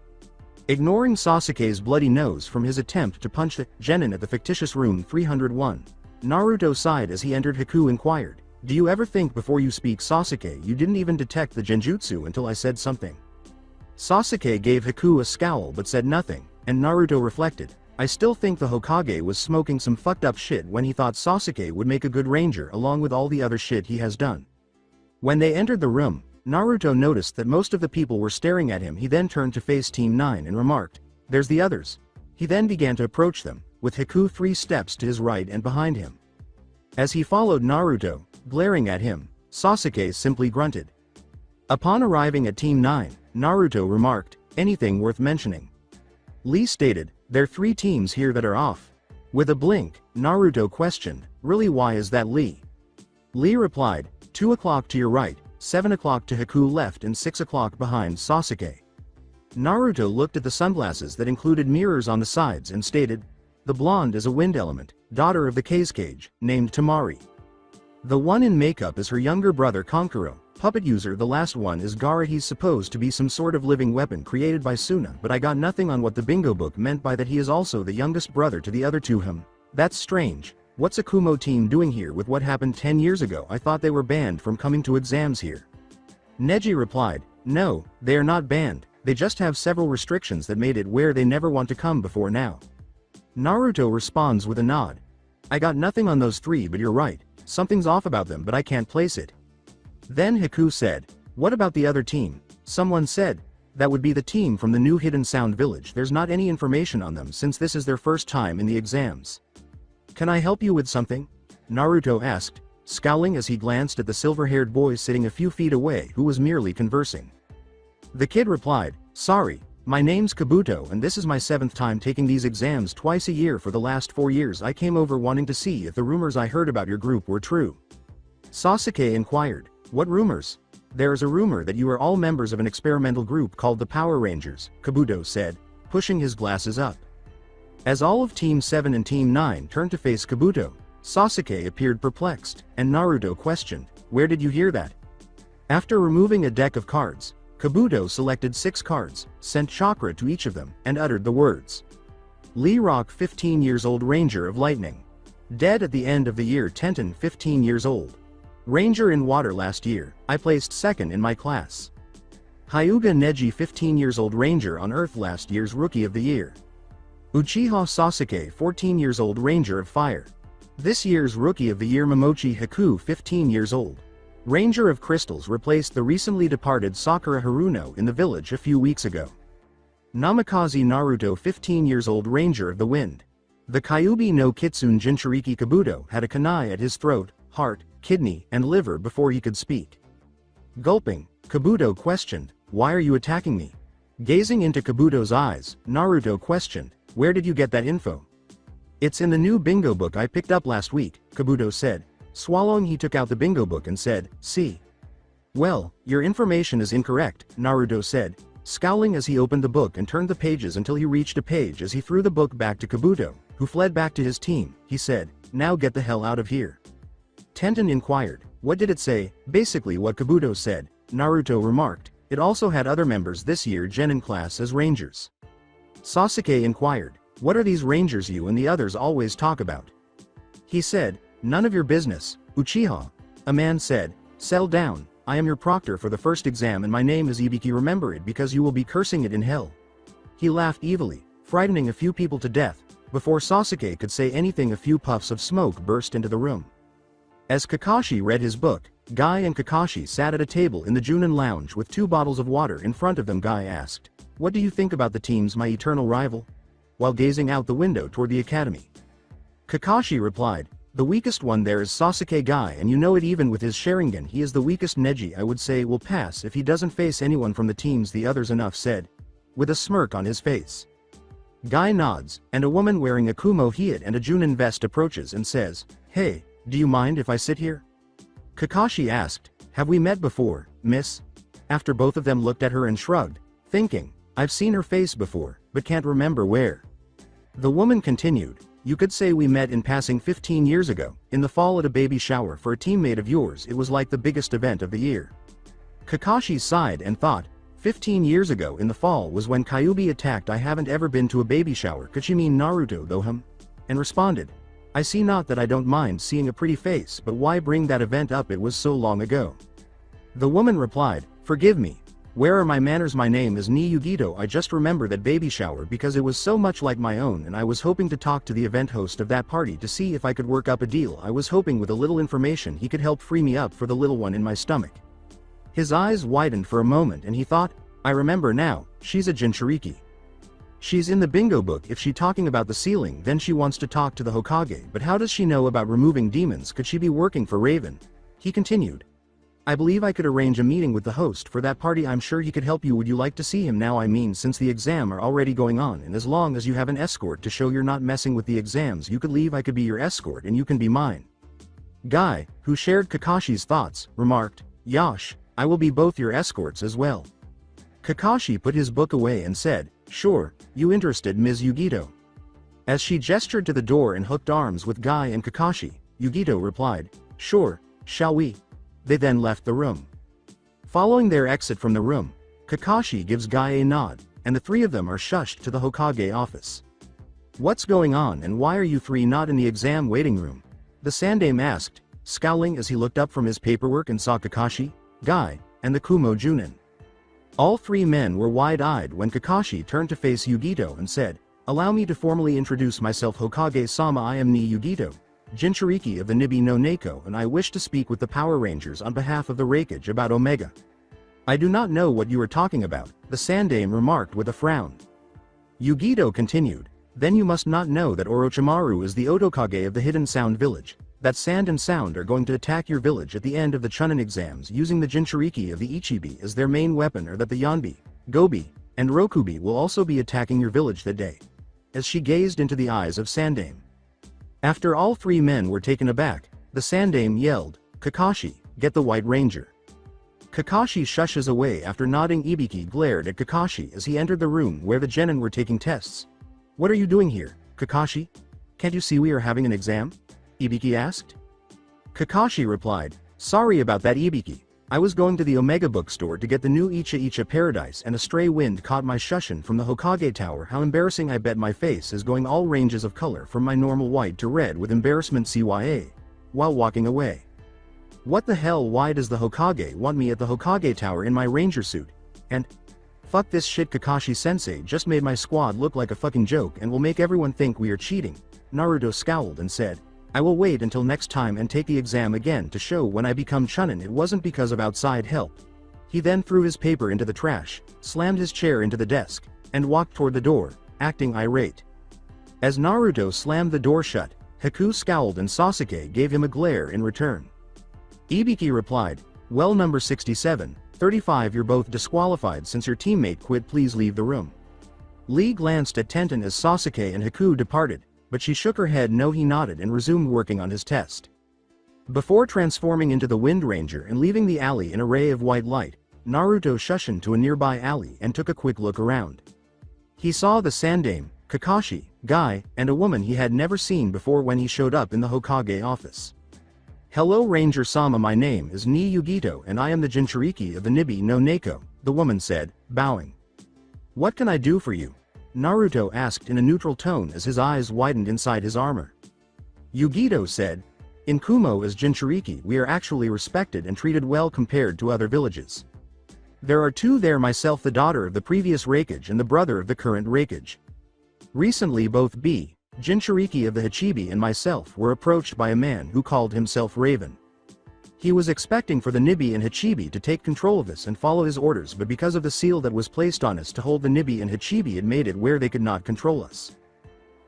Ignoring Sasuke's bloody nose from his attempt to punch the genin at the fictitious room 301, Naruto sighed as he entered. Haku inquired, do you ever think before you speak? Sasuke, you didn't even detect the genjutsu until I said something. Sasuke gave Haku a scowl but said nothing, and Naruto reflected, I still think the Hokage was smoking some fucked up shit when he thought Sasuke would make a good ranger along with all the other shit he has done. When they entered the room, Naruto noticed that most of the people were staring at him. He then turned to face Team 9 and remarked, there's the others. He then began to approach them, with Haku 3 steps to his right and behind him. As he followed Naruto, glaring at him, Sasuke simply grunted. Upon arriving at Team 9, Naruto remarked, anything worth mentioning? Lee stated, there are 3 teams here that are off. With a blink, Naruto questioned, really, why is that, Lee? Lee replied, 2 o'clock to your right, 7 o'clock to Haku left and 6 o'clock behind Sasuke. Naruto looked at the sunglasses that included mirrors on the sides and stated, the blonde is a wind element, daughter of the Kazekage, named Tamari. The one in makeup is her younger brother Kankuro, puppet user. The last one is Gaara. He's supposed to be some sort of living weapon created by Suna, but I got nothing on what the bingo book meant by that. He is also the youngest brother to the other 2. That's strange. What's a Kumo team doing here with what happened 10 years ago? I thought they were banned from coming to exams here. Neji replied, no, they are not banned, they just have several restrictions that made it where they never want to come before now. Naruto responds with a nod. I got nothing on those 3, but you're right, something's off about them, but I can't place it. Then Haku said, what about the other team? Someone said, that would be the team from the new Hidden Sound Village. There's not any information on them since this is their first time in the exams. Can I help you with something? Naruto asked, scowling as he glanced at the silver-haired boy sitting a few feet away who was merely conversing. The kid replied, sorry, My name's Kabuto and this is my 7th time taking these exams twice a year for the last 4 years. I came over wanting to see if the rumors I heard about your group were true. Sasuke inquired. What rumors? There is a rumor that you are all members of an experimental group called the Power Rangers, Kabuto said, pushing his glasses up. As all of Team 7 and Team 9 turned to face Kabuto, Sasuke appeared perplexed, and Naruto questioned, where did you hear that? After removing a deck of cards, Kabuto selected 6 cards, sent chakra to each of them, and uttered the words. Lee Rock 15 years old Ranger of Lightning. Dead at the end of the year. Tenten 15 years old. Ranger in Water. Last year, I placed 2nd in my class. Hyuga Neji 15 years old Ranger on Earth. Last year's Rookie of the Year. Uchiha Sasuke 14 years old Ranger of Fire. This year's Rookie of the Year. Momochi Haku 15 years old. Ranger of Crystals replaced the recently departed Sakura Haruno in the village a few weeks ago. Namikaze Naruto 15 years old Ranger of the Wind. The Kyuubi no Kitsune Jinchuriki. Kabuto had a kunai at his throat, heart, kidney, and liver before he could speak. Gulping, Kabuto questioned, why are you attacking me? Gazing into Kabuto's eyes, Naruto questioned, where did you get that info? It's in the new bingo book I picked up last week, Kabuto said. Swallowing, he took out the bingo book and said, see. Well, your information is incorrect, Naruto said, scowling as he opened the book and turned the pages until he reached a page. As he threw the book back to Kabuto, who fled back to his team, he said, now get the hell out of here. Tenten inquired, what did it say? Basically what Kabuto said, Naruto remarked. It also had other members this year Genin class as Rangers. Sasuke inquired, what are these Rangers you and the others always talk about? He said, none of your business, Uchiha. A man said, settle down, I am your proctor for the first exam and my name is Ibiki. Remember it because you will be cursing it in hell. He laughed evilly, frightening a few people to death. Before Sasuke could say anything, a few puffs of smoke burst into the room. As Kakashi read his book, Guy and Kakashi sat at a table in the Chunin lounge with 2 bottles of water in front of them. Guy asked, what do you think about the teams, my eternal rival? While gazing out the window toward the academy. Kakashi replied, the weakest one there is Sasuke. Guy, and you know it, even with his Sharingan he is the weakest. Neji I would say will pass if he doesn't face anyone from the teams the others. Enough said. With a smirk on his face. Guy nods, and a woman wearing a Kumo Hiat and a Chunin vest approaches and says, hey, do you mind if I sit here? Kakashi asked, have we met before, miss? After both of them looked at her and shrugged, thinking, I've seen her face before, but can't remember where. The woman continued, you could say we met in passing 15 years ago, in the fall at a baby shower for a teammate of yours. It was like the biggest event of the year. Kakashi sighed and thought, 15 years ago in the fall was when Kyuubi attacked. I haven't ever been to a baby shower. Could she mean Naruto though? And responded, I see. Not that I don't mind seeing a pretty face, but why bring that event up? It was so long ago. The woman replied, forgive me. Where are my manners? My name is Ni Yugito. I just remember that baby shower because it was so much like my own, and I was hoping to talk to the event host of that party to see if I could work up a deal. I was hoping with a little information he could help free me up for the little one in my stomach. His eyes widened for a moment and he thought, I remember now, she's a Jinchuriki. She's in the bingo book. If she talking about the ceiling, then she wants to talk to the Hokage, but how does she know about removing demons? Could she be working for Raven? He continued. I believe I could arrange a meeting with the host for that party. I'm sure he could help you. Would you like to see him now? I mean, since the exam are already going on, and as long as you have an escort to show you're not messing with the exams, you could leave. I could be your escort and you can be mine. Guy, who shared Kakashi's thoughts, remarked, Yash, I will be both your escorts as well. Kakashi put his book away and said, sure, you interested, Ms. Yugito? As she gestured to the door and hooked arms with Guy and Kakashi, Yugito replied, sure, shall we? They then left the room. Following their exit from the room, Kakashi gives Guy a nod, and the 3 of them are shushed to the Hokage office. What's going on and why are you 3 not in the exam waiting room? The Sandaime asked, scowling as he looked up from his paperwork and saw Kakashi, Guy, and the Kumo Chunin. All 3 men were wide-eyed when Kakashi turned to face Yugito and said, allow me to formally introduce myself. Hokage-sama, I am Ni Yugito, Jinchuriki of the Nibi no Neko, and I wish to speak with the Power Rangers on behalf of the Raikage about Omega. I do not know what you are talking about, the Sandaime remarked with a frown. Yugito continued, then you must not know that Orochimaru is the Otokage of the Hidden Sound Village, that Sand and Sound are going to attack your village at the end of the Chunin exams using the Jinchuriki of the Ichibi as their main weapon, or that the Yanbi, Gobi, and Rokubi will also be attacking your village that day. As she gazed into the eyes of Sandame. After all three men were taken aback, the Sandame yelled, "Kakashi, get the White Ranger." Kakashi shushes away after nodding. Ibiki glared at Kakashi as he entered the room where the genin were taking tests. "What are you doing here, Kakashi? Can't you see we are having an exam?" Ibiki asked. Kakashi replied, "Sorry about that, Ibiki. I was going to the Omega bookstore to get the new Icha Icha Paradise and a stray wind caught my shushin from the Hokage tower. How embarrassing. I bet my face is going all ranges of color from my normal white to red with embarrassment CYA. While walking away. What the hell, why does the Hokage want me at the Hokage tower in my ranger suit? And fuck this shit, Kakashi sensei just made my squad look like a fucking joke and will make everyone think we are cheating." Naruto scowled and said, "I will wait until next time and take the exam again to show when I become Chunin it wasn't because of outside help." He then threw his paper into the trash, slammed his chair into the desk, and walked toward the door, acting irate. As Naruto slammed the door shut, Haku scowled and Sasuke gave him a glare in return. Ibiki replied, "Well, number 67, 35, you're both disqualified since your teammate quit. Please leave the room." Lee glanced at Tenten as Sasuke and Haku departed, but she shook her head no. He nodded and resumed working on his test. Before transforming into the Wind Ranger and leaving the alley in a ray of white light, Naruto shushed to a nearby alley and took a quick look around. He saw the Sandame, Kakashi, guy, and a woman he had never seen before when he showed up in the Hokage office. "Hello Ranger-sama, my name is Ni Yugito and I am the Jinchuriki of the Nibi no Neko," the woman said, bowing. "What can I do for you?" Naruto asked in a neutral tone as his eyes widened inside his armor. Yugito said, "In Kumo as Jinchuriki we are actually respected and treated well compared to other villages. There are two there, myself the daughter of the previous Raikage and the brother of the current Raikage. Recently both B, Jinchuriki of the Hachibi and myself were approached by a man who called himself Raven. He was expecting for the Nibi and Hachibi to take control of us and follow his orders, but because of the seal that was placed on us to hold the Nibi and Hachibi it made it where they could not control us.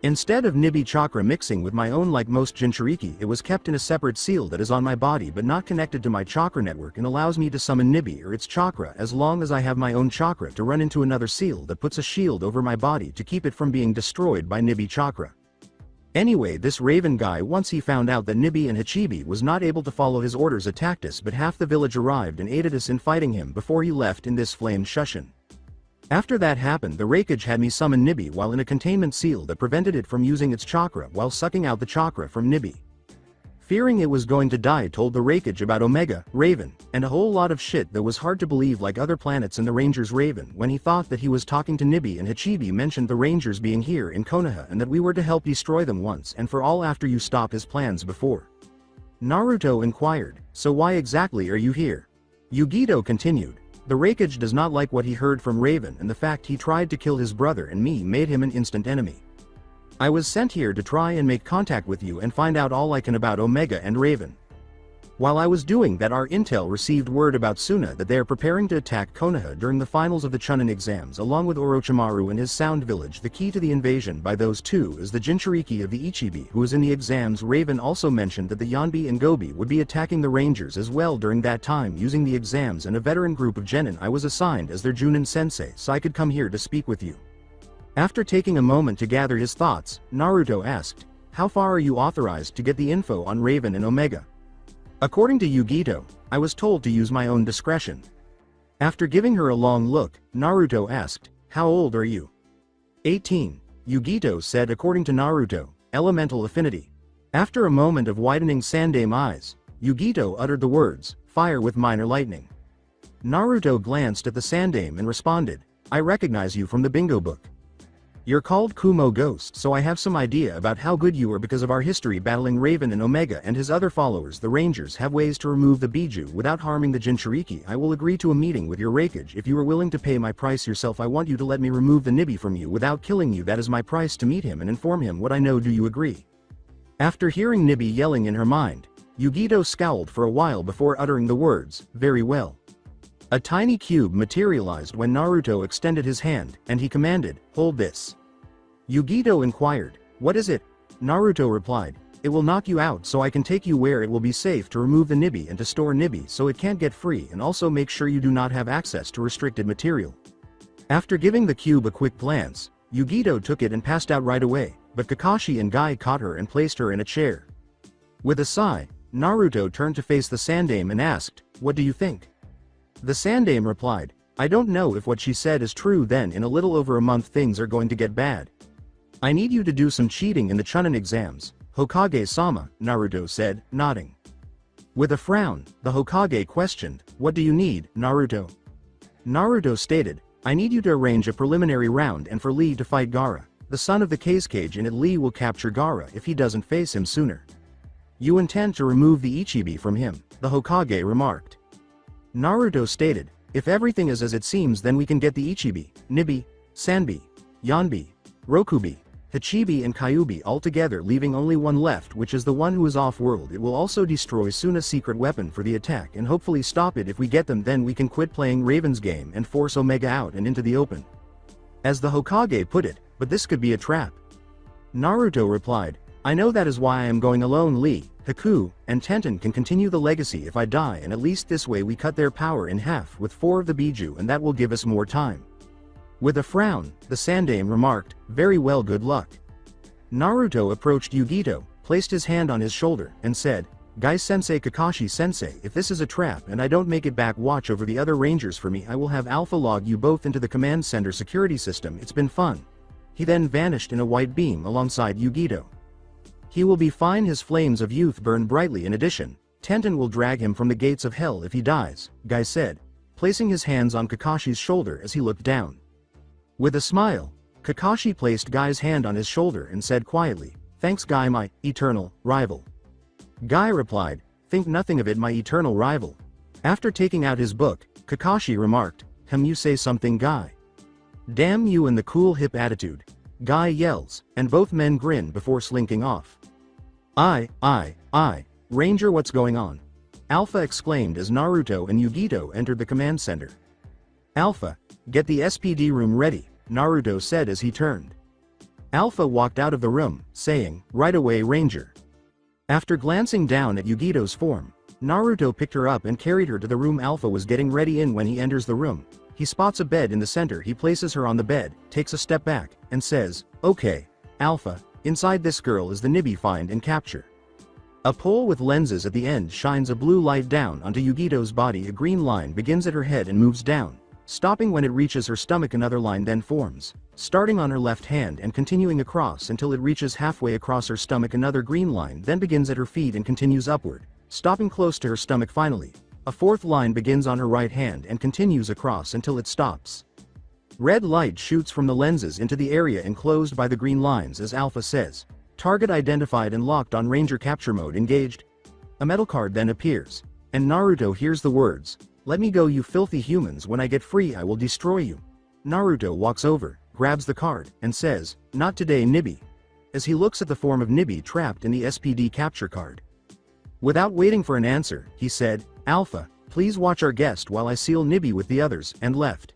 Instead of Nibi chakra mixing with my own like most Jinchuriki, it was kept in a separate seal that is on my body but not connected to my chakra network and allows me to summon Nibi or its chakra as long as I have my own chakra to run into another seal that puts a shield over my body to keep it from being destroyed by Nibi chakra. Anyway, this Raven guy, once he found out that Nibi and Hachibi was not able to follow his orders, attacked us, but half the village arrived and aided us in fighting him before he left in this flamed shushin. After that happened, the Raikage had me summon Nibi while in a containment seal that prevented it from using its chakra while sucking out the chakra from Nibi. Fearing it was going to die, told the Raikage about Omega, Raven, and a whole lot of shit that was hard to believe, like other planets and the Rangers. Raven, when he thought that he was talking to Nibi and Hachibi, mentioned the Rangers being here in Konoha and that we were to help destroy them once and for all after you stop his plans before. Naruto inquired, "So why exactly are you here?" Yugito continued, "The Raikage does not like what he heard from Raven, and the fact he tried to kill his brother and me made him an instant enemy. I was sent here to try and make contact with you and find out all I can about Omega and Raven. While I was doing that, our intel received word about Suna that they are preparing to attack Konoha during the finals of the Chunin exams along with Orochimaru and his Sound Village. The key to the invasion by those two is the Jinchuriki of the Ichibi who is in the exams. Raven also mentioned that the Yonbi and Gobi would be attacking the Rangers as well during that time using the exams and a veteran group of genin. I was assigned as their Junin sensei so I could come here to speak with you." After taking a moment to gather his thoughts, Naruto asked, "How far are you authorized to get the info on Raven and Omega?" According to Yugito, "I was told to use my own discretion." After giving her a long look, Naruto asked, "How old are you?" 18, Yugito said. According to Naruto, "Elemental affinity." After a moment of widening Sandame eyes, Yugito uttered the words, "Fire with minor lightning." Naruto glanced at the Sandame and responded, "I recognize you from the bingo book. You're called Kumo Ghost, so I have some idea about how good you are because of our history battling Raven and Omega and his other followers. The Rangers have ways to remove the Biju without harming the Jinchuriki. I will agree to a meeting with your Raikage if you are willing to pay my price yourself. I want you to let me remove the Nibi from you without killing you. That is my price to meet him and inform him what I know. Do you agree?" After hearing Nibi yelling in her mind, Yugito scowled for a while before uttering the words, "Very well." A tiny cube materialized when Naruto extended his hand, and he commanded, "Hold this." Yugito inquired, "What is it?" Naruto replied, "It will knock you out so I can take you where it will be safe to remove the Nibi and to store Nibi so it can't get free, and also make sure you do not have access to restricted material." After giving the cube a quick glance, Yugito took it and passed out right away, but Kakashi and Guy caught her and placed her in a chair. With a sigh, Naruto turned to face the Sandame and asked, "What do you think?" The Sandame replied, "I don't know if what she said is true. Then in a little over a month things are going to get bad. I need you to do some cheating in the Chunin exams, Hokage-sama," Naruto said, nodding. With a frown, the Hokage questioned, "What do you need, Naruto?" Naruto stated, "I need you to arrange a preliminary round and for Lee to fight Gaara, the son of the Kazekage, and Lee will capture Gaara if he doesn't face him sooner. You intend to remove the Ichibi from him," the Hokage remarked. Naruto stated, "If everything is as it seems, then we can get the Ichibi, Nibi, Sanbi, Yanbi, Rokubi, Hachibi and Kyubi all together, leaving only one left, which is the one who is off-world. It will also destroy Suna's secret weapon for the attack and hopefully stop it. If we get them, then we can quit playing Raven's game and force Omega out and into the open." As the Hokage put it, "But this could be a trap." Naruto replied, "I know, that is why I am going alone. Lee, Haku, and Tenten can continue the legacy if I die, and at least this way we cut their power in half with 4 of the Biju, and that will give us more time." With a frown, the Sandame remarked, "Very well, good luck." Naruto approached Yugito, placed his hand on his shoulder, and said, "Guy-sensei, Kakashi-sensei, if this is a trap and I don't make it back, watch over the other Rangers for me. I will have Alpha log you both into the command center security system. It's been fun." He then vanished in a white beam alongside Yugito. "He will be fine. His flames of youth burn brightly. In addition, Tenten will drag him from the gates of hell if he dies," Guy said, placing his hands on Kakashi's shoulder as he looked down. With a smile, Kakashi placed Guy's hand on his shoulder and said quietly, "Thanks, Guy, my eternal rival." Guy replied, "Think nothing of it, my eternal rival." After taking out his book, Kakashi remarked, You say something, Guy?" "Damn you and the cool hip attitude," Guy yells, and both men grin before slinking off. I, Ranger, what's going on?" Alpha exclaimed as Naruto and Yugito entered the command center. "Alpha, get the SPD room ready," Naruto said as he turned. Alpha walked out of the room, saying, "Right away, Ranger." After glancing down at Yugito's form, Naruto picked her up and carried her to the room Alpha was getting ready in. When he enters the room, he spots a bed in the center. He places her on the bed, takes a step back, and says, "Okay, Alpha, inside this girl is the Nibi, find and capture." A pole with lenses at the end shines a blue light down onto Yugito's body. A green line begins at her head and moves down, stopping when it reaches her stomach. Another line then forms, starting on her left hand and continuing across until it reaches halfway across her stomach. Another green line then begins at her feet and continues upward, stopping close to her stomach. Finally, a fourth line begins on her right hand and continues across until it stops. Red light shoots from the lenses into the area enclosed by the green lines as Alpha says, "Target identified and locked on Ranger capture mode engaged." A metal card then appears, and Naruto hears the words, "Let me go, you filthy humans. When I get free I will destroy you." Naruto walks over, grabs the card, and says, "Not today, Nibi," as he looks at the form of Nibi trapped in the SPD capture card. Without waiting for an answer, he said, "Alpha, please watch our guest while I seal Nibi with the others," and left.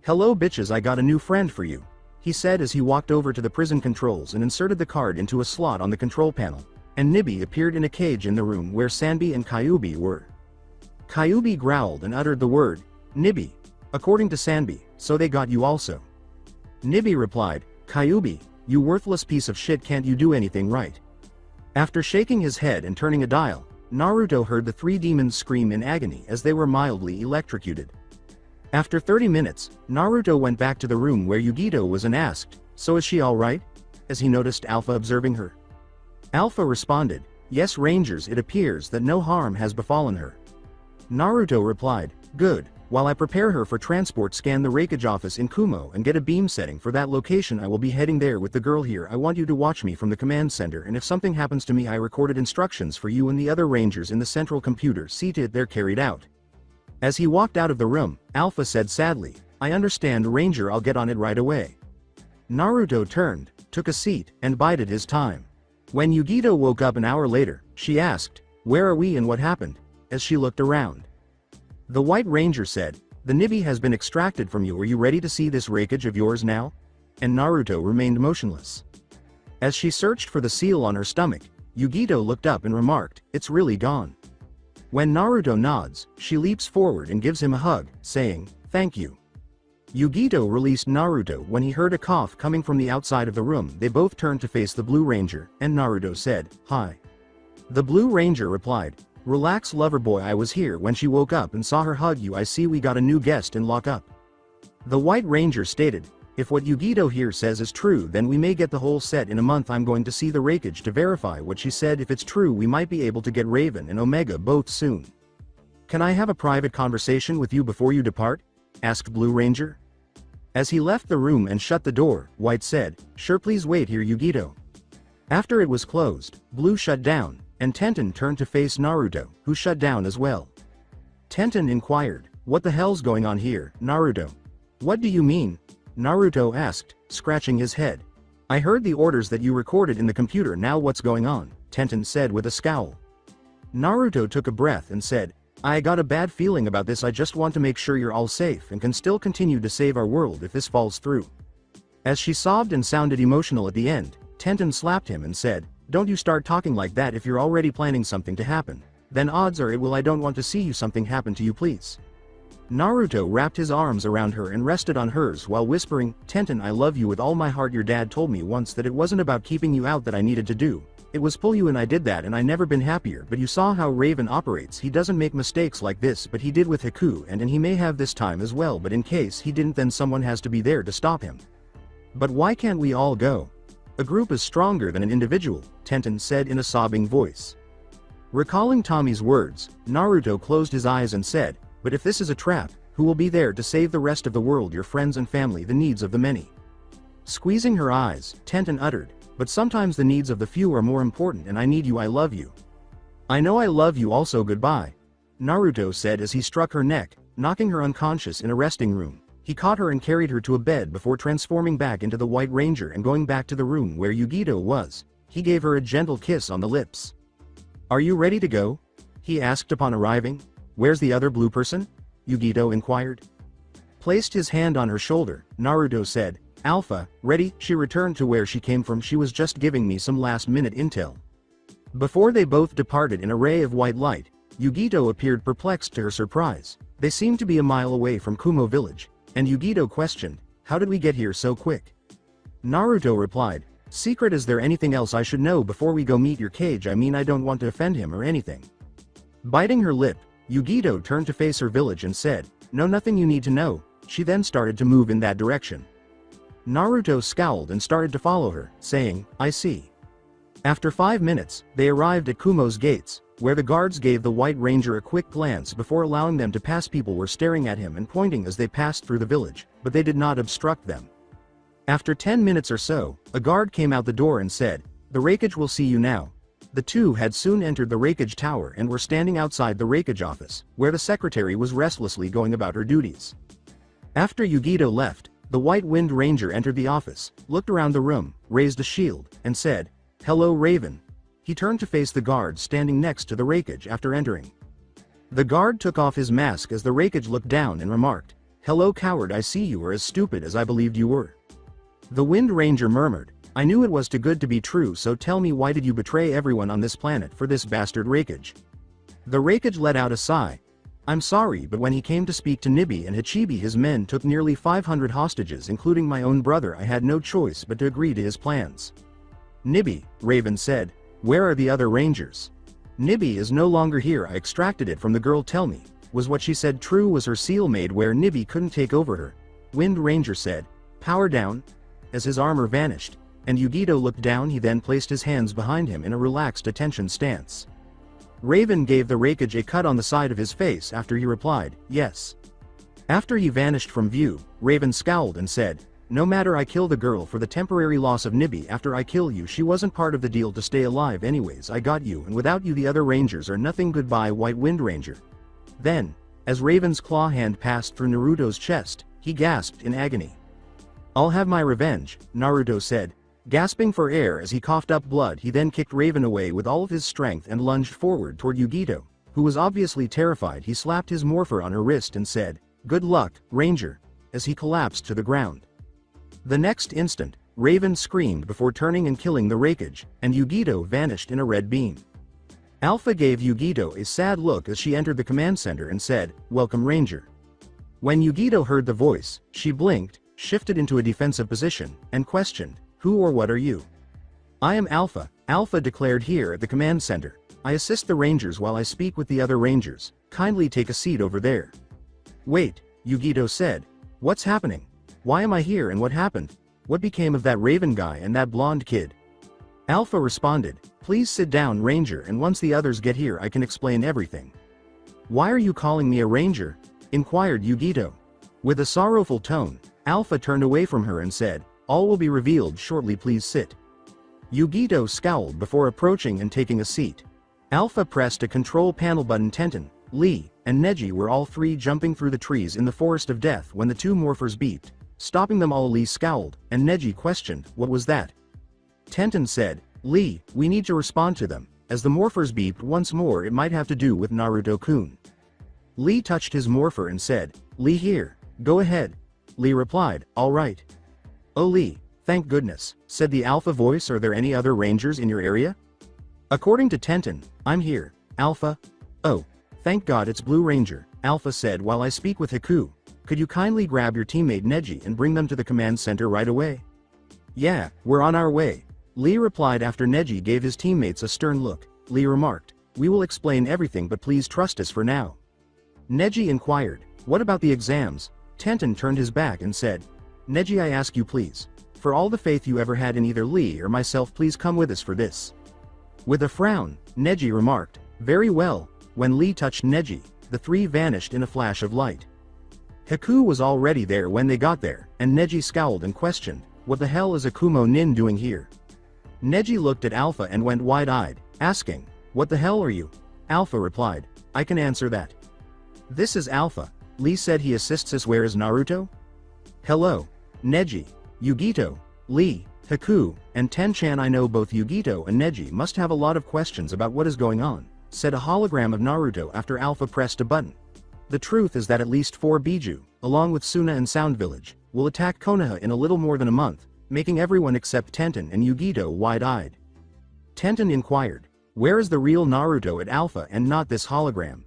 "Hello bitches, I got a new friend for you," he said as he walked over to the prison controls and inserted the card into a slot on the control panel, and Nibi appeared in a cage in the room where Sanbi and Kyubi were. Kyubi growled and uttered the word, "Nibi. According to Sanbi, so they got you also." Nibi replied, "Kyubi, you worthless piece of shit, can't you do anything right?" After shaking his head and turning a dial, Naruto heard the 3 demons scream in agony as they were mildly electrocuted. After 30 minutes, Naruto went back to the room where Yugito was and asked, "So is she alright?" as he noticed Alpha observing her. Alpha responded, "Yes, Rangers, it appears that no harm has befallen her." Naruto replied, "Good, while I prepare her for transport, scan the Raikage office in Kumo and get a beam setting for that location. I will be heading there with the girl here. I want you to watch me from the command center, and if something happens to me, I recorded instructions for you and the other Rangers in the central computer. See to it they're carried out." As he walked out of the room, Alpha said sadly, "I understand, Ranger, I'll get on it right away." Naruto turned, took a seat, and bided his time. When Yugito woke up an hour later, she asked, "Where are we and what happened?" as she looked around. The White Ranger said, "The Nibi has been extracted from you. Are you ready to see this Raikage of yours now?" And Naruto remained motionless. As she searched for the seal on her stomach, Yugito looked up and remarked, "It's really gone." When Naruto nods, she leaps forward and gives him a hug, saying, "Thank you." Yugito released Naruto when he heard a cough coming from the outside of the room. They both turned to face the Blue Ranger, and Naruto said, "Hi." The Blue Ranger replied, "Relax lover boy, I was here when she woke up and saw her hug you. I see we got a new guest in lockup." The White Ranger stated, "If what Yugito here says is true, then we may get the whole set in a month. I'm going to see the Raikage to verify what she said. If it's true, we might be able to get Raven and Omega both soon." "Can I have a private conversation with you before you depart?" asked Blue Ranger. As he left the room and shut the door, White said, "Sure, please wait here, Yugito." After it was closed, Blue shut down, and Tenten turned to face Naruto, who shut down as well. Tenten inquired, "What the hell's going on here, Naruto?" "What do you mean?" Naruto asked, scratching his head. "I heard the orders that you recorded in the computer. Now what's going on?" Tenten said with a scowl. Naruto took a breath and said, "I got a bad feeling about this. I just want to make sure you're all safe and can still continue to save our world if this falls through." As she sobbed and sounded emotional at the end, Tenten slapped him and said, "Don't you start talking like that. If you're already planning something to happen, then odds are it will. I don't want to see you something happen to you, please." Naruto wrapped his arms around her and rested on hers while whispering, "Tenten, I love you with all my heart. Your dad told me once that it wasn't about keeping you out that I needed to do. It was pull you, and I did that, and I never been happier. But you saw how Raven operates. He doesn't make mistakes like this, but he did with Haku, and he may have this time as well. But in case he didn't, then someone has to be there to stop him. But why can't we all go? A group is stronger than an individual," Tenten said in a sobbing voice. Recalling Tommy's words, Naruto closed his eyes and said, "But if this is a trap, who will be there to save the rest of the world? Your friends and family, the needs of the many." Squeezing her eyes, Tenten uttered, "But sometimes the needs of the few are more important, and I need you. I love you." "I know I love you also. Goodbye," Naruto said as he struck her neck, knocking her unconscious in a resting room. He caught her and carried her to a bed before transforming back into the White Ranger and going back to the room where Yugito was. He gave her a gentle kiss on the lips. "Are you ready to go?" he asked upon arriving. "Where's the other blue person?" Yugito inquired. Placed his hand on her shoulder, Naruto said, "Alpha, ready?" She returned to where she came from. "She was just giving me some last-minute intel." Before they both departed in a ray of white light, Yugito appeared perplexed to her surprise. They seemed to be a mile away from Kumo village, and Yugito questioned, "How did we get here so quick?" Naruto replied, "Secret. Is there anything else I should know before we go meet your Kage? I mean, I don't want to offend him or anything." Biting her lip, Yugito turned to face her village and said, "No, nothing you need to know." She then started to move in that direction. Naruto scowled and started to follow her, saying, "I see." After 5 minutes, they arrived at Kumo's gates, where the guards gave the White Ranger a quick glance before allowing them to pass. People were staring at him and pointing as they passed through the village, but they did not obstruct them. After 10 minutes or so, a guard came out the door and said, "The Raikage will see you now." The two had soon entered the Raikage tower and were standing outside the Raikage office, where the secretary was restlessly going about her duties. After Yugito left, the White Wind Ranger entered the office, looked around the room, raised a shield, and said, "Hello, Raven." He turned to face the guard standing next to the Raikage after entering. The guard took off his mask as the Raikage looked down and remarked, "Hello, coward. I see you are as stupid as I believed you were." The Wind Ranger murmured, "I knew it was too good to be true, so tell me, why did you betray everyone on this planet for this bastard Raikage?" The Raikage let out a sigh. "I'm sorry, but when he came to speak to Nibi and Hachibi, his men took nearly 500 hostages, including my own brother. I had no choice but to agree to his plans." "Nibi," Raven said, "where are the other Rangers?" "Nibi is no longer here. I extracted it from the girl. Tell me, was what she said true? Was her seal made where Nibi couldn't take over her?" Wind Ranger said, "Power down," as his armor vanished, and Yugito looked down. He then placed his hands behind him in a relaxed attention stance. Raven gave the Raikage a cut on the side of his face after he replied, "Yes." After he vanished from view, Raven scowled and said, "No matter, I kill the girl for the temporary loss of Nibi. After I kill you, she wasn't part of the deal to stay alive anyways. I got you, and without you the other Rangers are nothing. Goodbye, White Wind Ranger." Then, as Raven's claw hand passed through Naruto's chest, he gasped in agony. "I'll have my revenge," Naruto said, gasping for air as he coughed up blood. He then kicked Raven away with all of his strength and lunged forward toward Yugito, who was obviously terrified. He slapped his morpher on her wrist and said, "Good luck, Ranger," as he collapsed to the ground. The next instant, Raven screamed before turning and killing the Raikage, and Yugito vanished in a red beam. Alpha gave Yugito a sad look as she entered the command center and said, "Welcome, Ranger." When Yugito heard the voice, she blinked, shifted into a defensive position, and questioned, "Who or what are you?" "I am Alpha," Alpha declared here at the command center. "I assist the Rangers while I speak with the other Rangers. Kindly take a seat over there." "Wait," Yugito said. "What's happening? Why am I here and what happened? What became of that Raven guy and that blonde kid?" Alpha responded, "Please sit down, Ranger, and once the others get here I can explain everything." "Why are you calling me a Ranger?" inquired Yugito. With a sorrowful tone, Alpha turned away from her and said, "All will be revealed shortly, please sit." Yugito scowled before approaching and taking a seat. Alpha pressed a control panel button. Tenten, Lee, and Neji were all three jumping through the trees in the forest of death when the two morphers beeped. Stopping them all, Lee scowled, and Neji questioned, "What was that?" Tenten said, "Lee, we need to respond to them. As the morphers beeped once more, it might have to do with Naruto-kun." Lee touched his morpher and said, "Lee here. Go ahead." Lee replied, "All right." "Oh Lee, thank goodness," said the Alpha voice. "Are there any other Rangers in your area?" According to Tenten, "I'm here, Alpha." "Oh, thank God it's Blue Ranger," Alpha said. "While I speak with Haku, could you kindly grab your teammate Neji and bring them to the command center right away?" "Yeah, we're on our way," Lee replied after Neji gave his teammates a stern look. Lee remarked, "We will explain everything, but please trust us for now." Neji inquired, "What about the exams?" Tenten turned his back and said, "Neji, I ask you please, for all the faith you ever had in either Lee or myself, please come with us for this." With a frown, Neji remarked, "Very well." When Lee touched Neji, the three vanished in a flash of light. Haku was already there when they got there, and Neji scowled and questioned, "What the hell is Akumo Nin doing here?" Neji looked at Alpha and went wide-eyed, asking, "What the hell are you?" Alpha replied, "I can answer that. This is Alpha." Lee said he assists us. "Where is Naruto?" "Hello. Neji, Yugito, Lee, Haku, and Ten-chan. I know both Yugito and Neji must have a lot of questions about what is going on," said a hologram of Naruto after Alpha pressed a button. "The truth is that at least 4 Biju, along with Suna and Sound Village, will attack Konoha in a little more than a month, making everyone except Tenten and Yugito wide-eyed." Tenten inquired, "Where is the real Naruto at Alpha and not this hologram?"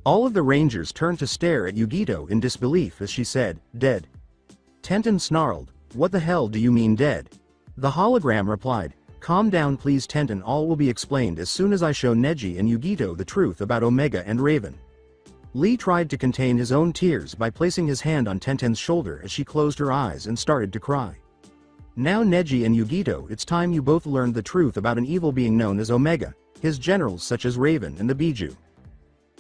All of the Rangers turned to stare at Yugito in disbelief as she said, "Dead." Tenten snarled, "What the hell do you mean dead?" The hologram replied, "Calm down please Tenten, all will be explained as soon as I show Neji and Yugito the truth about Omega and Raven." Lee tried to contain his own tears by placing his hand on Tenten's shoulder as she closed her eyes and started to cry. "Now Neji and Yugito, it's time you both learned the truth about an evil being known as Omega, his generals such as Raven and the Biju."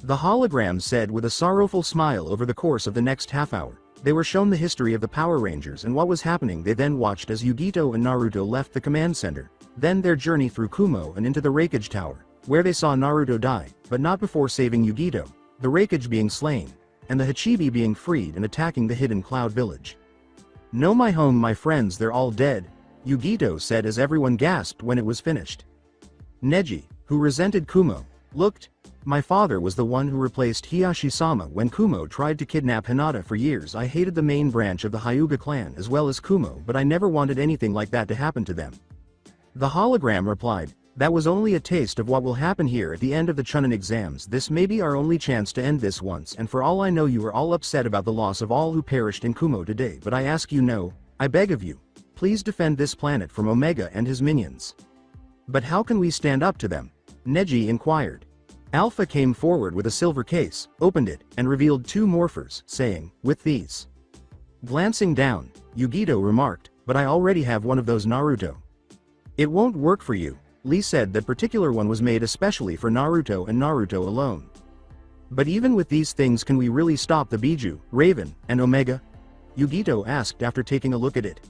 The hologram said with a sorrowful smile. Over the course of the next half hour, they were shown the history of the Power Rangers and what was happening. They then watched as Yugito and Naruto left the command center, then their journey through Kumo and into the Raikage Tower, where they saw Naruto die, but not before saving Yugito, the Raikage being slain, and the Hachibi being freed and attacking the hidden Cloud Village. "No, my home, my friends, they're all dead," Yugito said as everyone gasped when it was finished. Neji, who resented Kumo, looked, "My father was the one who replaced Hiyashi-sama when Kumo tried to kidnap Hinata. For years I hated the main branch of the Hyuga clan as well as Kumo, but I never wanted anything like that to happen to them." The hologram replied, "That was only a taste of what will happen here at the end of the Chunin exams. This may be our only chance to end this once and for all. I know you are all upset about the loss of all who perished in Kumo today, but I ask you no, I beg of you, please defend this planet from Omega and his minions." "But how can we stand up to them?" Neji inquired. Alpha came forward with a silver case, opened it, and revealed 2 morphers, saying, "With these." Glancing down, Yugito remarked, "But I already have one of those, Naruto." "It won't work for you." Lee said that particular one was made especially for Naruto and Naruto alone. "But even with these things, can we really stop the Biju, Raven, and Omega?" Yugito asked after taking a look at it.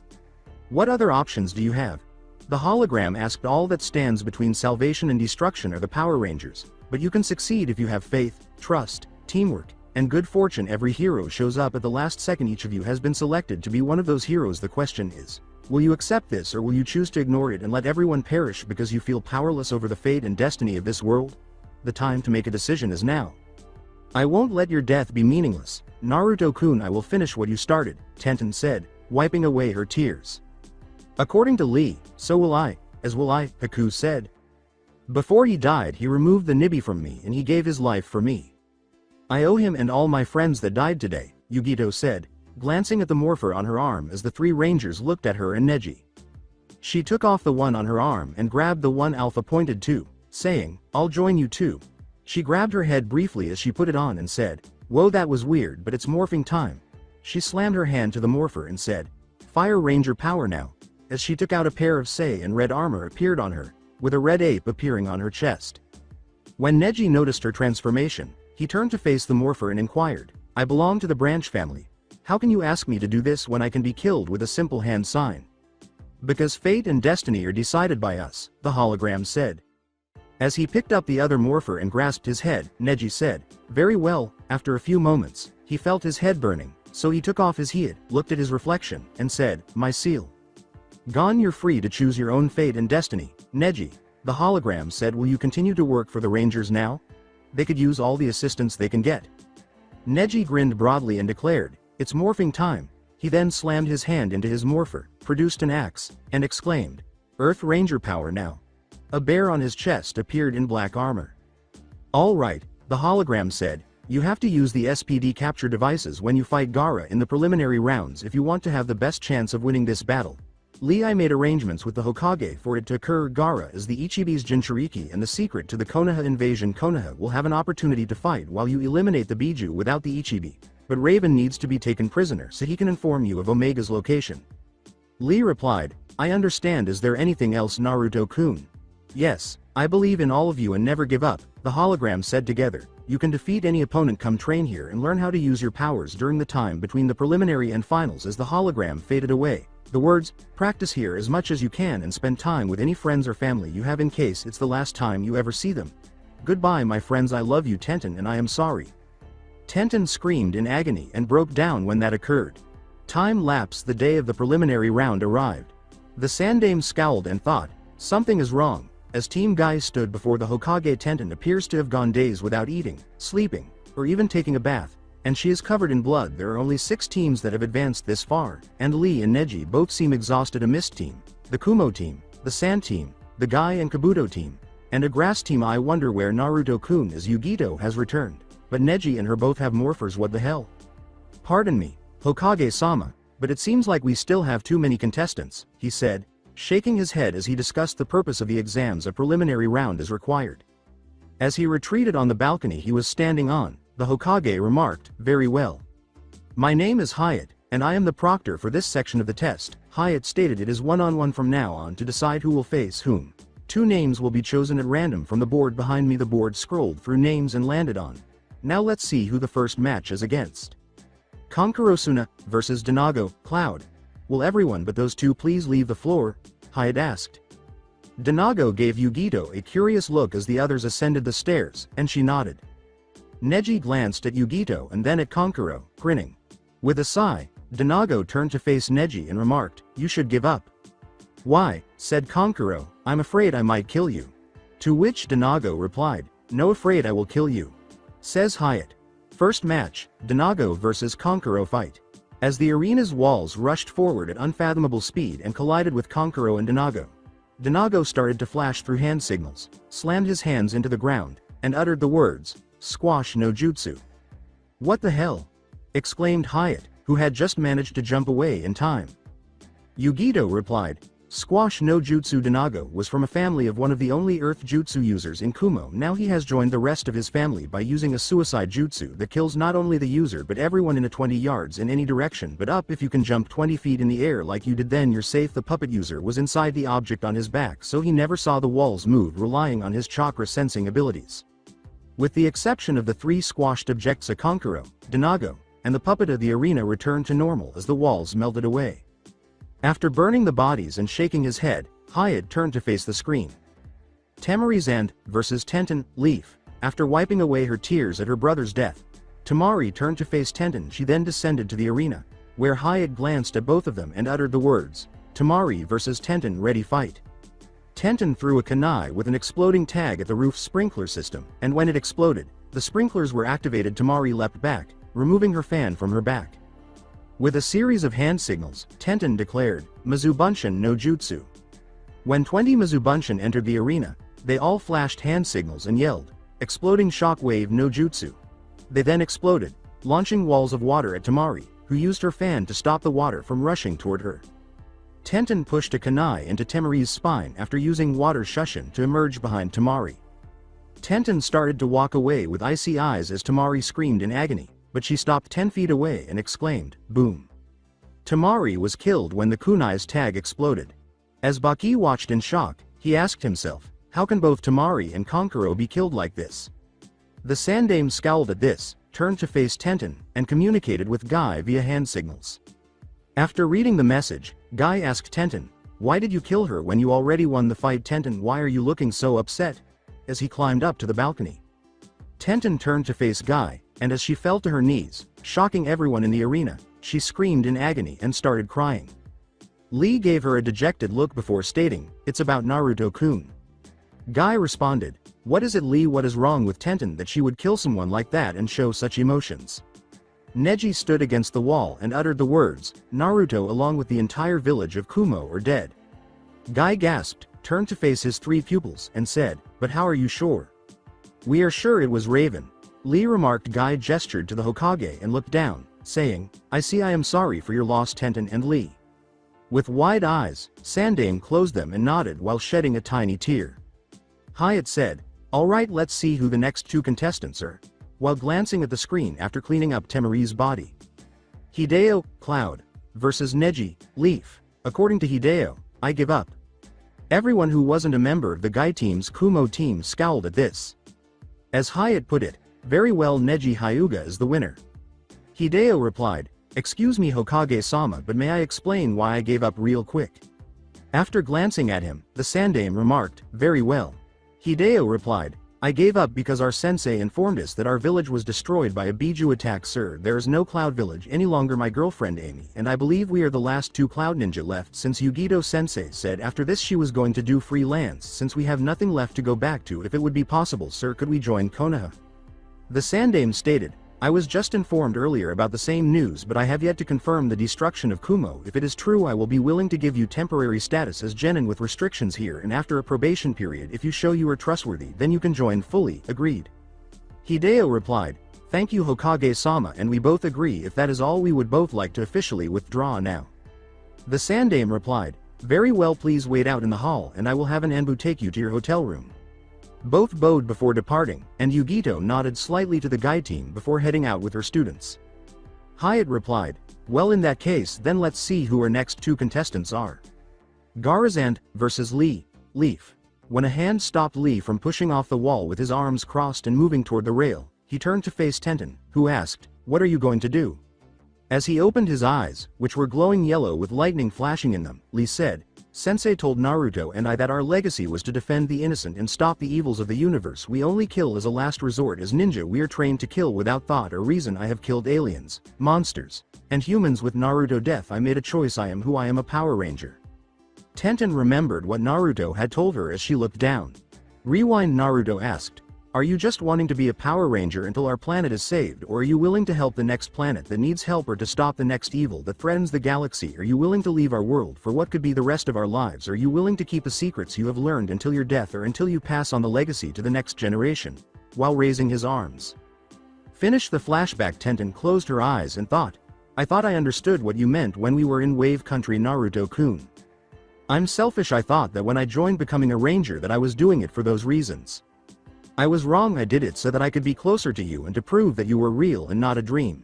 "What other options do you have?" The hologram asked. "All that stands between salvation and destruction are the Power Rangers, but you can succeed if you have faith, trust, teamwork, and good fortune. Every hero shows up at the last second. Each of you has been selected to be one of those heroes. The question is, will you accept this or will you choose to ignore it and let everyone perish because you feel powerless over the fate and destiny of this world? The time to make a decision is now." "I won't let your death be meaningless. Naruto-kun, I will finish what you started," Tenten said, wiping away her tears. "According to Lee, so will I, as will I," Haku said. "Before he died he removed the Nibi from me and he gave his life for me. I owe him and all my friends that died today, Yugito said, glancing at the morpher on her arm as the three rangers looked at her and Neji. She took off the one on her arm and grabbed the one Alpha pointed to, saying, "I'll join you too." She grabbed her head briefly as she put it on and said, "Whoa, that was weird, but it's morphing time." She slammed her hand to the morpher and said, "Fire Ranger power now." As she took out a pair of Sei and red armor appeared on her, with a red ape appearing on her chest. When Neji noticed her transformation, he turned to face the morpher and inquired, "I belong to the branch family. How can you ask me to do this when I can be killed with a simple hand sign?" "Because fate and destiny are decided by us," the hologram said. As he picked up the other morpher and grasped his head, Neji said, "Very well." After a few moments, he felt his head burning, so he took off his head, looked at his reflection, and said, "My seal. Gone, you're free to choose your own fate and destiny." "Neji," the hologram said, "will you continue to work for the Rangers now? They could use all the assistance they can get." Neji grinned broadly and declared, "It's morphing time." He then slammed his hand into his morpher, produced an axe, and exclaimed, "Earth Ranger power now." A bear on his chest appeared in black armor. "All right," the hologram said, "you have to use the SPD capture devices when you fight Gaara in the preliminary rounds if you want to have the best chance of winning this battle. I made arrangements with the Hokage for it to occur. Gaara is the Ichibi's Jinchuriki, and the secret to the Konoha invasion. Konoha will have an opportunity to fight while you eliminate the Biju without the Ichibi. But Raven needs to be taken prisoner so he can inform you of Omega's location." Lee replied, "I understand. Is there anything else, Naruto-kun?" "Yes, I believe in all of you and never give up," the hologram said together. "You can defeat any opponent. Come train here and learn how to use your powers during the time between the preliminary and finals." As the hologram faded away, the words, "Practice here as much as you can and spend time with any friends or family you have in case it's the last time you ever see them. Goodbye my friends, I love you Tenten and I am sorry." Tenten screamed in agony and broke down when that occurred. Time lapsed. The day of the preliminary round arrived. The Sandaime scowled and thought, something is wrong. As Team Guy stood before the Hokage, Tenten appears to have gone days without eating, sleeping, or even taking a bath, and she is covered in blood. There are only 6 teams that have advanced this far, and Lee and Neji both seem exhausted. A mist team, the Kumo team, the Sand team, the Guy and Kabuto team, and a grass team. I wonder where Naruto-kun is. Yugito has returned, but Neji and her both have morphers. What the hell? "Pardon me, Hokage-sama, but it seems like we still have too many contestants," he said, shaking his head as he discussed the purpose of the exams. A preliminary round is required. As he retreated on the balcony he was standing on, the Hokage remarked, "Very well. My name is Hyatt, and I am the proctor for this section of the test." Hyatt stated, "It is one-on-one from now on to decide who will face whom. 2 names will be chosen at random from the board behind me." The board scrolled through names and landed on. "Now let's see who the first match is against. Konkurosuna versus Danago, Cloud. Will everyone but those 2 please leave the floor?" Hyatt asked. Danago gave Yugito a curious look as the others ascended the stairs, and she nodded. Neji glanced at Yugito and then at Konkuro, grinning. With a sigh, Danago turned to face Neji and remarked, "You should give up." "Why?" said Konkuro, "I'm afraid I might kill you." To which Danago replied, "No, afraid I will kill you." Says Hyatt. First match, Danago vs Konkuro fight. As the arena's walls rushed forward at unfathomable speed and collided with Konkuro and Danago. Danago started to flash through hand signals, slammed his hands into the ground, and uttered the words, "Squash no jutsu." "What the hell?" exclaimed Hyatt, who had just managed to jump away in time. Yugito replied, "Squash no jutsu." Danago was from a family of one of the only earth jutsu users in Kumo. Now he has joined the rest of his family by using a suicide jutsu that kills not only the user but everyone in a 20 yards in any direction but up. If you can jump 20 feet in the air like you did, then you're safe. The puppet user was inside the object on his back, so he never saw the walls move, relying on his chakra sensing abilities. With the exception of the 3 squashed objects, Konkuro, Danago, and the puppet of the arena returned to normal as the walls melted away. After burning the bodies and shaking his head, Hyatt turned to face the screen. Tamarizand vs Tenten, Leaf. After wiping away her tears at her brother's death, Tamari turned to face Tenten. She then descended to the arena, where Hyatt glanced at both of them and uttered the words, "Tamari vs Tenten, ready, fight." Tenten threw a kunai with an exploding tag at the roof sprinkler system, and when it exploded, the sprinklers were activated. Tamari leapt back, removing her fan from her back. With a series of hand signals, Tenten declared, "Mizubunshin no jutsu." When 20 Mizubunshin entered the arena, they all flashed hand signals and yelled, "Exploding shockwave no jutsu." They then exploded, launching walls of water at Temari, who used her fan to stop the water from rushing toward her. Tenten pushed a kunai into Temari's spine after using water shushin to emerge behind Temari. Tenten started to walk away with icy eyes as Temari screamed in agony, but she stopped 10 feet away and exclaimed, "Boom." Temari was killed when the kunai's tag exploded. As Baki watched in shock, he asked himself, how can both Temari and Konkuro be killed like this? The Sandame scowled at this, turned to face Tenten, and communicated with Guy via hand signals. After reading the message, Guy asked Tenten, "Why did you kill her when you already won the fight? Tenten, why are you looking so upset?" as he climbed up to the balcony. Tenten turned to face Guy, and as she fell to her knees, shocking everyone in the arena, she screamed in agony and started crying. Lee gave her a dejected look before stating, "It's about Naruto-kun." Guy responded, "What is it, Lee? What is wrong with Tenten that she would kill someone like that and show such emotions?" Neji stood against the wall and uttered the words, "Naruto along with the entire village of Kumo are dead." Guy gasped, turned to face his 3 pupils, and said, "But how are you sure?" "We are sure it was Raven." Lee remarked. Guy gestured to the Hokage and looked down, saying, "I see. I am sorry for your loss, Tenten and Lee." With wide eyes, Sandame closed them and nodded while shedding a tiny tear. Hyatt said, "Alright, let's see who the next 2 contestants are," while glancing at the screen after cleaning up Temari's body. Hideo, Cloud, versus Neji, Leaf. According to Hideo, "I give up." Everyone who wasn't a member of the Guy team's Kumo team scowled at this. As Hyatt put it, "Very well, Neji Hyuga is the winner." Hideo replied, "Excuse me, Hokage-sama, but may I explain why I gave up real quick?" After glancing at him, the Sandame remarked, "Very well." Hideo replied, "I gave up because our sensei informed us that our village was destroyed by a Biju attack. Sir, there is no Cloud Village any longer. My girlfriend Amy and I believe we are the last 2 Cloud Ninja left since Yugito sensei said after this she was going to do free lands. Since we have nothing left to go back to, if it would be possible, sir, could we join Konoha?" The Sandame stated, "I was just informed earlier about the same news, but I have yet to confirm the destruction of Kumo. If it is true, I will be willing to give you temporary status as genin with restrictions here, and after a probation period, if you show you are trustworthy, then you can join fully." Agreed. Hideo replied, "Thank you, Hokage-sama, and we both agree. If that is all, we would both like to officially withdraw now." The Sandame replied, "Very well, please wait out in the hall and I will have an Anbu take you to your hotel room." Both bowed before departing, and Yugito nodded slightly to the Guy team before heading out with her students. Hyatt replied, "Well, in that case, then let's see who our next 2 contestants are." Garazant versus Lee, Leaf. When a hand stopped Lee from pushing off the wall with his arms crossed and moving toward the rail, he turned to face Tenten, who asked, "What are you going to do?" As he opened his eyes, which were glowing yellow with lightning flashing in them, Lee said, "Sensei told Naruto and I that our legacy was to defend the innocent and stop the evils of the universe. We only kill as a last resort. As ninja, we are trained to kill without thought or reason. I have killed aliens, monsters, and humans with Naruto death. I made a choice. I am who I am, a Power Ranger." Tenten remembered what Naruto had told her as she looked down. Rewind. Naruto asked, "Are you just wanting to be a Power Ranger until our planet is saved, or are you willing to help the next planet that needs help or to stop the next evil that threatens the galaxy? Are you willing to leave our world for what could be the rest of our lives? Are you willing to keep the secrets you have learned until your death or until you pass on the legacy to the next generation?" While raising his arms. Finish the flashback. Tenten closed her eyes and thought, "I thought I understood what you meant when we were in Wave Country, Naruto-kun. I'm selfish. I thought that when I joined becoming a ranger that I was doing it for those reasons. I was wrong. I did it so that I could be closer to you and to prove that you were real and not a dream.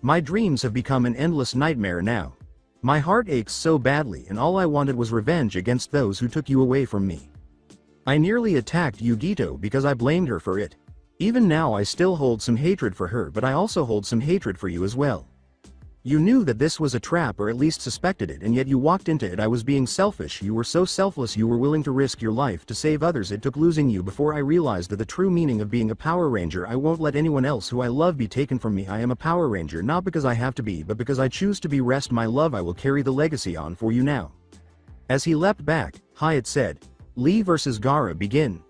My dreams have become an endless nightmare now. My heart aches so badly, and all I wanted was revenge against those who took you away from me. I nearly attacked Yugito because I blamed her for it. Even now I still hold some hatred for her, but I also hold some hatred for you as well. You knew that this was a trap, or at least suspected it, and yet you walked into it. I was being selfish. You were so selfless. You were willing to risk your life to save others. It took losing you before I realized that the true meaning of being a Power Ranger. I won't let anyone else who I love be taken from me. I am a Power Ranger not because I have to be, but because I choose to be. Rest my love. I will carry the legacy on for you now." As he leapt back, Hyatt said, "Lee versus Gaara, begin."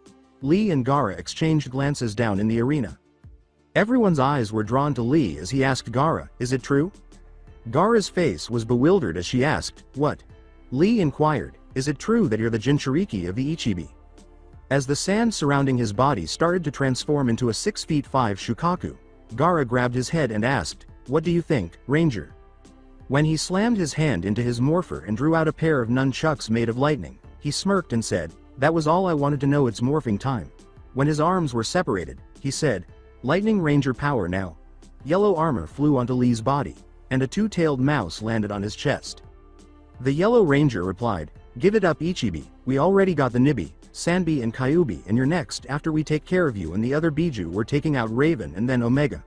Lee and Gaara exchanged glances down in the arena. Everyone's eyes were drawn to Lee as he asked Gaara, "Is it true?" Gaara's face was bewildered as she asked, "What?" Lee inquired, "Is it true that you're the Jinchuriki of the Ichibi?" As the sand surrounding his body started to transform into a 6'5" Shukaku, Gaara grabbed his head and asked, "What do you think, Ranger?" When he slammed his hand into his morpher and drew out a pair of nunchucks made of lightning, he smirked and said, "That was all I wanted to know, it's morphing time." When his arms were separated, he said, "Lightning Ranger power now." Yellow armor flew onto Lee's body, and a two-tailed mouse landed on his chest. The Yellow Ranger replied, "Give it up, Ichibi, we already got the Nibi, Sanbi and Kyuubi, and you're next after we take care of you and the other Biju. We're taking out Raven and then Omega."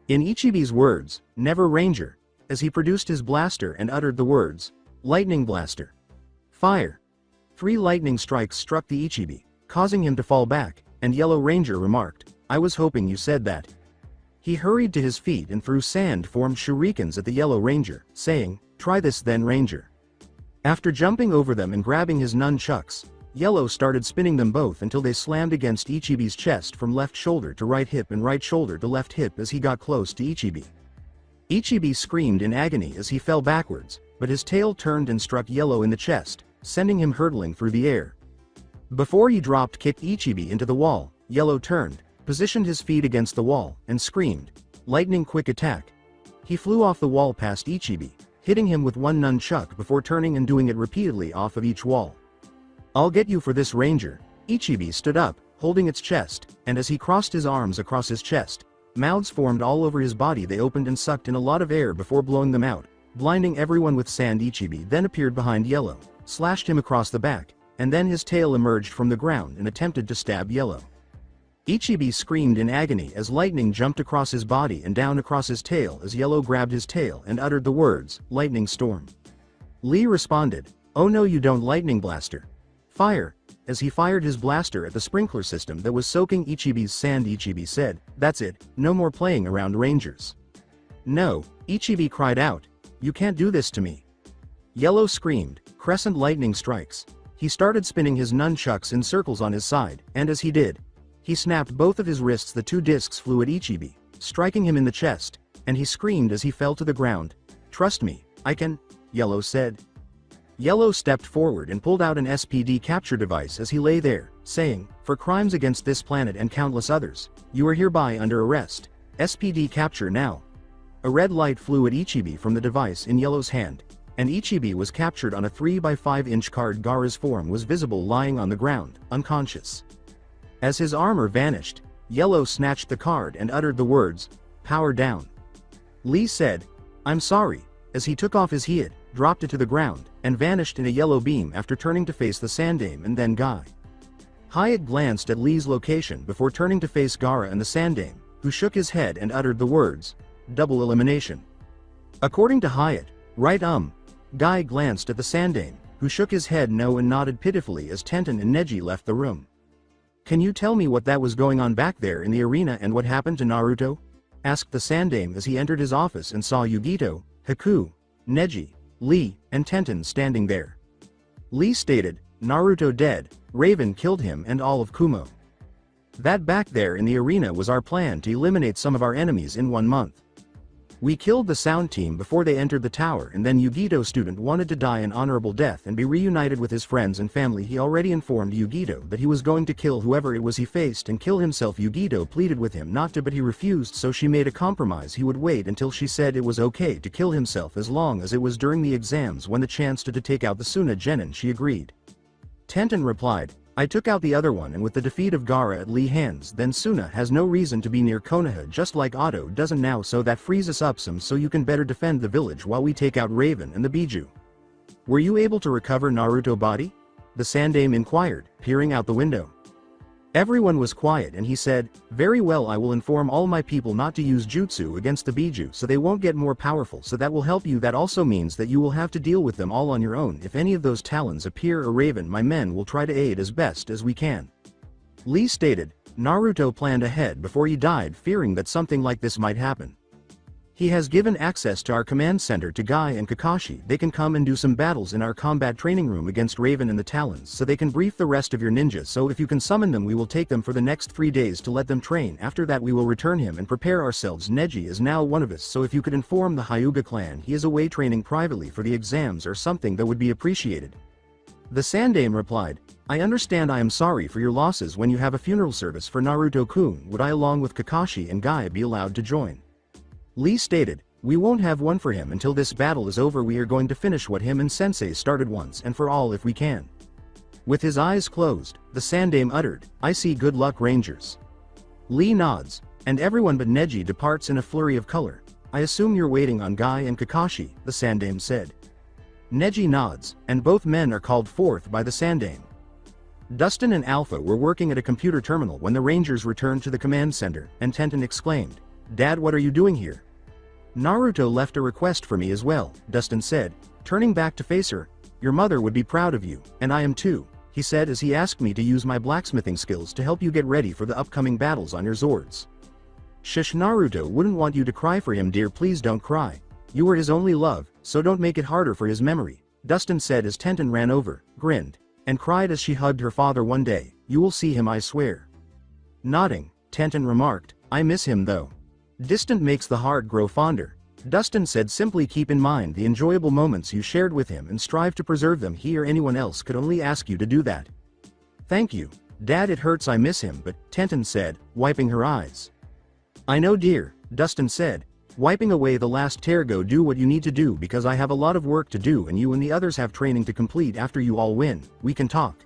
In Ichibi's words, "Never Ranger," as he produced his blaster and uttered the words, "Lightning Blaster. Fire." 3 lightning strikes struck the Ichibi, causing him to fall back, and Yellow Ranger remarked, "I was hoping you said that." He hurried to his feet and threw sand-formed shurikens at the Yellow Ranger, saying, "Try this then, Ranger." After jumping over them and grabbing his nunchucks, Yellow started spinning them both until they slammed against Ichibi's chest from left shoulder to right hip and right shoulder to left hip as he got close to Ichibi. Ichibi screamed in agony as he fell backwards, but his tail turned and struck Yellow in the chest, sending him hurtling through the air. Before he drop-kicked Ichibi into the wall, Yellow turned, positioned his feet against the wall, and screamed, "Lightning quick attack." He flew off the wall past Ichibi, hitting him with one nunchuck before turning and doing it repeatedly off of each wall. "I'll get you for this, Ranger." Ichibi stood up, holding its chest, and as he crossed his arms across his chest, mouths formed all over his body. They opened and sucked in a lot of air before blowing them out, blinding everyone with sand. Ichibi then appeared behind Yellow, slashed him across the back, and then his tail emerged from the ground and attempted to stab Yellow. Ichibi screamed in agony as lightning jumped across his body and down across his tail as Yellow grabbed his tail and uttered the words, "Lightning Storm." Lee responded, "Oh no, you don't, Lightning Blaster. Fire," as he fired his blaster at the sprinkler system that was soaking Ichibi's sand. Ichibi said, "That's it, no more playing around, Rangers." "No," Ichibi cried out, "you can't do this to me." Yellow screamed, "Crescent lightning strikes." He started spinning his nunchucks in circles on his side, and as he did, he snapped both of his wrists. The 2 discs flew at Ichibi, striking him in the chest, and he screamed as he fell to the ground. "Trust me, I can," Yellow said. Yellow stepped forward and pulled out an SPD capture device as he lay there, saying, "For crimes against this planet and countless others, you are hereby under arrest. SPD capture now." A red light flew at Ichibi from the device in Yellow's hand, and Ichibi was captured on a 3x5-inch card. Gaara's form was visible lying on the ground, unconscious. As his armor vanished, Yellow snatched the card and uttered the words, "Power down." Lee said, "I'm sorry," as he took off his head, dropped it to the ground, and vanished in a yellow beam after turning to face the Sandame and then Guy. Hyatt glanced at Lee's location before turning to face Gaara and the Sandame, who shook his head and uttered the words, "Double elimination." According to Hyatt, right. Guy glanced at the Sandame, who shook his head no and nodded pitifully as Tenten and Neji left the room. "Can you tell me what that was going on back there in the arena and what happened to Naruto?" asked the Sandame as he entered his office and saw Yugito, Haku, Neji, Lee, and Tenten standing there. Lee stated, "Naruto dead, Raven killed him and all of Kumo. That back there in the arena was our plan to eliminate some of our enemies in 1 month. We killed the sound team before they entered the tower, and then Yugito student wanted to die an honorable death and be reunited with his friends and family. He already informed Yugito that he was going to kill whoever it was he faced and kill himself. Yugito pleaded with him not to, but he refused, so she made a compromise. He would wait until she said it was okay to kill himself as long as it was during the exams when the chance to take out the Suna Genin. She agreed." Tenten replied, "I took out the other one, and with the defeat of Gaara at Lee's hands, then Suna has no reason to be near Konoha, just like Otto doesn't now, so that frees us up some, so you can better defend the village while we take out Raven and the Biju." "Were you able to recover Naruto body?" the Sandame inquired, peering out the window. Everyone was quiet and he said, "Very well, I will inform all my people not to use jutsu against the Biju so they won't get more powerful, so that will help you. That also means that you will have to deal with them all on your own. If any of those Talons appear or Raven, my men will try to aid as best as we can." Lee stated, "Naruto planned ahead before he died, fearing that something like this might happen. He has given access to our command center to Guy and Kakashi. They can come and do some battles in our combat training room against Raven and the Talons, so they can brief the rest of your ninjas. So if you can summon them, we will take them for the next 3 days to let them train. After that we will return him and prepare ourselves. Neji is now one of us, so if you could inform the Hyuga clan he is away training privately for the exams or something, that would be appreciated." The Sandame replied, I understand. I am sorry for your losses. When you have a funeral service for Naruto-kun, would I along with Kakashi and Guy be allowed to join? Lee stated, we won't have one for him until this battle is over. We are going to finish what him and Sensei started once and for all if we can. With his eyes closed, the Sandame uttered, I see. Good luck, Rangers. Lee nods, and everyone but Neji departs in a flurry of color. I assume you're waiting on Guy and Kakashi, the Sandame said. Neji nods, and both men are called forth by the Sandame. Dustin and Alpha were working at a computer terminal when the Rangers returned to the command center, and Tenten exclaimed, Dad, what are you doing here? Naruto left a request for me as well, Dustin said, turning back to face her. Your mother would be proud of you, and I am too, he said as he asked me to use my blacksmithing skills to help you get ready for the upcoming battles on your Zords. Shush, Naruto wouldn't want you to cry for him, dear. Please don't cry. You were his only love, so don't make it harder for his memory, Dustin said as Tenten ran over, grinned, and cried as she hugged her father. One day, you will see him, I swear. Nodding, Tenten remarked, I miss him though. Distant makes the heart grow fonder. Dustin said, simply keep in mind the enjoyable moments you shared with him and strive to preserve them. He or anyone else could only ask you to do that. Thank you, Dad. It hurts. I miss him, but, Tenten said, wiping her eyes. I know, dear, Dustin said, wiping away the last tear. Go do what you need to do because I have a lot of work to do and you and the others have training to complete. After you all win, we can talk.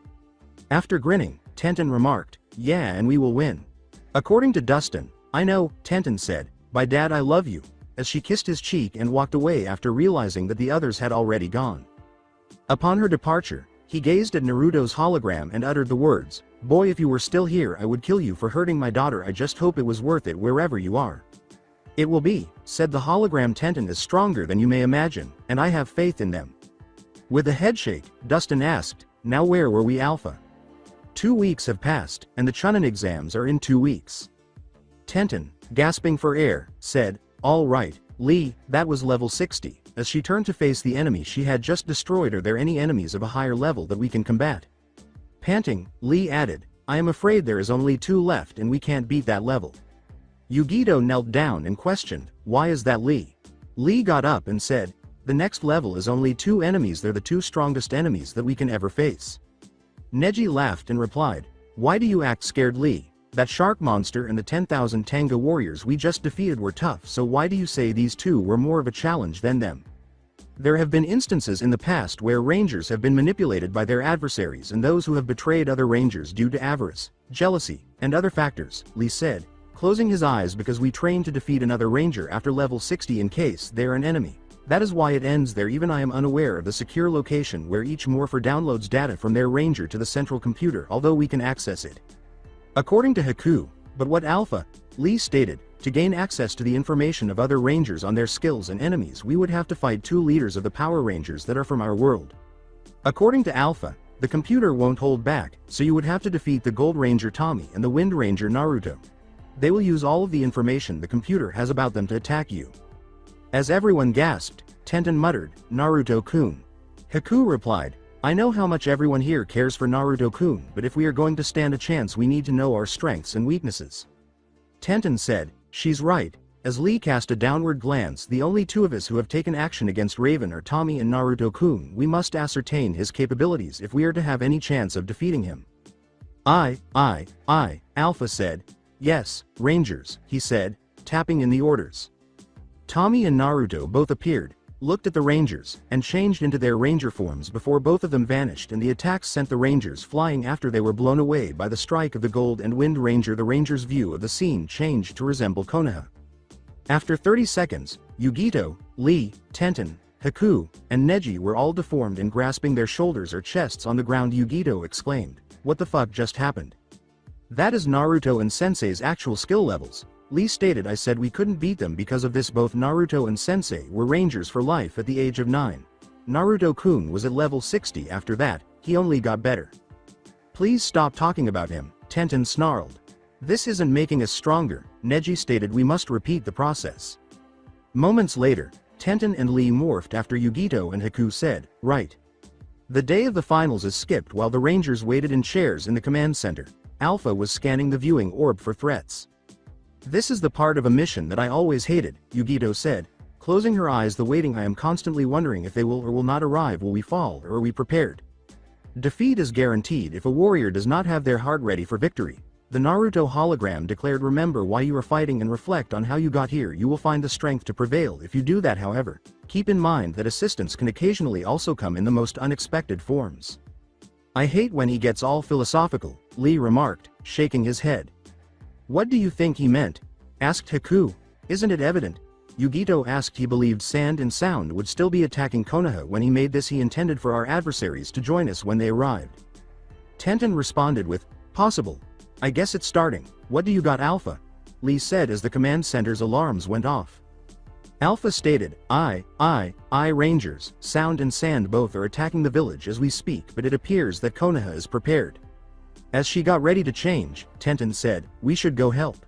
After grinning, Tenten remarked, yeah, and we will win. According to Dustin, I know, Tenten said, by Dad, I love you, as she kissed his cheek and walked away after realizing that the others had already gone. Upon her departure, he gazed at Naruto's hologram and uttered the words, boy, if you were still here I would kill you for hurting my daughter. I just hope it was worth it wherever you are. It will be, said the hologram. Tenten is stronger than you may imagine, and I have faith in them. With a headshake, Dustin asked, now where were we, Alpha? 2 weeks have passed, and the Chunin exams are in 2 weeks. Tenten, gasping for air, said, all right, Lee, that was level 60, as she turned to face the enemy she had just destroyed. Are there any enemies of a higher level that we can combat? Panting, Lee added, I am afraid there is only 2 left and we can't beat that level. Yugito knelt down and questioned, why is that, Lee? Lee got up and said, the next level is only 2 enemies. They're the 2 strongest enemies that we can ever face. Neji laughed and replied, why do you act scared, Lee? That shark monster and the 10,000 Tanga warriors we just defeated were tough, so why do you say these 2 were more of a challenge than them? There have been instances in the past where Rangers have been manipulated by their adversaries and those who have betrayed other Rangers due to avarice, jealousy, and other factors, Lee said, closing his eyes, because we train to defeat another Ranger after level 60 in case they're an enemy. That is why it ends there. Even I am unaware of the secure location where each morpher downloads data from their Ranger to the central computer, although we can access it. According to Haku, but what Alpha? Lee stated, to gain access to the information of other Rangers on their skills and enemies we would have to fight 2 leaders of the Power Rangers that are from our world. According to Alpha, the computer won't hold back, so you would have to defeat the Gold Ranger Tommy and the Wind Ranger Naruto. They will use all of the information the computer has about them to attack you. As everyone gasped, Tenten muttered, Naruto-kun. Haku replied, I know how much everyone here cares for Naruto-kun, but if we are going to stand a chance we need to know our strengths and weaknesses. Tenten said, she's right, as Lee cast a downward glance. The only 2 of us who have taken action against Raven are Tommy and Naruto-kun. We must ascertain his capabilities if we are to have any chance of defeating him. I, Alpha said. Yes, Rangers, he said, tapping in the orders. Tommy and Naruto both appeared, looked at the Rangers, and changed into their Ranger forms before both of them vanished, and the attacks sent the Rangers flying after they were blown away by the strike of the Gold and Wind Ranger. The Rangers' view of the scene changed to resemble Konoha. After 30 seconds, Yugito, Lee, Tenten, Haku, and Neji were all deformed and grasping their shoulders or chests on the ground. Yugito exclaimed, what the fuck just happened? That is Naruto and Sensei's actual skill levels. Lee stated, I said we couldn't beat them because of this. Both Naruto and Sensei were Rangers for life at the age of 9. Naruto-kun was at level 60 after that, he only got better. Please stop talking about him, Tenten snarled. This isn't making us stronger, Neji stated. We must repeat the process. Moments later, Tenten and Lee morphed after Yugito and Haku said, right. The day of the finals is skipped while the Rangers waited in chairs in the command center. Alpha was scanning the viewing orb for threats. This is the part of a mission that I always hated, Yugito said, closing her eyes. The waiting, I am constantly wondering if they will or will not arrive. Will we fall, or are we prepared? Defeat is guaranteed if a warrior does not have their heart ready for victory. The Naruto hologram declared, remember why you are fighting and reflect on how you got here. You will find the strength to prevail if you do that. However, keep in mind that assistance can occasionally also come in the most unexpected forms. I hate when he gets all philosophical, Lee remarked, shaking his head. What do you think he meant? Asked Haku. Isn't it evident? Yugito asked. He believed Sand and Sound would still be attacking Konoha when he made this. He intended for our adversaries to join us when they arrived. Tenten responded with, possible. I guess it's starting. What do you got, Alpha? Lee said as the command center's alarms went off. Alpha stated, Rangers, Sound and Sand both are attacking the village as we speak, but it appears that Konoha is prepared. As she got ready to change, Tenten said, we should go help.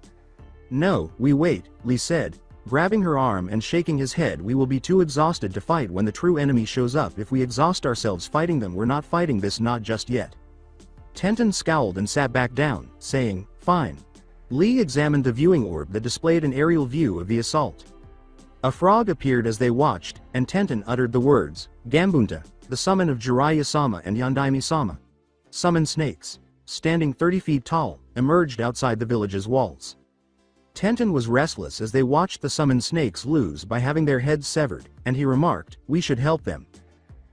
No, we wait, Lee said, grabbing her arm and shaking his head. We will be too exhausted to fight when the true enemy shows up. If we exhaust ourselves fighting them, we're not fighting this, not just yet. Tenten scowled and sat back down, saying, fine. Lee examined the viewing orb that displayed an aerial view of the assault. A frog appeared as they watched, and Tenten uttered the words, Gambunta, the summon of Jiraiya-sama and Yondaime-sama. Summon snakes. Standing 30 feet tall, emerged outside the village's walls. Tenten was restless as they watched the summoned snakes lose by having their heads severed, and he remarked, we should help them.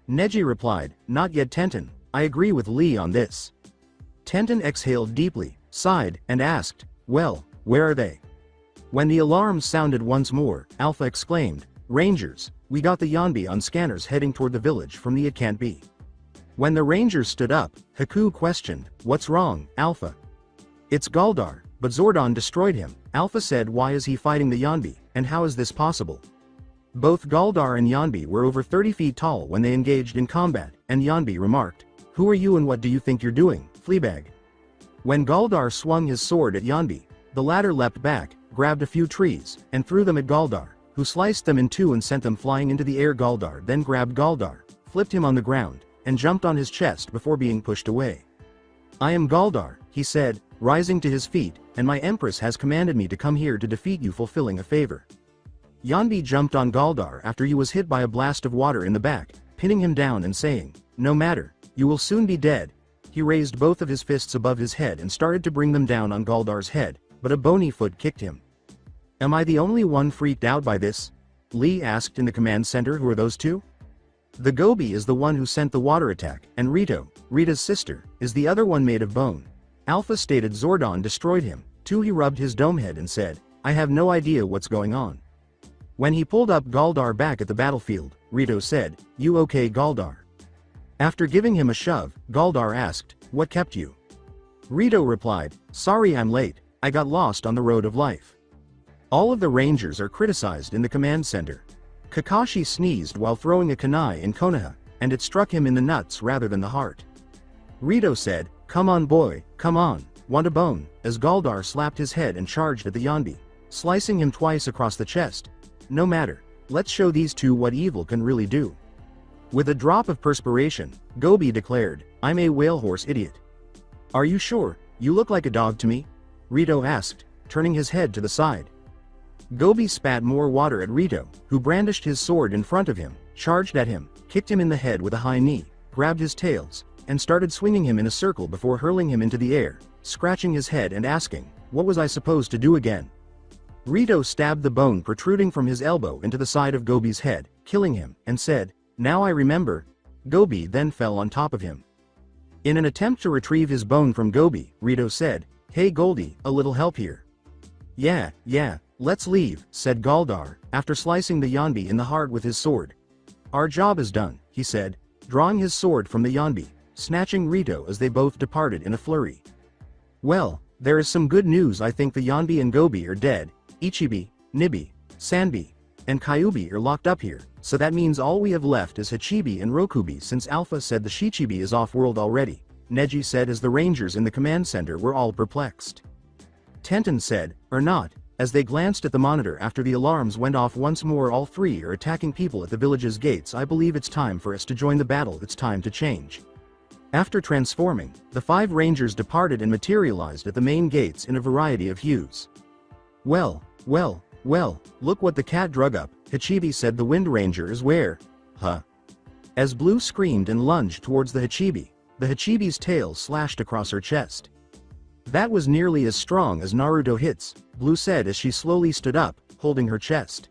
Neji replied, not yet, Tenten, I agree with Lee on this. Tenten exhaled deeply, sighed, and asked, well, where are they? When the alarms sounded once more, Alpha exclaimed, Rangers, we got the Yonbi on scanners heading toward the village from the It Can't Be. When the Rangers stood up, Haku questioned, what's wrong, Alpha? It's Galdar, but Zordon destroyed him, Alpha said. Why is he fighting the Yonbi, and how is this possible? Both Galdar and Yonbi were over 30 feet tall when they engaged in combat, and Yonbi remarked, who are you and what do you think you're doing, Fleabag? When Galdar swung his sword at Yonbi, the latter leapt back, grabbed a few trees, and threw them at Galdar, who sliced them in two and sent them flying into the air. Galdar then grabbed Galdar, flipped him on the ground, and jumped on his chest before being pushed away. I am Galdar, he said, rising to his feet, and my Empress has commanded me to come here to defeat you, fulfilling a favor. Yonbi jumped on Galdar after he was hit by a blast of water in the back, pinning him down and saying, no matter, you will soon be dead. He raised both of his fists above his head and started to bring them down on Galdar's head, but a bony foot kicked him. Am I the only one freaked out by this? Lee asked in the command center. Who are those two? The Gobi is the one who sent the water attack, and Rita's sister, is the other one made of bone. Alpha stated. Zordon destroyed him, too. He rubbed his dome head and said, I have no idea what's going on. When he pulled up Galdar back at the battlefield, Rito said, you okay, Galdar? After giving him a shove, Galdar asked, what kept you? Rito replied, sorry I'm late, I got lost on the road of life. All of the Rangers are criticized in the command center. Kakashi sneezed while throwing a kunai in Konoha, and it struck him in the nuts rather than the heart. Rito said, come on boy, come on, want a bone, as Galdar slapped his head and charged at the Yonbi, slicing him twice across the chest. No matter, let's show these two what evil can really do. With a drop of perspiration, Gobi declared, I'm a whale horse idiot. Are you sure? You look like a dog to me? Rito asked, turning his head to the side. Gobi spat more water at Rito, who brandished his sword in front of him, charged at him, kicked him in the head with a high knee, grabbed his tails, and started swinging him in a circle before hurling him into the air, scratching his head and asking, what was I supposed to do again? Rito stabbed the bone protruding from his elbow into the side of Gobi's head, killing him, and said, now I remember. Gobi then fell on top of him. In an attempt to retrieve his bone from Gobi, Rito said, hey Goldie, a little help here. Yeah, let's leave, said Galdar, after slicing the Yonbi in the heart with his sword. Our job is done, he said, drawing his sword from the Yonbi, snatching Rito as they both departed in a flurry. Well, there is some good news. I think the Yonbi and Gobi are dead. Ichibi, Nibi, Sanbi, and Kyubi are locked up here, so that means all we have left is Hachibi and Rokubi, since Alpha said the Shichibi is off-world already, Neji said as the Rangers in the command center were all perplexed. Tenten said, or not, as they glanced at the monitor after the alarms went off once more. All three are attacking people at the village's gates. I believe it's time for us to join the battle. It's time to change. After transforming, the 5 Rangers departed and materialized at the main gates in a variety of hues. Well, look what the cat drug up, Hachibi said. The Wind Ranger is where? Huh? As Blue screamed and lunged towards the Hachibi, the Hachibi's tail slashed across her chest. That was nearly as strong as Naruto hits, Blue said as she slowly stood up, holding her chest.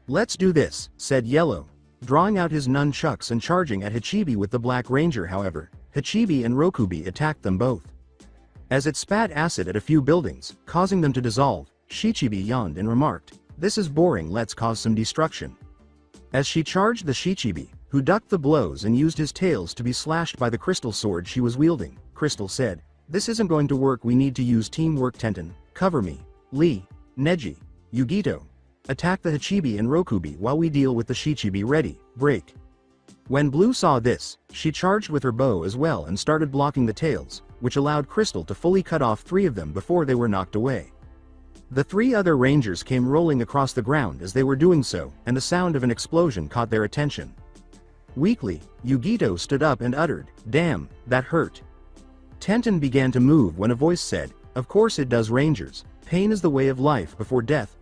Let's do this, said Yellow, drawing out his nunchucks and charging at Hachibi with the Black Ranger. However, Hachibi and Rokubi attacked them both. As it spat acid at a few buildings, causing them to dissolve, Shichibi yawned and remarked, "This is boring, let's cause some destruction." As she charged the Shichibi, who ducked the blows and used his tails to be slashed by the crystal sword she was wielding, Crystal said, "This isn't going to work, we need to use teamwork. Tenten, cover me. Lee, Neji, Yugito, attack the Hachibi and Rokubi while we deal with the Shichibi. Ready, break." When Blue saw this, she charged with her bow as well and started blocking the tails, which allowed Crystal to fully cut off 3 of them before they were knocked away. The 3 other Rangers came rolling across the ground as they were doing so, and the sound of an explosion caught their attention. Weakly, Yugito stood up and uttered, "Damn, that hurt." Tenten began to move when a voice said, "Of course it does, Rangers. Pain is the way of life before death."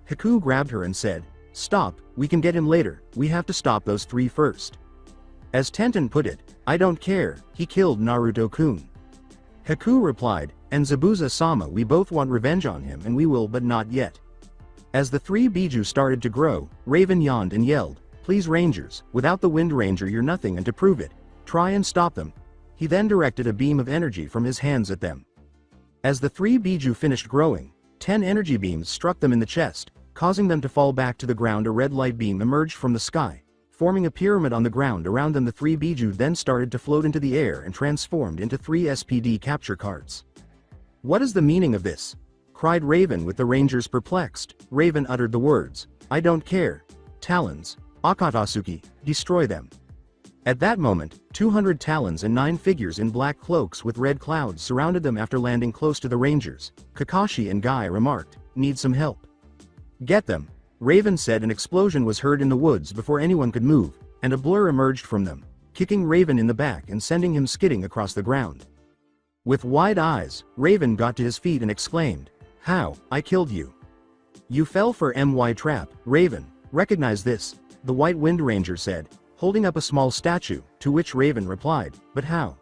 Haku grabbed her and said, "Stop, we can get him later, we have to stop those 3 first." As Tenten put it, "I don't care, he killed Naruto-kun." Haku replied, "And Zabuza-sama, we both want revenge on him and we will, but not yet." As the 3 Biju started to grow, Raven yawned and yelled, "Please Rangers, without the Wind Ranger you're nothing, and to prove it, try and stop them." He then directed a beam of energy from his hands at them. As the 3 Biju finished growing, 10 energy beams struck them in the chest, causing them to fall back to the ground. A red light beam emerged from the sky, forming a pyramid on the ground around them. The 3 Biju then started to float into the air and transformed into 3 SPD capture cards. "What is the meaning of this?" cried Raven with the Rangers perplexed. Raven uttered the words, "I don't care. Talons, Akatsuki, destroy them." At that moment, 200 talons and 9 figures in black cloaks with red clouds surrounded them. After landing close to the Rangers, Kakashi and Guy remarked, "Need some help." "Get them," Raven said. An explosion was heard in the woods before anyone could move, and a blur emerged from them, kicking Raven in the back and sending him skidding across the ground. With wide eyes, Raven got to his feet and exclaimed, "How, I killed you. You fell for my trap." "Raven, recognize this," the White Wind Ranger said, holding up a small statue, to which Raven replied, "But how?"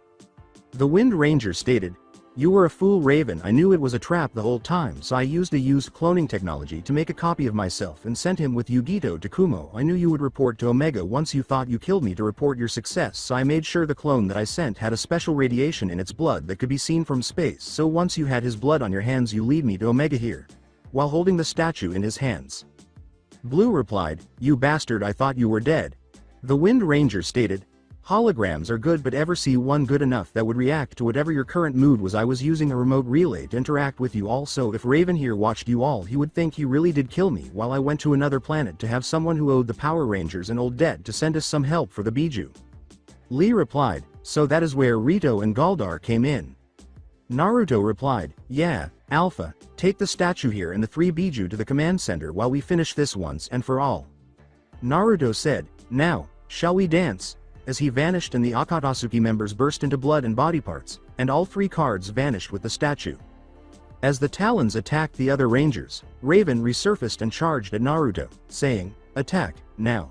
The Wind Ranger stated, "You were a fool, Raven. I knew it was a trap the whole time, so I used cloning technology to make a copy of myself and sent him with Yugito to Kumo. I knew you would report to Omega once you thought you killed me to report your success, so I made sure the clone that I sent had a special radiation in its blood that could be seen from space, so once you had his blood on your hands you lead me to Omega here," while holding the statue in his hands. Blue replied, "You bastard, I thought you were dead." The Wind Ranger stated, "Holograms are good, but ever see one good enough that would react to whatever your current mood was? I was using a remote relay to interact with you all, so if Raven here watched you all he would think he really did kill me while I went to another planet to have someone who owed the Power Rangers an old debt to send us some help for the Biju." Lee replied, "So that is where Rito and Galdar came in." Naruto replied, "Yeah, Alpha, take the statue here and the 3 Biju to the command center while we finish this once and for all." Naruto said, "Now, shall we dance?" As he vanished and the Akatsuki members burst into blood and body parts, and all 3 cards vanished with the statue. As the Talons attacked the other Rangers, Raven resurfaced and charged at Naruto, saying, "Attack, now."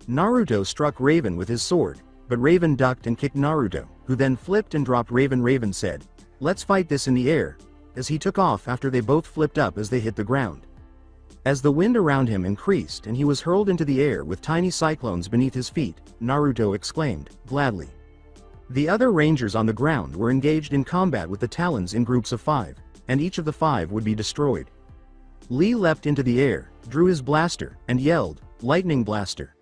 Naruto struck Raven with his sword, but Raven ducked and kicked Naruto, who then flipped and dropped Raven. Raven said, "Let's fight this in the air," as he took off after they both flipped up as they hit the ground. As the wind around him increased and he was hurled into the air with tiny cyclones beneath his feet, Naruto exclaimed, "Gladly." The other Rangers on the ground were engaged in combat with the Talons in groups of 5, and each of the 5 would be destroyed. Lee leapt into the air, drew his blaster, and yelled, "Lightning Blaster!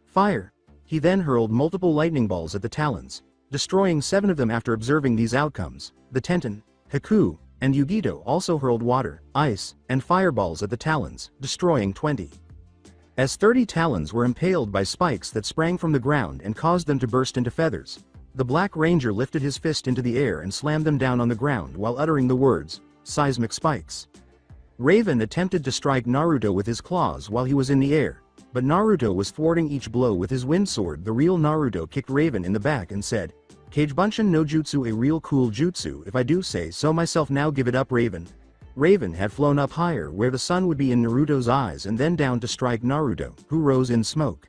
Fire!" He then hurled multiple lightning balls at the Talons, destroying 7 of them. After observing these outcomes, the Tenten, Haku, and Yugito also hurled water, ice, and fireballs at the Talons, destroying 20. As 30 Talons were impaled by spikes that sprang from the ground and caused them to burst into feathers, the Black Ranger lifted his fist into the air and slammed them down on the ground while uttering the words, "Seismic spikes." Raven attempted to strike Naruto with his claws while he was in the air, but Naruto was thwarting each blow with his wind sword. The real Naruto kicked Raven in the back and said, "Kagebunshin no jutsu, a real cool jutsu if I do say so myself, now give it up, Raven." Raven had flown up higher where the sun would be in Naruto's eyes and then down to strike Naruto, who rose in smoke.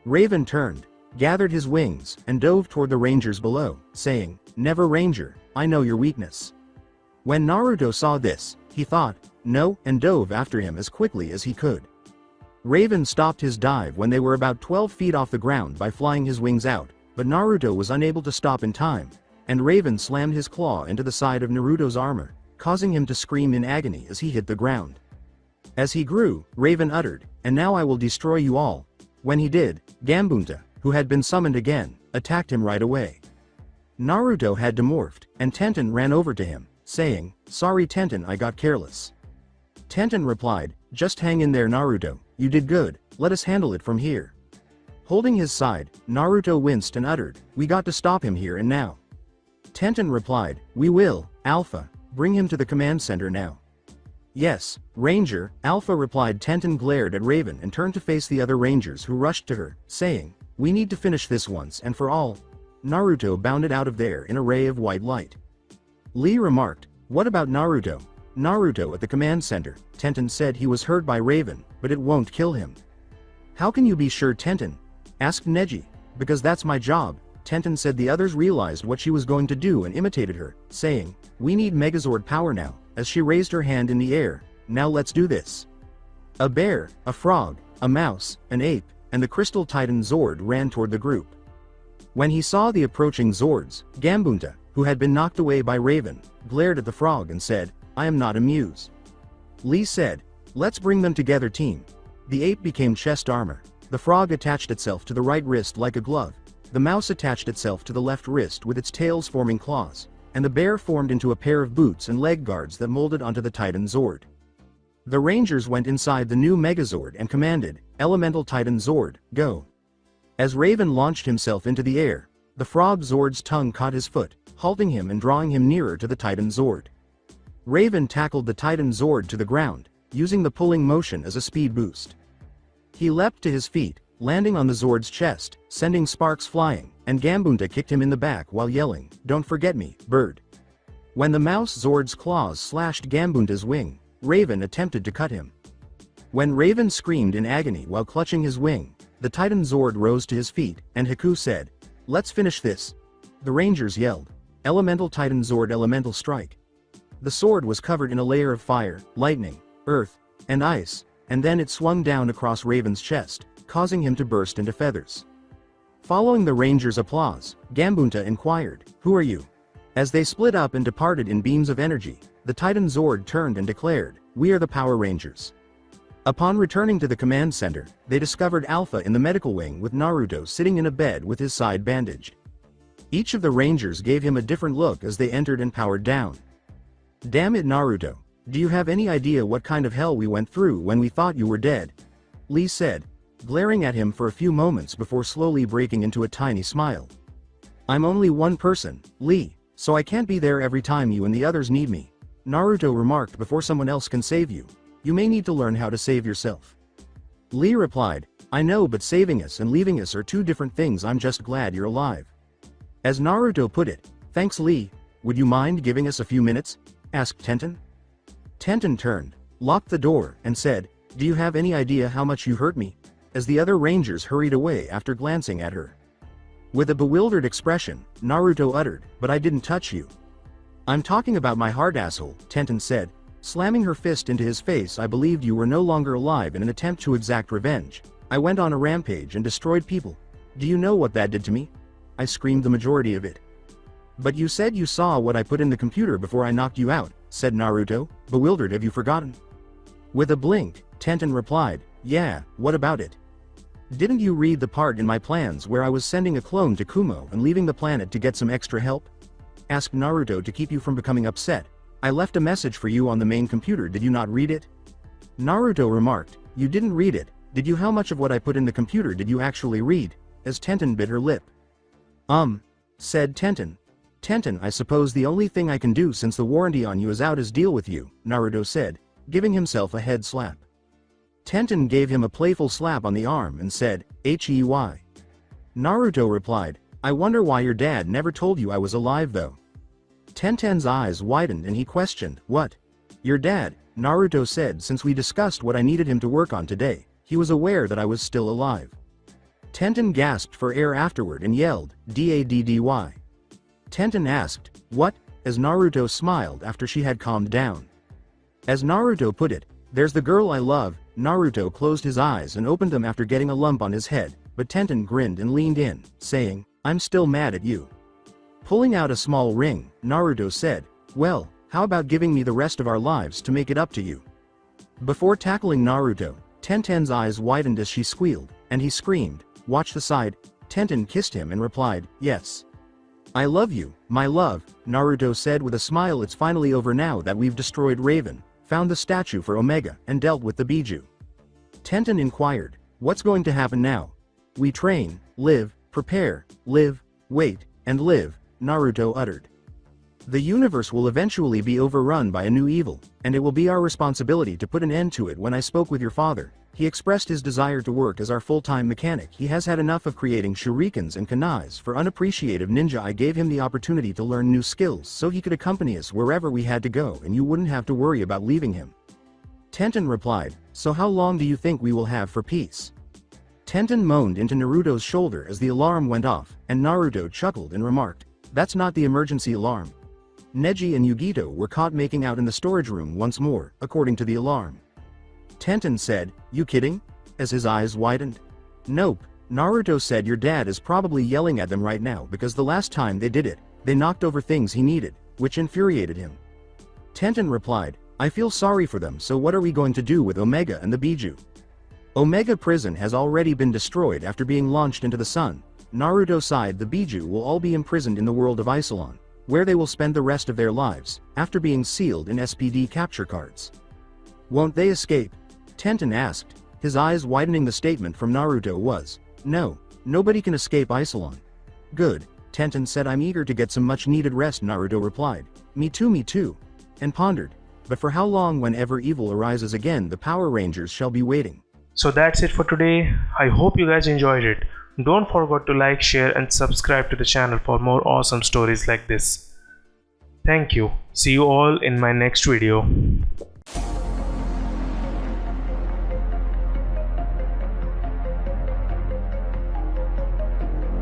Raven turned, gathered his wings, and dove toward the Rangers below, saying, "Never Ranger, I know your weakness." When Naruto saw this, he thought, "No," and dove after him as quickly as he could. Raven stopped his dive when they were about 12 feet off the ground by flying his wings out, but Naruto was unable to stop in time, and Raven slammed his claw into the side of Naruto's armor, causing him to scream in agony as he hit the ground. As he grew, Raven uttered, "And now I will destroy you all." When he did, Gambunta, who had been summoned again, attacked him right away. Naruto had demorphed, and Tenten ran over to him, saying, "Sorry Tenten, I got careless." Tenten replied, "Just hang in there Naruto, you did good, let us handle it from here." Holding his side, Naruto winced and uttered, "We got to stop him here and now." Tenten replied, "We will, Alpha, bring him to the command center now." "Yes, Ranger," Alpha replied. Tenten glared at Raven and turned to face the other Rangers who rushed to her, saying, "We need to finish this once and for all." Naruto bounded out of there in a ray of white light. Lee remarked, "What about Naruto?" Naruto at the command center, Tenten said he was hurt by Raven, but it won't kill him. "How can you be sure Tenten?" asked Neji. "Because that's my job," Tenten said. The others realized what she was going to do and imitated her, saying, "We need Megazord power now," as she raised her hand in the air. "Now let's do this." A bear, a frog, a mouse, an ape, and the Crystal Titan Zord ran toward the group. When he saw the approaching Zords, Gambunta, who had been knocked away by Raven, glared at the frog and said, "I am not amused." Lee said, "Let's bring them together team." The ape became chest armor. The frog attached itself to the right wrist like a glove. The mouse attached itself to the left wrist with its tails forming claws, and the bear formed into a pair of boots and leg guards that molded onto the Titan Zord. The Rangers went inside the new Megazord and commanded, "Elemental Titan Zord, go." As Raven launched himself into the air, the Frog Zord's tongue caught his foot, halting him and drawing him nearer to the Titan Zord. Raven tackled the Titan Zord to the ground, using the pulling motion as a speed boost. He leapt to his feet, landing on the Zord's chest, sending sparks flying, and Gambunta kicked him in the back while yelling, "Don't forget me, bird." When the Mouse Zord's claws slashed Gambunta's wing, Raven attempted to cut him. When Raven screamed in agony while clutching his wing, the Titan Zord rose to his feet, and Haku said, "Let's finish this." The Rangers yelled, "Elemental Titan Zord Elemental Strike." The sword was covered in a layer of fire, lightning, earth, and ice, and then it swung down across Raven's chest, causing him to burst into feathers. Following the Rangers' applause, Gambunta inquired, "Who are you?" As they split up and departed in beams of energy, the Titan Zord turned and declared, "We are the Power Rangers." Upon returning to the command center, they discovered Alpha in the medical wing with Naruto sitting in a bed with his side bandaged. Each of the Rangers gave him a different look as they entered and powered down. "Damn it Naruto, do you have any idea what kind of hell we went through when we thought you were dead?" Lee said, glaring at him for a few moments before slowly breaking into a tiny smile. "I'm only one person, Lee, so I can't be there every time you and the others need me," Naruto remarked. "Before someone else can save you, you may need to learn how to save yourself." Lee replied, "I know, but saving us and leaving us are two different things. I'm just glad you're alive." As Naruto put it, "Thanks Lee, would you mind giving us a few minutes?" asked Tenten. Tenten turned, locked the door, and said, "Do you have any idea how much you hurt me?" as the other Rangers hurried away after glancing at her. With a bewildered expression, Naruto uttered, "But I didn't touch you." "I'm talking about my heart asshole," Tenten said, slamming her fist into his face. "I believed you were no longer alive in an attempt to exact revenge. I went on a rampage and destroyed people. Do you know what that did to me? I screamed the majority of it." "But you said you saw what I put in the computer before I knocked you out," said Naruto, bewildered. "Have you forgotten?" With a blink, Tenten replied, "Yeah, what about it?" "Didn't you read the part in my plans where I was sending a clone to Kumo and leaving the planet to get some extra help?" asked Naruto. "To keep you from becoming upset, I left a message for you on the main computer. Did you not read it?" Naruto remarked, "You didn't read it, did you? How much of what I put in the computer did you actually read?" as Tenten bit her lip. Said Tenten. "Tenten, I suppose the only thing I can do since the warranty on you is out is deal with you," Naruto said, giving himself a head slap. Tenten gave him a playful slap on the arm and said, "Hey." Naruto replied, "I wonder why your dad never told you I was alive though." Tenten's eyes widened and he questioned, "What? Your dad?" Naruto said, "Since we discussed what I needed him to work on today, he was aware that I was still alive." Tenten gasped for air afterward and yelled, "Daddy." Tenten asked, "What?" as Naruto smiled after she had calmed down. As Naruto put it, "There's the girl I love." Naruto closed his eyes and opened them after getting a lump on his head, but Tenten grinned and leaned in, saying, "I'm still mad at you." Pulling out a small ring, Naruto said, "Well, how about giving me the rest of our lives to make it up to you?" Before tackling Naruto, Tenten's eyes widened as she squealed, and he screamed, "Watch the side." Tenten kissed him and replied, "Yes. I love you, my love." Naruto said with a smile, "It's finally over now that we've destroyed Raven, found the statue for Omega, and dealt with the Biju." Tenten inquired, "What's going to happen now?" "We train, live, prepare, live, wait, and live," Naruto uttered. "The universe will eventually be overrun by a new evil, and it will be our responsibility to put an end to it. When I spoke with your father, he expressed his desire to work as our full-time mechanic. He has had enough of creating shurikens and kunais for unappreciative ninja. I gave him the opportunity to learn new skills so he could accompany us wherever we had to go and you wouldn't have to worry about leaving him." Tenten replied, "So how long do you think we will have for peace?" Tenten moaned into Naruto's shoulder as the alarm went off, and Naruto chuckled and remarked, "That's not the emergency alarm." Neji and Yugito were caught making out in the storage room once more, according to the alarm. Tenten said, "You kidding?" as his eyes widened. "Nope," Naruto said. "Your dad is probably yelling at them right now because the last time they did it, they knocked over things he needed, which infuriated him." Tenten replied, "I feel sorry for them. So what are we going to do with Omega and the Biju?" Omega Prison has already been destroyed after being launched into the sun. Naruto sighed. "The Biju will all be imprisoned in the world of Isolon, where they will spend the rest of their lives, after being sealed in SPD capture cards." "Won't they escape?" Tenten asked, his eyes widening. The statement from Naruto was, "No, nobody can escape Isolon." "Good," Tenten said. "I'm eager to get some much-needed rest." Naruto replied, me too," and pondered, "But for how long? Whenever evil arises again, the Power Rangers shall be waiting." So that's it for today. I hope you guys enjoyed it. Don't forget to like, share and subscribe to the channel for more awesome stories like this. Thank you. See you all in my next video.